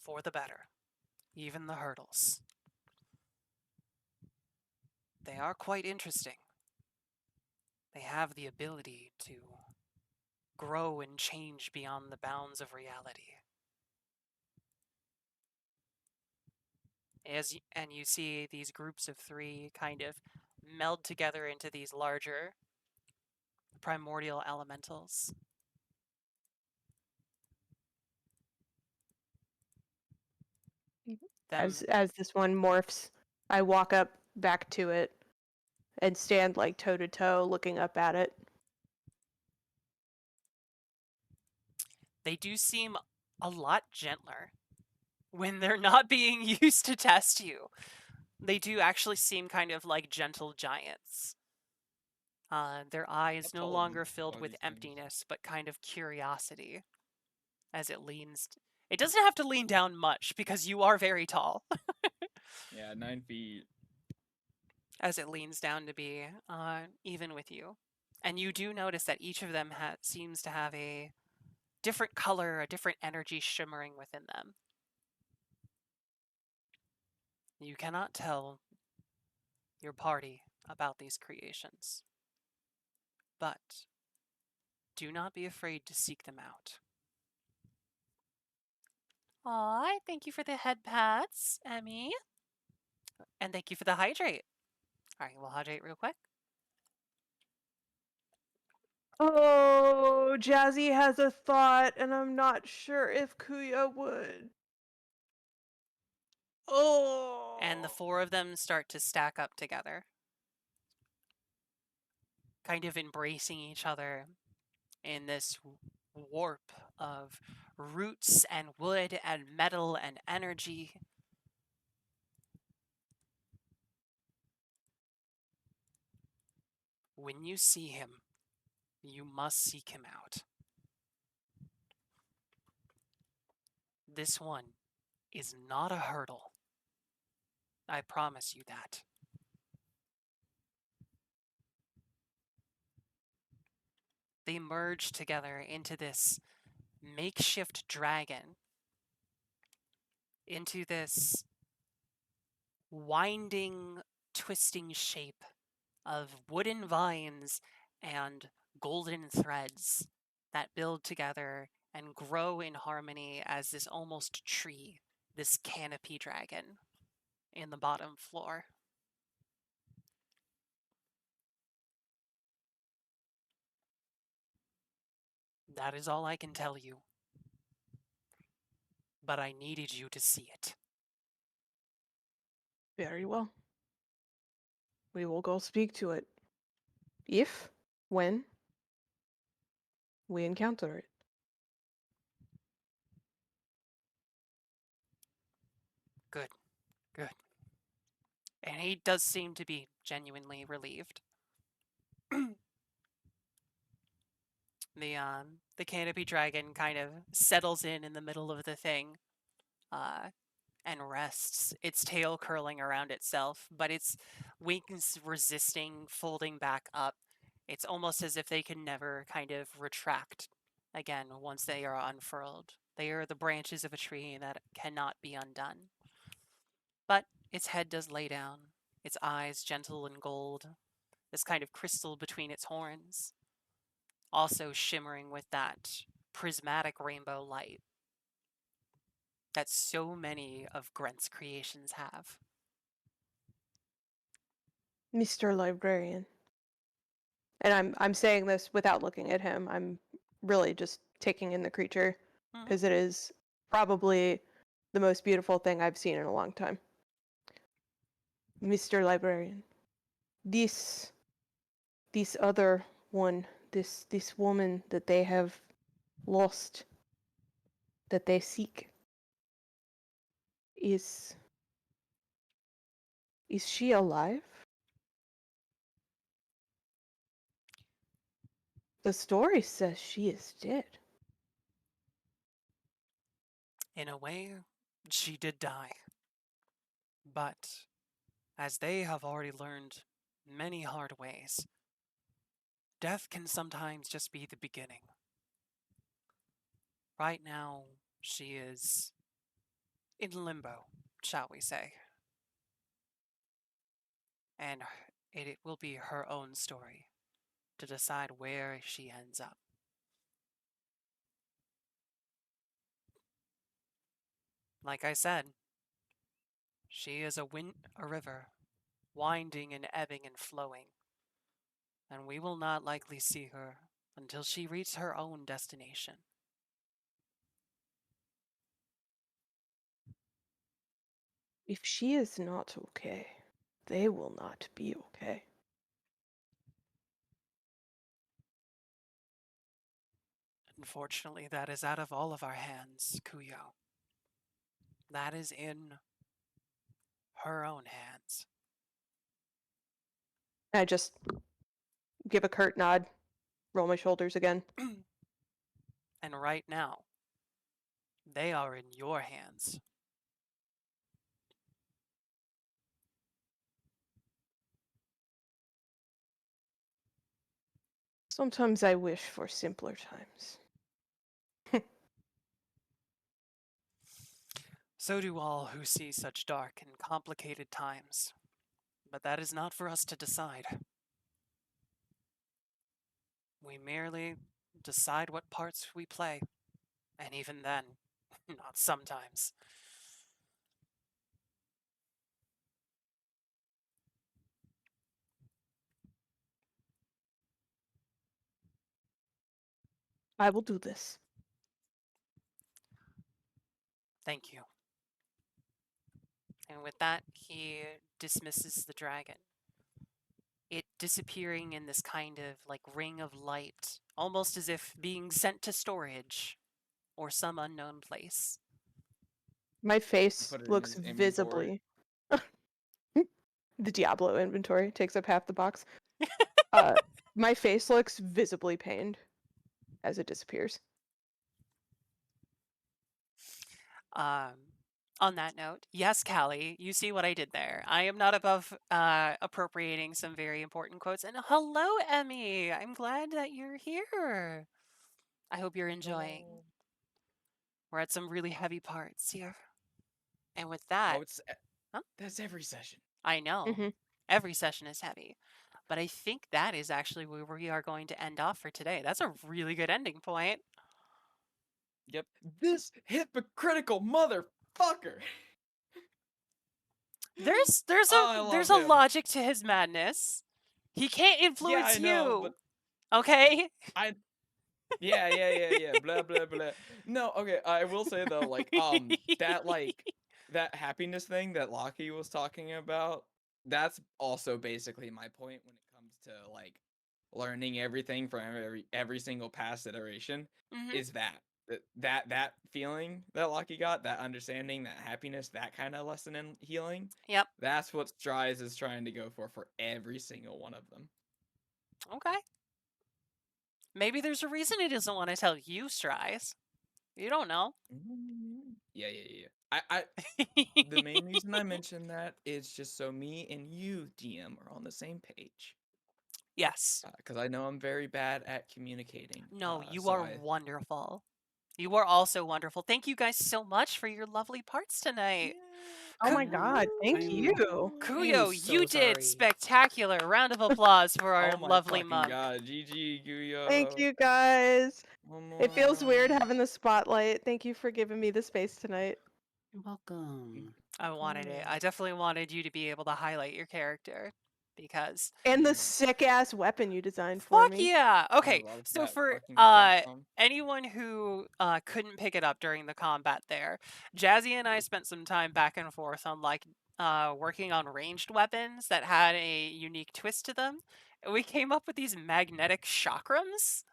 For the better. Even the hurdles. They are quite interesting. They have the ability to grow and change beyond the bounds of reality. And you see these groups of three kind of meld together into these larger primordial elementals. Them, As this one morphs, I walk up back to it and stand like toe to toe looking up at it. they do seem a lot gentler when they're not being used to test you. They do actually seem kind of like gentle giants. Their eyes How no tall longer filled are with these things? emptiness, but kind of curiosity as it leans. It doesn't have to lean down much because you are very tall. Yeah, 9 feet. As it leans down to be even with you. And you do notice that each of them seems to have a different color, a different energy shimmering within them. You cannot tell your party about these creations. But do not be afraid to seek them out. Aw, thank you for the head pats, Emmy. And thank you for the hydrate. All right, we'll hydrate real quick. Oh, Jazzy has a thought, and I'm not sure if Kuya would. Oh. And the four of them start to stack up together, kind of embracing each other in this warp of roots and wood and metal and energy. When you see him, you must seek him out. This one is not a hurdle. I promise you that. They merge together into this makeshift dragon, into this winding, twisting shape of wooden vines and golden threads that build together and grow in harmony as this almost tree, this canopy dragon in the bottom floor. That is all I can tell you. But I needed you to see it. Very well. We will go speak to it. If, when, we encounter it. Good, good. And he does seem to be genuinely relieved. The canopy dragon kind of settles in the middle of the thing, uh, and rests, its tail curling around itself, but its wings resisting folding back up. It's almost as if they can never kind of retract again once they are unfurled. They are the branches of a tree that cannot be undone. But its head does lay down, its eyes gentle and gold, this kind of crystal between its horns, also shimmering with that prismatic rainbow light that so many of Grent's creations have. Mr. Librarian. And I'm saying this without looking at him. I'm really just taking in the creature because it is probably the most beautiful thing I've seen in a long time. Mr. Librarian, this other one this woman that they have lost, that they seek, is she alive? The story says she is dead. In a way, she did die. But, as they have already learned many hard ways, death can sometimes just be the beginning. Right now, she is in limbo, shall we say. And it will be her own story to decide where she ends up. Like I said, she is a river, winding and ebbing and flowing, and we will not likely see her until she reaches her own destination. If she is not okay, they will not be okay. Unfortunately, that is out of all of our hands, Kuyo. That is in her own hands. I just give a curt nod, roll my shoulders again. And right now, they are in your hands. Sometimes I wish for simpler times. So do all who see such dark and complicated times. But that is not for us to decide. We merely decide what parts we play. And even then, not sometimes. I will do this. Thank you. And with that, he dismisses the dragon. It disappearing in this kind of like ring of light, almost as if being sent to storage or some unknown place. My face Put it in looks his inventory. visibly. The Diablo inventory takes up half the box. My face looks visibly pained as it disappears. On that note, yes, Callie, you see what I did there. I am not above appropriating some very important quotes. And hello, Emmy. I'm glad that you're here. I hope you're enjoying. We're at some really heavy parts here. And with that, Oh, it's Huh? that's every session. I know Mhm. every session is heavy. But I think that is actually where we are going to end off for today. That's a really good ending point. Yep. This hypocritical motherfucker. There's Oh, I there's love a him. logic to his madness. He can't Yeah, influence I know, you. but Okay? yeah. Blah blah blah. No, okay. I will say though, that happiness thing that Lockie was talking about. That's also basically my point when it comes to like learning everything from every single past iteration. Mhm. Is that feeling that Lockie got, that understanding, that happiness, that kind of lesson in healing. Yep. That's what Strides is trying to go for every single one of them. Okay. Maybe there's a reason he doesn't want to tell you, Stries. You don't know. Yeah. The main reason I mentioned that is just so me and you, DM, are on the same page. Yes. Because I know I'm very bad at communicating. No, you so are wonderful. You are also wonderful. Thank you guys so much for your lovely parts tonight. Oh my Ku- god, thank I'm- you. Kuyo, so you did sorry. spectacular. Round of applause for our Oh my lovely fucking monk. god, GG Guyo. Thank you guys. One It feels weird more. having the spotlight. Thank you for giving me the space tonight. You're welcome. I wanted it. I definitely wanted you to be able to highlight your character because And the Yeah. sick ass weapon you designed for fuck me. yeah. I Okay, love so that for fucking platform. anyone who couldn't pick it up during the combat there, Jazzy and I spent some time back and forth on like working on ranged weapons that had a unique twist to them. we came up with these magnetic chakrams,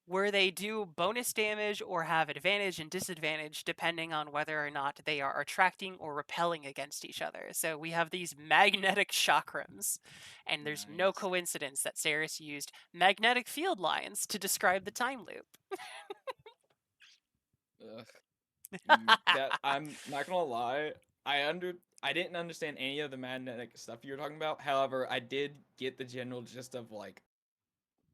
where they do bonus damage or have advantage and disadvantage depending on whether or not they are attracting or repelling against each other. So we have these magnetic chakrams, and there's no Nice. coincidence that Saris used magnetic field lines to describe the time loop. Ugh. That I'm not gonna lie. I didn't understand any of the magnetic stuff you were talking about. However, I did get the general gist of like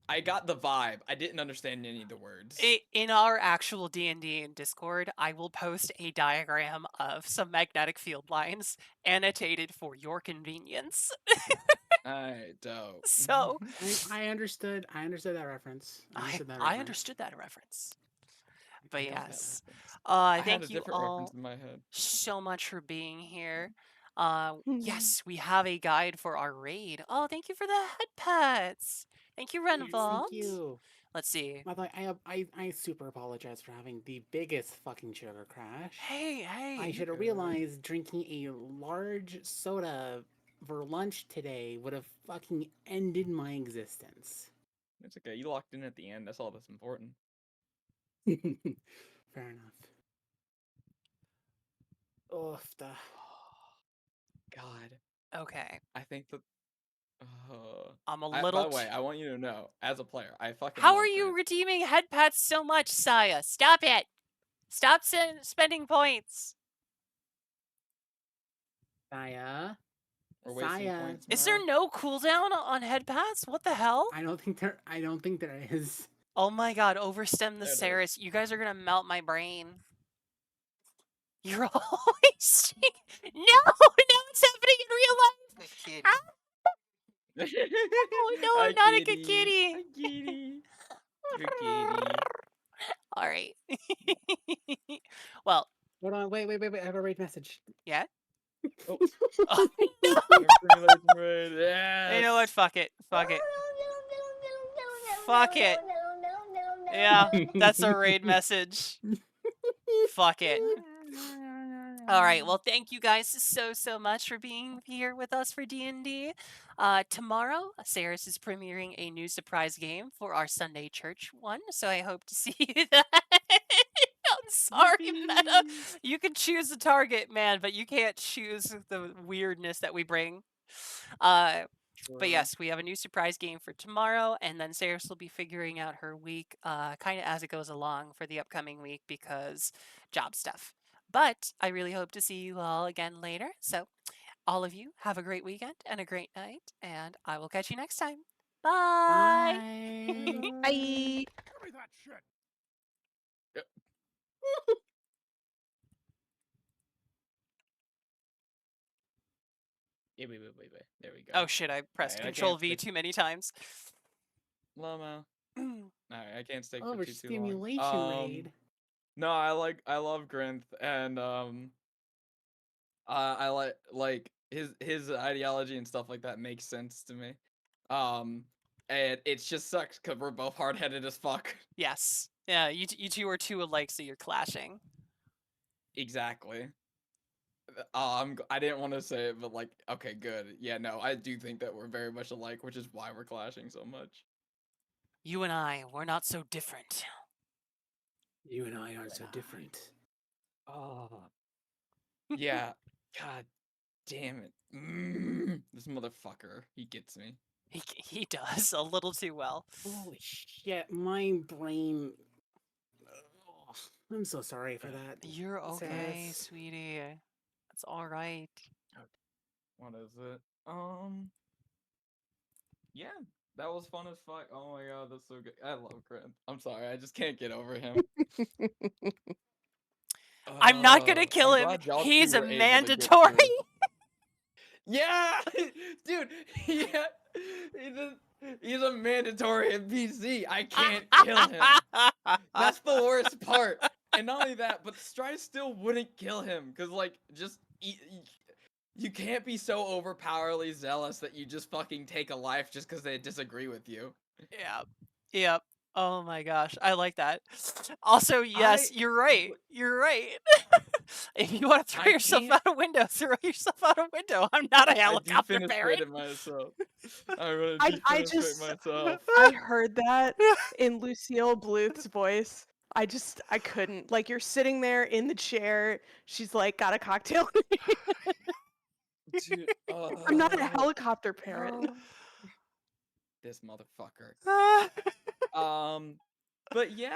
I got the vibe. I didn't understand any of the words. In our actual D&D in Discord, I will post a diagram of some magnetic field lines annotated for your convenience. I don't. So I understood that reference. I understood that reference. But I got that yes, reference. I had a thank you different reference all in my head. so much for being here. Hmm. Yes, we have a guide for our raid. Oh, thank you for the head pets. Thank you, Renvault. Thank you. Let's see. By the way, I super apologize for having the biggest fucking sugar crash. Hey, I should have realized drinking a large soda for lunch today would have fucking ended my existence. It's okay. You locked in at the end. That's all that's important. Fair enough. Oh, the... God, Okay, I think that. I'm a By little. the way, I want you to know, as a player, I fucking. How love are you Grant. redeeming head pets so much, Saya? Stop it! Stop spending points. Saya? We're wasting Saya. points. Is there no cooldown on head pats? What the hell? I don't think there is. Oh my god, overstem the There it is. Saris. You guys are gonna melt my brain. You're always no, it's happening in real life. Oh no, Hi, I'm not a good kitty. kitty. Hi, kitty. Good kitty. All right. Well, Hold on, wait. I have a raid message. yeah. Oh. Oh, no. Yes. You know what? Fuck it. Fuck it. Fuck it. Yeah, that's a raid message. Fuck it. All right. Well, thank you guys so much for being here with us for D&D. Tomorrow, Saris is premiering a new surprise game for our Sunday church one, so I hope to see that. I'm sorry, Meta. You can choose the target, man, but you can't choose the weirdness that we bring. But yes, we have a new surprise game for tomorrow, and then Saris will be figuring out her week kind of as it goes along for the upcoming week because job stuff. But I really hope to see you all again later. So, all of you have a great weekend and a great night, and I will catch you next time. Bye. Bye. Give me that shit. Yeah, wait. There we go. Oh shit, I pressed Alright, I Control can't V stick- too many times. Llama. Alright, I can't stick for too long. Overstimulation raid. No, I love Grinth, and I like his ideology and stuff like that makes sense to me. And it just sucks because we're both hard headed as fuck. Yes. Yeah, you two are too alike, so you're clashing. Exactly. I didn't want to say it, but like, okay, good. Yeah, no, I do think that we're very much alike, which is why we're clashing so much. You and I, we're not so different. You and I aren't so different. Oh. Yeah. God damn it. This motherfucker. He gets me. He does a little too well. Holy shit, my brain. Ugh, I'm so sorry for that. You're okay, Saris. sweetie. That's all right. What is it? Yeah, that was fun as fuck. Oh my god, that's so good. I love Grant. I'm sorry, I just can't get over him. I'm not gonna kill I'm him. glad y'all He's two a were able to get mandatory. through it. Yeah, dude. Yeah, he's a mandatory NPC. I can't kill him. That's the worst part. And not only that, but Strife still wouldn't kill him because, like, just you can't be so overpowerly zealous that you just fucking take a life just because they disagree with you. Yep. Oh my gosh, I like that. Also, yes, you're right. You're right. If you want to throw I yourself can't- out a window, throw yourself out a window. I'm not a I helicopter defenestrated parent. myself. I really I defenestrate just- myself. I heard that in Lucille Bluth's voice. I couldn't. Like, you're sitting there in the chair. She's like, got a cocktail. Dude, I'm not a helicopter parent. This motherfucker. But yeah.